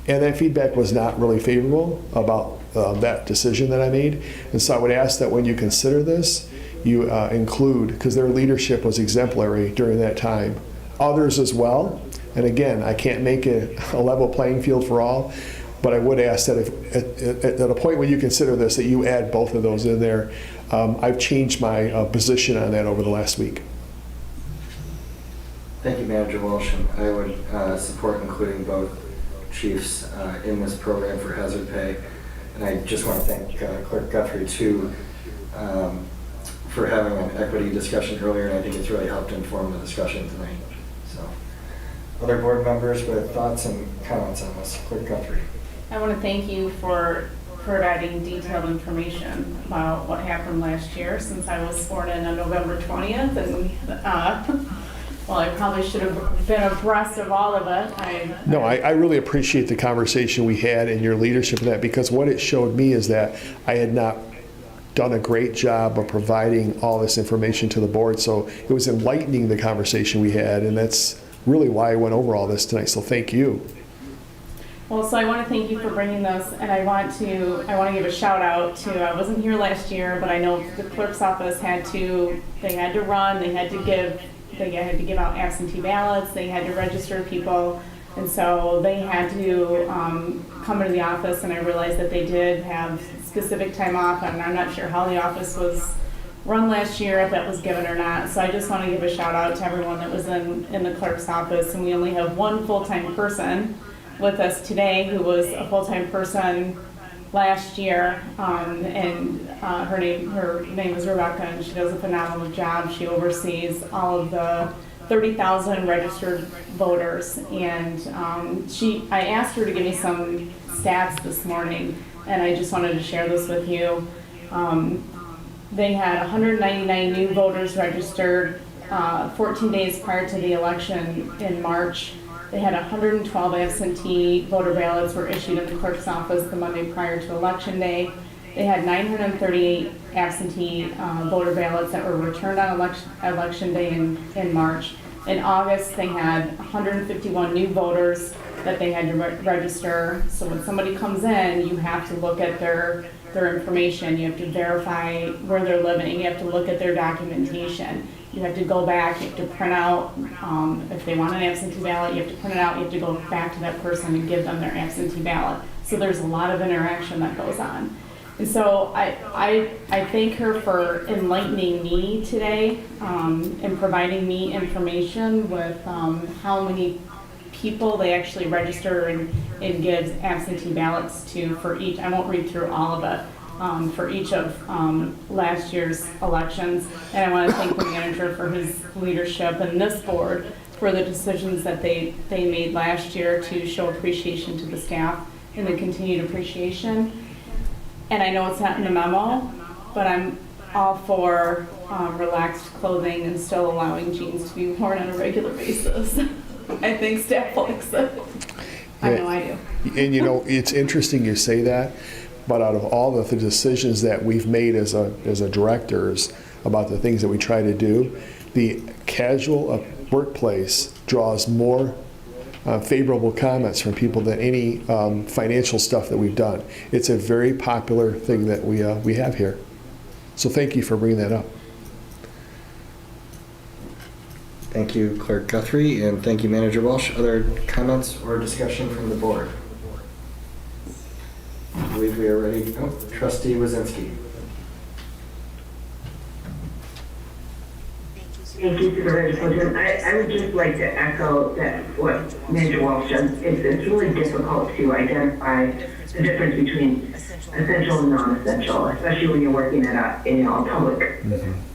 And that feedback was not really favorable about that decision that I made. And so I would ask that when you consider this, you include, because their leadership was exemplary during that time, others as well. And again, I can't make it a level playing field for all, but I would ask that if, at a point when you consider this, that you add both of those in there. I've changed my position on that over the last week. Thank you, Manager Walsh. And I would support including both chiefs in this program for hazard pay. And I just want to thank Clerk Guthrie, too, for having an equity discussion earlier, and I think it's really helped inform the discussion tonight. So, other board members with thoughts and comments on this? Clerk Guthrie. I want to thank you for providing detailed information about what happened last year, since I was sworn in on November 20th, and well, I probably should have been abreast of all of it. I really appreciate the conversation we had and your leadership in that, because what it showed me is that I had not done a great job of providing all this information to the board. So it was enlightening, the conversation we had, and that's really why I went over all this tonight. So thank you. Well, so I want to thank you for bringing this, and I want to give a shout out to, I wasn't here last year, but I know the clerk's office had to run, they had to give out absentee ballots, they had to register people, and so they had to come into the office, and I realized that they did have specific time off, and I'm not sure how the office was run last year, if that was given or not. So I just want to give a shout out to everyone that was in the clerk's office, and we only have one full-time person with us today who was a full-time person last year, and her name is Rebecca, and she does a phenomenal job. She oversees all of the 30,000 registered voters, and I asked her to give me some stats this morning, and I just wanted to share this with you. They had 199 new voters registered 14 days prior to the election in March. They had 112 absentee voter ballots were issued in the clerk's office the Monday prior to Election Day. They had 938 absentee voter ballots that were returned on Election Day in March. In August, they had 151 new voters that they had to register. So when somebody comes in, you have to look at their information. You have to verify where they're living. You have to look at their documentation. You have to go back, you have to print out, if they want an absentee ballot, you have to print it out, you have to go back to that person and give them their absentee ballot. So there's a lot of interaction that goes on. And so I thank her for enlightening me today and providing me information with how many people they actually register and give absentee ballots to for each. I won't read through all of it. For each of last year's elections. And I want to thank the manager for his leadership and this board for the decisions that they made last year to show appreciation to the staff and the continued appreciation. And I know it's not in the memo, but I'm all for relaxed clothing and still allowing jeans to be worn on a regular basis. I think staff likes it. I know I do. And it's interesting you say that. But out of all the decisions that we've made as a directors about the things that we try to do, the casual workplace draws more favorable comments from people than any financial stuff that we've done. It's a very popular thing that we have here. So thank you for bringing that up. Thank you, Clerk Guthrie, and thank you, Manager Walsh. Other comments or discussion from the board? I believe we are ready. Oh, Trustee Wazinski. Thank you, Supervisor Fulton. I would just like to echo that what Manager Walsh said. It's really difficult to identify the difference between essential and non-essential, especially when you're working at a public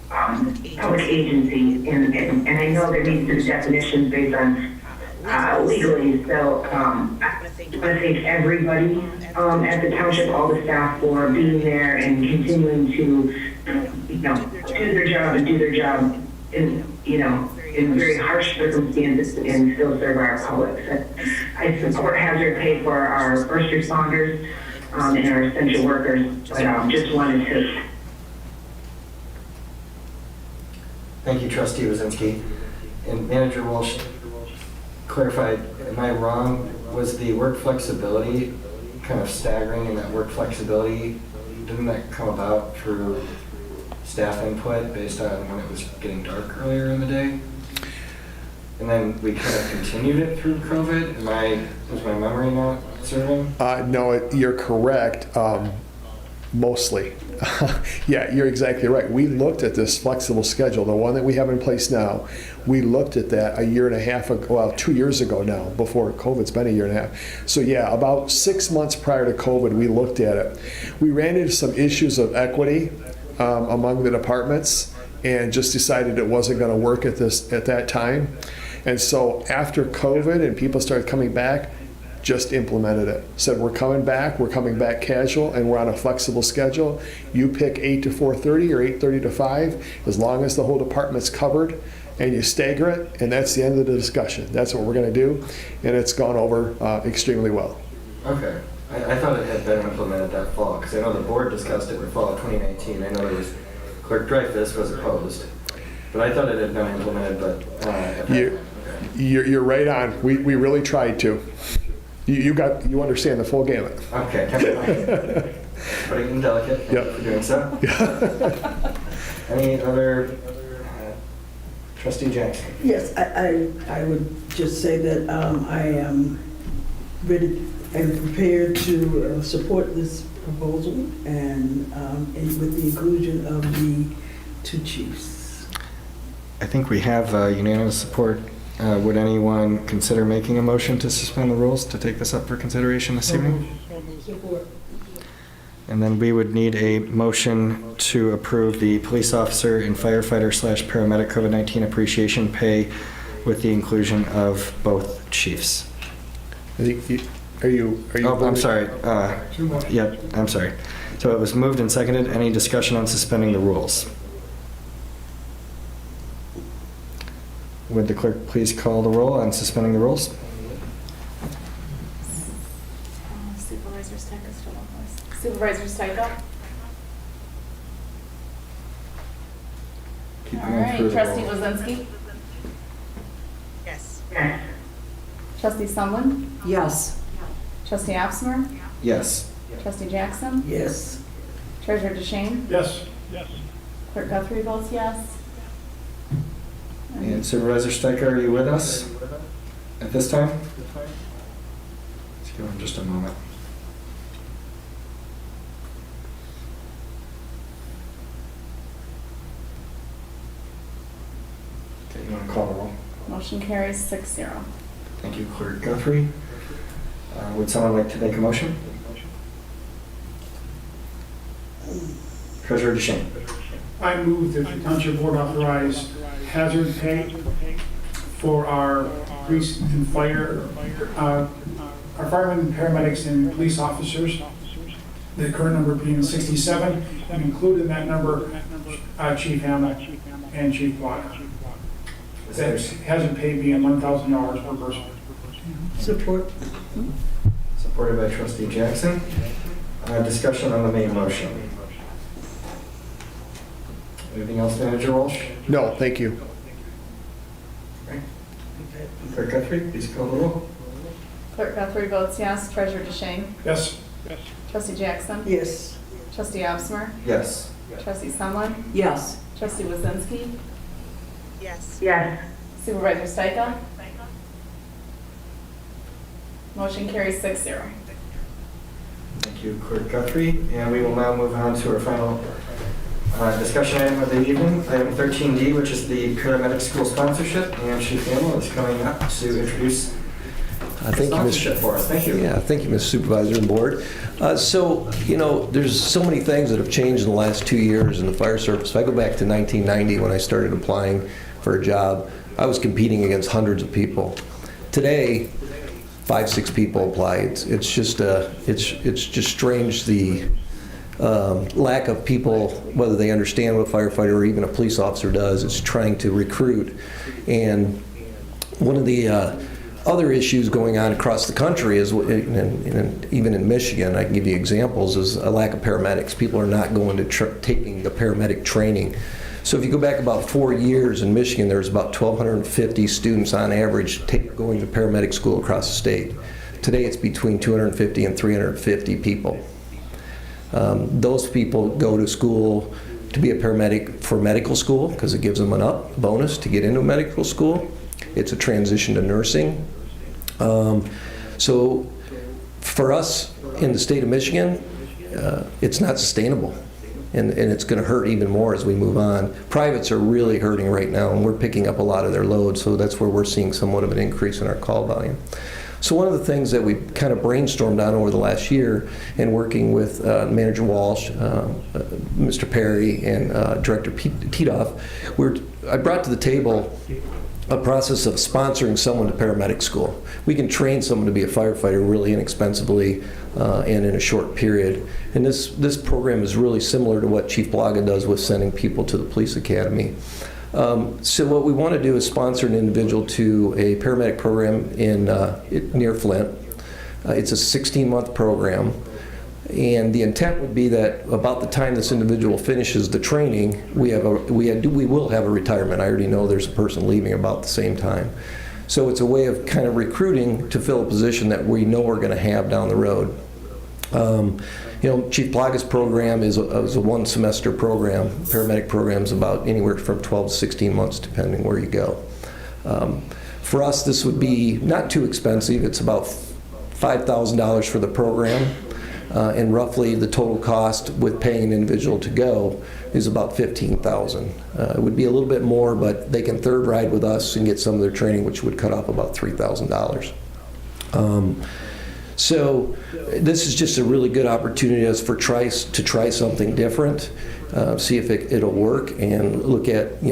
public agency. And I know there needs to be definitions based on legally. So I want to thank everybody at the township, all the staff for being there and continuing to do their job in very harsh circumstances and still serve our public. So I support hazard pay for our first responders and our essential workers, but just wanted to. Thank you, Trustee Wazinski. And Manager Walsh clarified, am I wrong? Was the work flexibility kind of staggering, and that work flexibility, didn't that come about through staff input based on when it was getting dark earlier in the day? And then we kind of continued it through COVID? Was my memory not serving? No, you're correct, mostly. Yeah, you're exactly right. We looked at this flexible schedule, the one that we have in place now. We looked at that a year and a half ago, well, 2 years ago now, before COVID. It's been a year and a half. So yeah, about 6 months prior to COVID, we looked at it. We ran into some issues of equity among the departments and just decided it wasn't going to work at that time. And so after COVID and people started coming back, just implemented it. Said we're coming back casual, and we're on a flexible schedule. You pick 8 to 4:30 or 8:30 to 5, as long as the whole department's covered, and you stagger it, and that's the end of the discussion. That's what we're going to do, and it's gone over extremely well. Okay. I thought it had been implemented that fall, because I know the board discussed it in the fall of 2019. I know there was, Clerk Dreyfus was opposed, but I thought it had been implemented, but... You're right on. We really tried to. You understand the full gamut. Okay. Pretty indelicate. Thank you for doing so. Any other... Trustee Jackson? Yes, I would just say that I am ready and prepared to support this proposal and with the inclusion of the 2 chiefs. I think we have unanimous support. Would anyone consider making a motion to suspend the rules to take this up for consideration this evening? And then we would need a motion to approve the police officer and firefighter / paramedic COVID-19 appreciation pay with the inclusion of both chiefs. Are you? Oh, I'm sorry. Yep, I'm sorry. So it was moved and seconded. Any discussion on suspending the rules? Would the clerk please call the roll on suspending the rules? Supervisor Steiger still on this. Supervisor Steiger? All right, Trustee Wazinski? Yes. Trustee Sumlin? Yes. Trustee Opsmer? Yes. Trustee Jackson? Yes. Treasurer DeShane? Yes. Clerk Guthrie votes yes. And Supervisor Steiger, are you with us at this time? Let's give him just a moment. Okay, you want to call the roll? Motion carries 6-0. Thank you, Clerk Guthrie. Would someone like to make a motion? Treasurer DeShane. I move that the Township Board authorize hazard pay for our police and fire, our firemen and paramedics and police officers, the current number being 67, and include in that number Chief Hammett and Chief Blocker. That hazard pay being $1,000 per person. Support. Supported by Trustee Jackson. Discussion on the main motion. Anything else, Manager Walsh? No, thank you. Okay. Clerk Guthrie, please call the roll. Clerk Guthrie votes yes. Treasurer DeShane? Yes. Trustee Jackson? Yes. Trustee Opsmer? Yes. Trustee Sumlin? Yes. Trustee Wazinski? Yes. Supervisor Steiger? Motion carries 6-0. Thank you, Clerk Guthrie. And we will now move on to our final Discussion item of the evening, item 13D, which is the paramedic school sponsorship, and Chief Hamel is coming up to introduce the sponsorship for us. Thank you. Yeah, thank you, Mr. Supervisor and Board. So, there's so many things that have changed in the last 2 years in the fire service. If I go back to 1990 when I started applying for a job, I was competing against hundreds of people. Today, 5, 6 people apply. It's just strange the lack of people, whether they understand what a firefighter or even a police officer does, is trying to recruit. And one of the other issues going on across the country is, even in Michigan, I can give you examples, is a lack of paramedics. People are not going to taking the paramedic training. So if you go back about 4 years in Michigan, there's about 1,250 students on average going to paramedic school across the state. Today it's between 250 and 350 people. Those people go to school to be a paramedic for medical school because it gives them an up bonus to get into medical school. It's a transition to nursing. So for us in the state of Michigan, it's not sustainable. And it's going to hurt even more as we move on. Privates are really hurting right now, and we're picking up a lot of their load, so that's where we're seeing somewhat of an increase in our call volume. So one of the things that we kind of brainstormed on over the last year, and working with Manager Walsh, Mr. Perry, and Director Titoff, I brought to the table a process of sponsoring someone to paramedic school. We can train someone to be a firefighter really inexpensively and in a short period. And this program is really similar to what Chief Blaga does with sending people to the police academy. So what we want to do is sponsor an individual to a paramedic program near Flint. It's a 16-month program. And the intent would be that about the time this individual finishes the training, we will have a retirement. I already know there's a person leaving about the same time. So it's a way of kind of recruiting to fill a position that we know we're going to have down the road. Chief Blaga's program is a one-semester program. Paramedic program is about anywhere from 12 to 16 months, depending where you go. For us, this would be not too expensive. It's about $5,000 for the program. And roughly the total cost with paying an individual to go is about $15,000. It would be a little bit more, but they can third ride with us and get some of their training, which would cut off about $3,000. So this is just a really good opportunity to try something different, see if it'll work, and look at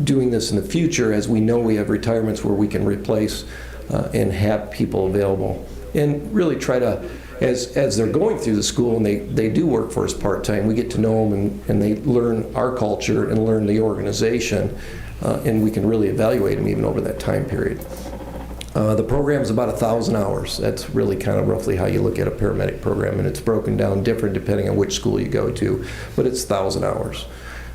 doing this in the future, as we know we have retirements where we can replace and have people available, and really try to. As they're going through the school and they do work for us part-time, we get to know them and they learn our culture and learn the organization, and we can really evaluate them even over that time period. The program is about 1,000 hours. That's really kind of roughly how you look at a paramedic program, and it's broken down different depending on which school you go to, but it's 1,000 hours.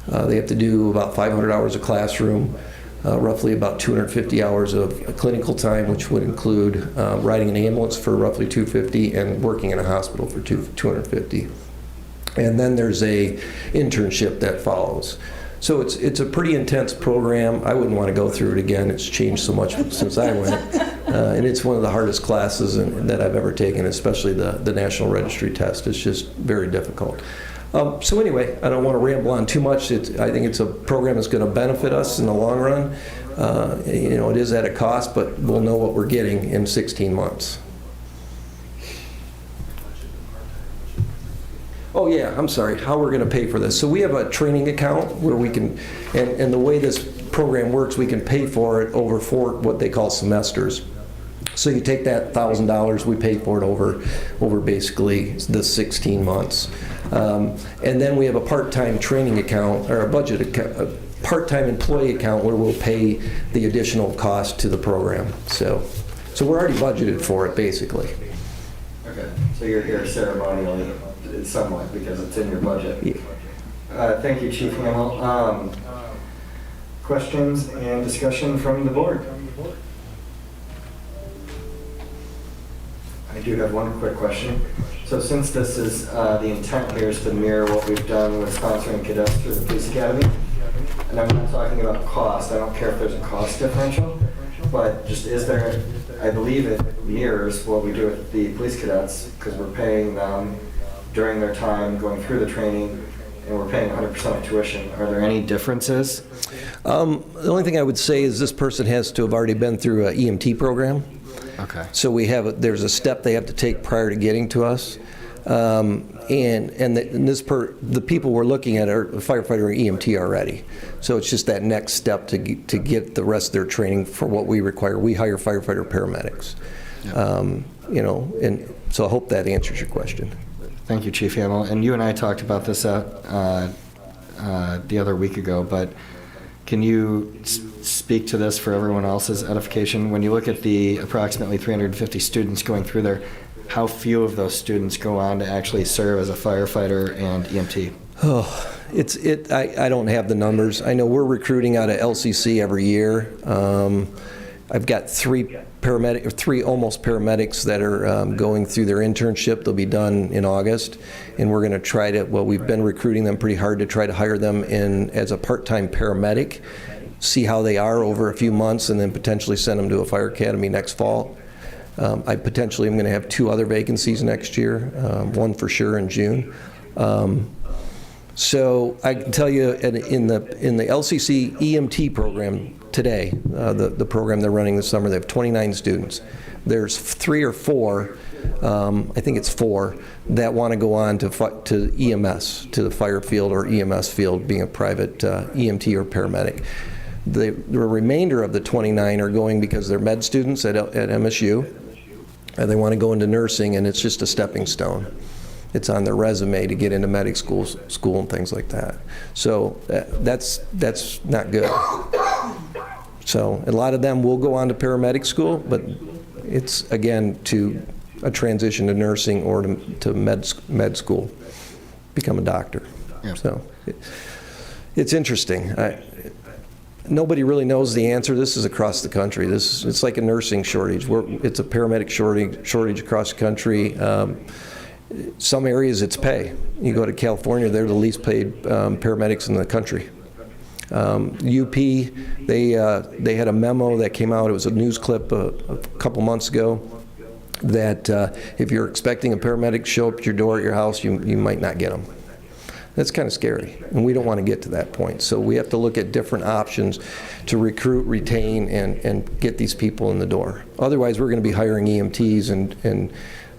They have to do about 500 hours of classroom, roughly about 250 hours of clinical time, which would include riding an ambulance for roughly 250 and working in a hospital for 250. And then there's a internship that follows. So it's a pretty intense program. I wouldn't want to go through it again. It's changed so much since I went. And it's one of the hardest classes that I've ever taken, especially the National Registry test. It's just very difficult. So anyway, I don't want to ramble on too much. I think it's a program that's going to benefit us in the long run. It is at a cost, but we'll know what we're getting in 16 months. Oh yeah, I'm sorry, how we're going to pay for this. So we have a training account where we can, and the way this program works, we can pay for it over 4 what they call semesters. So you take that $1,000, we pay for it over basically the 16 months. And then we have a part-time training account, or a budget account, a part-time employee account where we'll pay the additional cost to the program. So we're already budgeted for it, basically. Okay, so you're here ceremonially, somewhat, because it's in your budget. Yeah. Thank you, Chief Hamel. Questions and discussion from the board? I do have one quick question. So since this is, the intent here is to mirror what we've done with sponsoring cadets through the police academy, and I'm not talking about cost, I don't care if there's a cost differential, but just I believe it mirrors what we do with the police cadets, because we're paying them during their time going through the training and we're paying 100% of tuition, are there any differences? The only thing I would say is this person has to have already been through an EMT program. Okay. So there's a step they have to take prior to getting to us. The people we're looking at are a firefighter or EMT already. So it's just that next step to get the rest of their training for what we require. We hire firefighter paramedics. And so I hope that answers your question. Thank you, Chief Hamel. And you and I talked about this the other week ago, but can you speak to this for everyone else's edification? When you look at the approximately 350 students going through there, how few of those students go on to actually serve as a firefighter and EMT? I don't have the numbers. I know we're recruiting out of LCC every year. I've got three almost paramedics that are going through their internship. They'll be done in August, and we're going to try to. Well, we've been recruiting them pretty hard to try to hire them in as a part-time paramedic, see how they are over a few months, and then potentially send them to a fire academy next fall. I potentially am going to have 2 other vacancies next year, one for sure in June. So I can tell you in the LCC EMT program today, the program they're running this summer, they have 29 students. There's 3 or 4, I think it's 4, that want to go on to EMS, to the fire field or EMS field, being a private EMT or paramedic. The remainder of the 29 are going because they're med students at MSU, and they want to go into nursing, and it's just a stepping stone. It's on their resume to get into medic school and things like that. So that's not good. So a lot of them will go on to paramedic school, but it's, again, to a transition to nursing or to med school, become a doctor. Yeah. So it's interesting. Nobody really knows the answer. This is across the country. It's like a nursing shortage. It's a paramedic shortage across the country. Some areas it's pay. You go to California, they're the least paid paramedics in the country. UP, they had a memo that came out. It was a news clip a couple months ago that if you're expecting a paramedic to show up at your door at your house, you might not get them. That's kind of scary, and we don't want to get to that point. So we have to look at different options to recruit, retain, and get these people in the door. Otherwise, we're going to be hiring EMTs and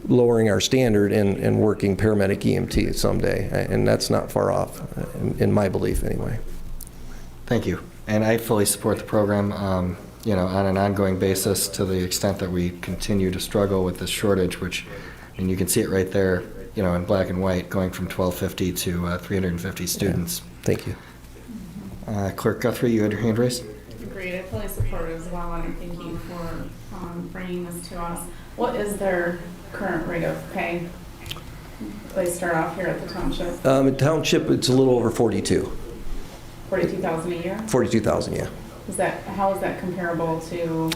lowering our standard and working paramedic EMT someday, and that's not far off, in my belief anyway. Thank you. And I fully support the program, on an ongoing basis to the extent that we continue to struggle with this shortage, which, and you can see it right there, in black and white, going from 1,250 to 350 students. Yeah. Thank you. Clerk Guthrie, you had your hand raised? Agreed. I fully support it as well, and I thank you for bringing this to us. What is their current rate of pay? They start off here at the township. At township, it's a little over 42. 42,000 a year. 42,000, yeah. How is that comparable to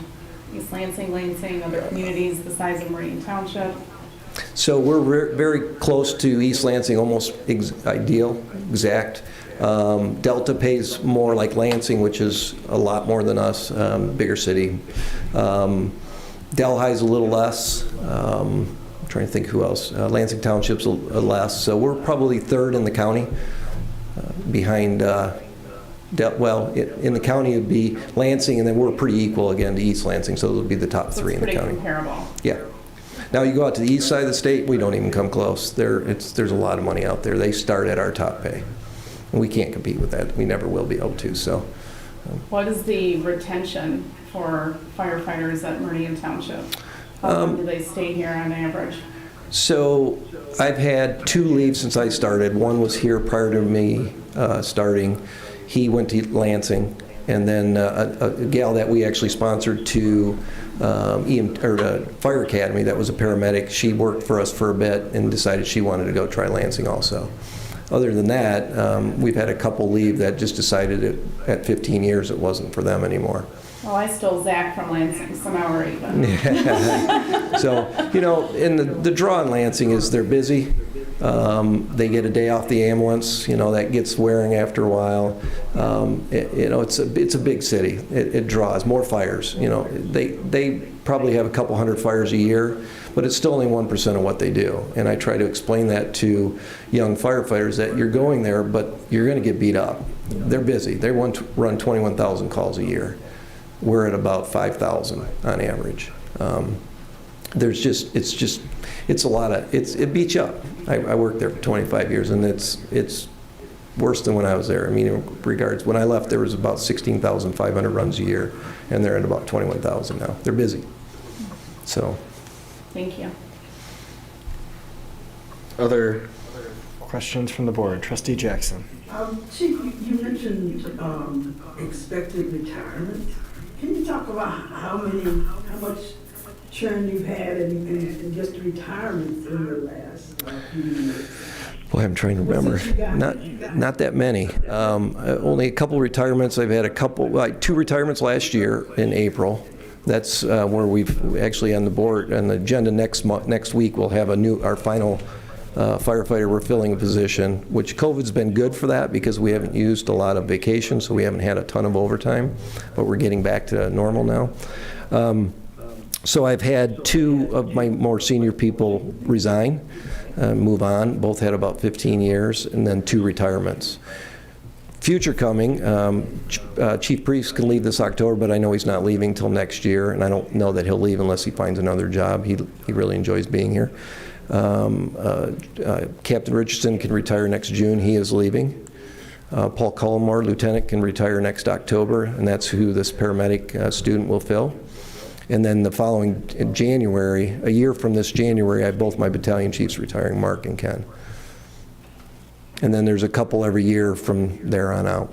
East Lansing, other communities the size of Meridian Township? So we're very close to East Lansing, almost exact. Delta pays more like Lansing, which is a lot more than us, bigger city. Delhi's a little less. I'm trying to think who else. Lansing Township's less. So we're probably 3rd in the county, behind, in the county it'd be Lansing, and then we're pretty equal again to East Lansing, so those would be the top 3 in the county. Pretty comparable. Yeah. Now you go out to the east side of the state, we don't even come close. There's a lot of money out there. They start at our top pay. And we can't compete with that. We never will be able to. So, what is the retention for firefighters at Meridian Township? How long do they stay here on average? So I've had 2 leave since I started. One was here prior to me starting. He went to Lansing. And then a gal that we actually sponsored to Fire Academy, that was a paramedic. She worked for us for a bit and decided she wanted to go try Lansing also. Other than that, we've had a couple leave that just decided at 15 years it wasn't for them anymore. Well, I stole Zach from Lansing, so now we're even. Yeah. So, and the draw in Lansing is they're busy. They get a day off the ambulance, that gets wearing after a while. It's a big city. It draws more fires. They probably have a couple hundred fires a year, but it's still only 1% of what they do. And I try to explain that to young firefighters that you're going there, but you're going to get beat up. They're busy. They run 21,000 calls a year. We're at about 5,000 on average. It's a lot of, it beats you up. I worked there for 25 years, and it's worse than when I was there. I mean, in regards, when I left, there was about 16,500 runs a year, and they're at about 21,000 now. They're busy. So. Thank you. Other questions from the board? Trustee Jackson. Chief, you mentioned expected retirement. Can you talk about how much churn you've had and just retirements in the last few years? Boy, I'm trying to remember. Not that many. Only a couple retirements. I've had two retirements last year in April. That's where we've actually on the agenda next week we'll have our final firefighter. We're filling a position, which COVID's been good for that because we haven't used a lot of vacation, so we haven't had a ton of overtime, but we're getting back to normal now. So I've had two of my more senior people resign, move on. Both had about 15 years, and then two retirements. Future coming, Chief Priest can leave this October, but I know he's not leaving till next year, and I don't know that he'll leave unless he finds another job. He really enjoys being here. Captain Richardson can retire next June. He is leaving. Paul Cullimore, Lieutenant, can retire next October, and that's who this paramedic student will fill. And then the following January, a year from this January, I have both my battalion chiefs retiring, Mark and Ken. And then there's a couple every year from there on out.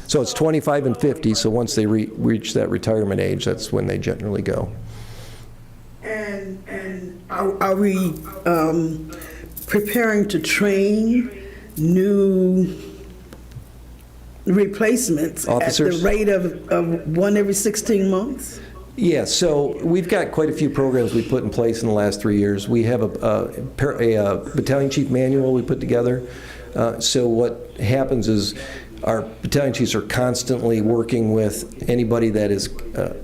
So it's 25 and 50, so once they reach that retirement age, that's when they generally go. And are we preparing to train new replacements officers at the rate of one every 16 months? Yeah, so we've got quite a few programs we put in place in the last 3 years. We have a battalion chief manual we put together. So what happens is our battalion chiefs are constantly working with anybody that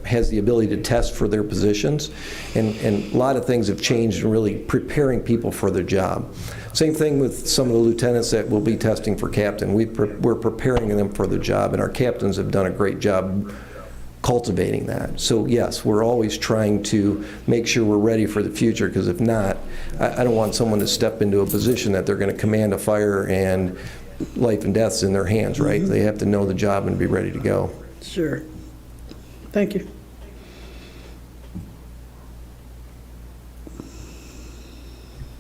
has the ability to test for their positions, and a lot of things have changed in really preparing people for their job. Same thing with some of the lieutenants that will be testing for captain. We're preparing them for the job, and our captains have done a great job cultivating that. So yes, we're always trying to make sure we're ready for the future, because if not, I don't want someone to step into a position that they're going to command a fire and life and death's in their hands, right? Mm-hmm. They have to know the job and be ready to go. Sure. Thank you.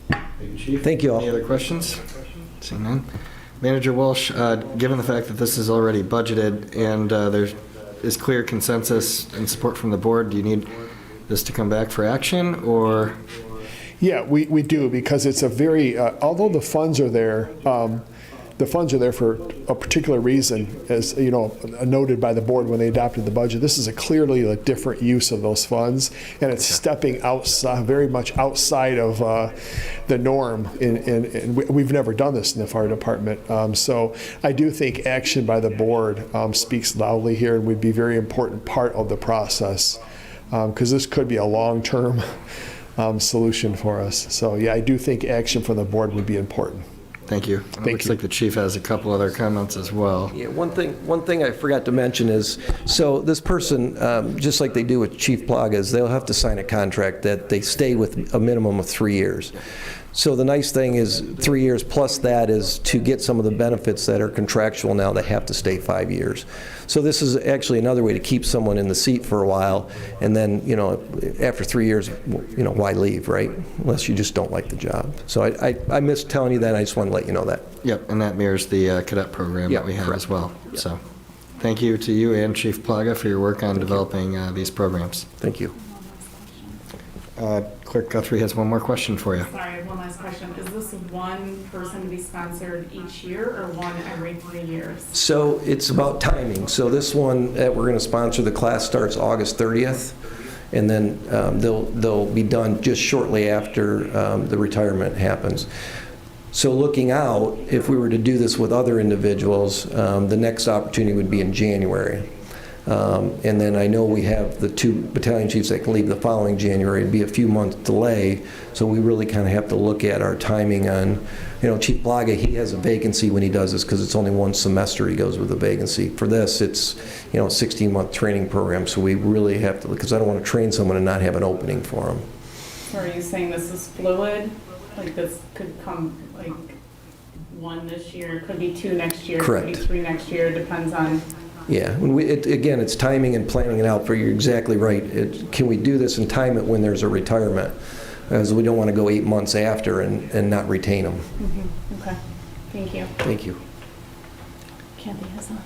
Thank you, Chief. Thank you all. Any other questions? Seeing none. Manager Walsh, given the fact that this is already budgeted and there is clear consensus and support from the board, do you need this to come back for action, or? Yeah, we do, because it's a very, although the funds are there for a particular reason, as you know, noted by the board when they adopted the budget. This is clearly a different use of those funds, and it's stepping outside, very much outside of the norm. And we've never done this in the fire department. So I do think action by the board speaks loudly here, and would be a very important part of the process, because this could be a long-term solution for us. So yeah, I do think action from the board would be important. Thank you. It looks like the chief has a couple other comments as well. Yeah, one thing I forgot to mention is, so this person, just like they do with Chief Plagas, they'll have to sign a contract that they stay with a minimum of 3 years. So the nice thing is 3 years plus that is to get some of the benefits that are contractual now that have to stay 5 years. So this is actually another way to keep someone in the seat for a while, and then, you know, after 3 years, you know, why leave, right? Unless you just don't like the job. So I missed telling you that. I just want to let you know that. Yep, and that mirrors the cadet program that we have as well. Yep. So thank you to you and Chief Plaga for your work on developing these programs. Thank you. Clerk Guthrie has one more question for you. Sorry, I have one last question. Is this one person to be sponsored each year or one every 3 years? So it's about timing. So this one that we're going to sponsor, the class starts August 30th, and then they'll be done just shortly after the retirement happens. So looking out, if we were to do this with other individuals, the next opportunity would be in January. And then I know we have the 2 battalion chiefs that can leave the following January. It'd be a few months delay, so we really kind of have to look at our timing on, Chief Blaga, he has a vacancy when he does this because it's only 1 semester he goes with a vacancy. For this, it's, a 16-month training program, so we really have to, because I don't want to train someone and not have an opening for them. So are you saying this is fluid? Like this could come, like 1 this year, could be 2 next year, Correct. could be 3 next year, depends on. Yeah, again, it's timing and planning it out. For you're exactly right. Can we do this and time it when there's a retirement? As we don't want to go 8 months after and not retain them. Mm-hmm. Okay, thank you. Thank you. Kathy has a.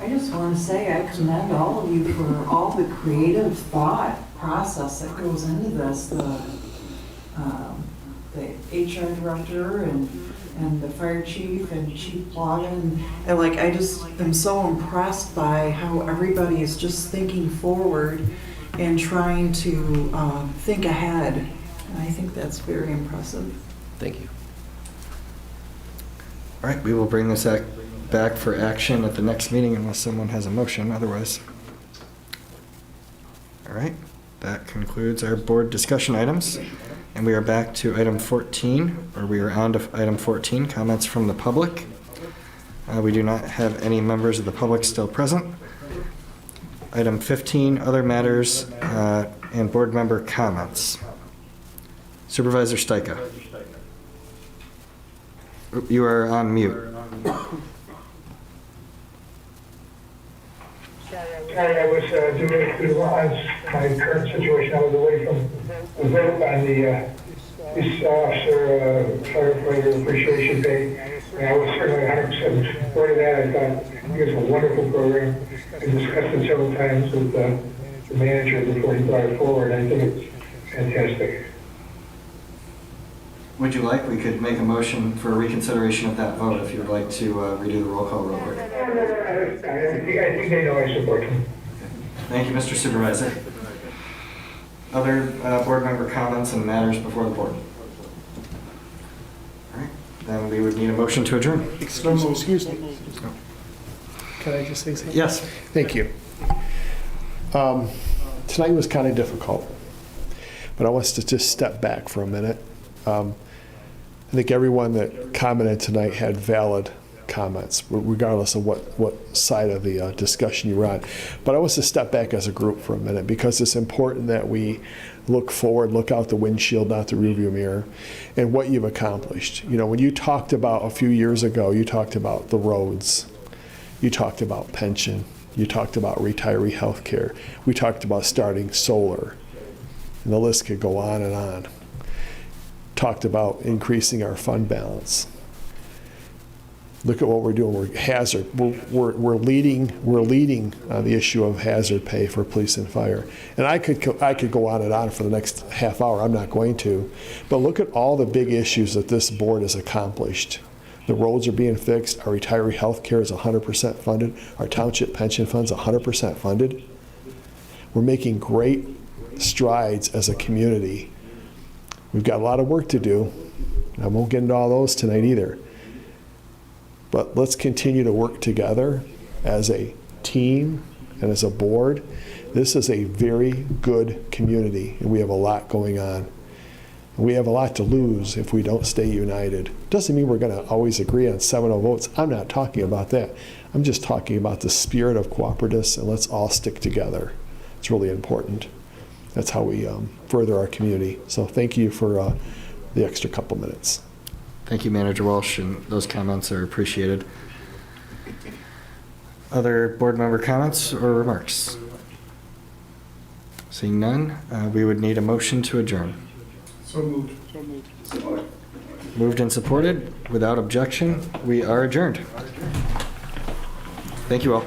I just want to say I commend all of you for all the creative thought process that goes into this. The HR director and the fire chief and Chief Blaga, and like I just am so impressed by how everybody is just thinking forward and trying to think ahead. And I think that's very impressive. Thank you. All right, we will bring this back for action at the next meeting unless someone has a motion otherwise. All right, that concludes our board discussion items. And we are back to item 14, or we are on to item 14, comments from the public. We do not have any members of the public still present. Item 15, other matters and board member comments. Supervisor Stajka. You are on mute. Sorry, I was doing it through my current situation. I was away from the vote on the police officer firefighter appreciation pay. And I was certainly 100% supporting that. I thought it was a wonderful program. I discussed it several times with the manager before he brought it forward. I think it's fantastic. Would you like? We could make a motion for reconsideration of that vote if you would like to redo the roll call real quick. I think they know I support them. Thank you, Mr. Supervisor. Other board member comments and matters before the board? All right, then we would need a motion to adjourn. Excuse me. Can I just say something? Yes. Thank you. Tonight was kind of difficult, but I want us to just step back for a minute. I think everyone that commented tonight had valid comments, regardless of what side of the discussion you were on. But I want us to step back as a group for a minute because it's important that we look forward, look out the windshield, not the rearview mirror, and what you've accomplished. When you talked about a few years ago, you talked about the roads, you talked about pension, you talked about retiree health care, we talked about starting solar, and the list could go on and on. Talked about increasing our fund balance. Look at what we're doing. We're leading the issue of hazard pay for police and fire. And I could go on and on for the next half hour. I'm not going to. But look at all the big issues that this board has accomplished. The roads are being fixed. Our retiree health care is 100% funded. Our township pension fund's 100% funded. We're making great strides as a community. We've got a lot of work to do. I won't get into all those tonight either. But let's continue to work together as a team and as a board. This is a very good community, and we have a lot going on. We have a lot to lose if we don't stay united. Doesn't mean we're going to always agree on 7-0 votes. I'm not talking about that. I'm just talking about the spirit of cooperativeness, and let's all stick together. It's really important. That's how we further our community. So thank you for the extra couple minutes. Thank you, Manager Walsh, and those comments are appreciated. Other board member comments or remarks? Seeing none, we would need a motion to adjourn. So moved. Moved and supported. Without objection, we are adjourned. Thank you all.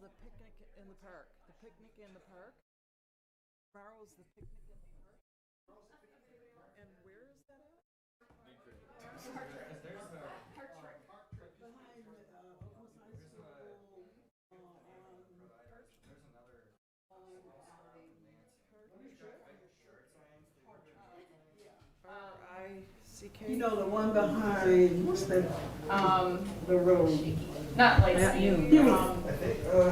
the picnic in the park. The picnic in the park. Tomorrow's the picnic in the park. And where is that at? Behind Oklahoma High School, R-I-C-K? you know, the one behind, what's that? The road. Not like Not you. It's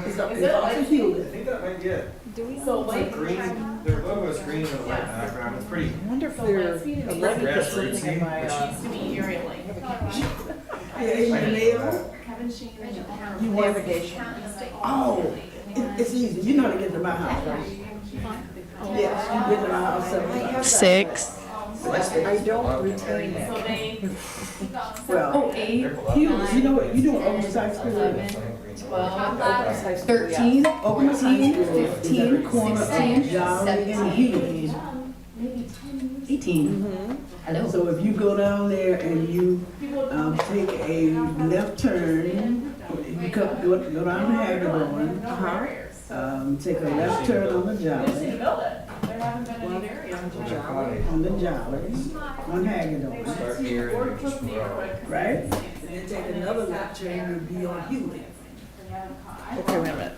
Is it like Hewlett. I think that might be it. Do we? So like Green, their logo is green with a white background. It's pretty. I wonder if So they're Lightspeed is allowed to put grassrootsy, something in my, it used to be Erie Lake. Kevin Sheen is the owner of navigation. Oh, it's easy. You know how to get to my house, right? Yes, you get to my house. 6. I don't retain So it. they, Well, Hewlett, you know Oklahoma High School is? 12, 13, Oklahoma High School is at the 15, corner of 16, Jolly and Hewlett. 18. Hello. So if you go down there and you take a left turn, you go down Hagedorn, take a left turn on the they just need to Jolly, build it. There haven't been any areas. on the Jolly, on Hagedorn, Start here and just grow. right? And then take another left turn, you'll be on Hewlett. Okay, wait a minute.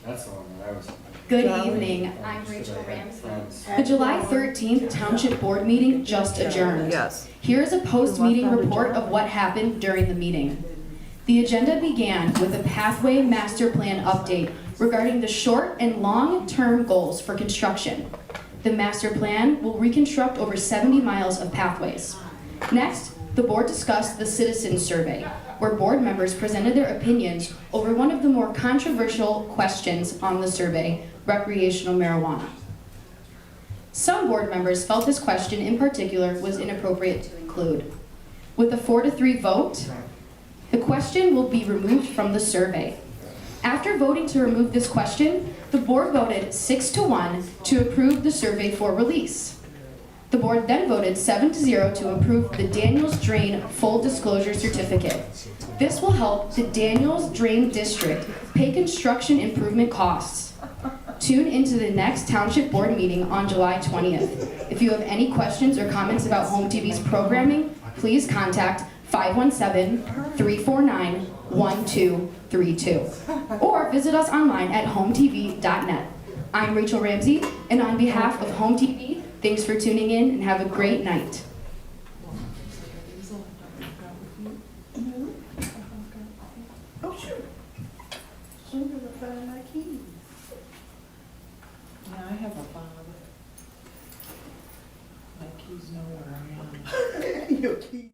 That's the one that I was. Good evening, I'm Rachel Ramsey. The July 13th Township Board meeting just adjourned. Yes. Here is a post-meeting report of what happened during the meeting. The agenda began with a pathway master plan update regarding the short and long-term goals for construction. The master plan will reconstruct over 70 miles of pathways. Next, the board discussed the citizens survey, where board members presented their opinions over one of the more controversial questions on the survey, recreational marijuana. Some board members felt this question in particular was inappropriate to include. With a 4-3 vote, the question will be removed from the survey. After voting to remove this question, the board voted 6-1 to approve the survey for release. The board then voted 7-0 to approve the Daniels Drain Full Disclosure Certificate. This will help the Daniels Drain District pay construction improvement costs. Tune into the next Township Board meeting on July 20th. If you have any questions or comments about Home TV's programming, please contact 517-349-1232 or visit us online at hometv.net. I'm Rachel Ramsey, and on behalf of Home TV, thanks for tuning in and have a great night. Oh, sure. Soon as I find my keys. Yeah, I have a fob. My keys know where I am. Your keys.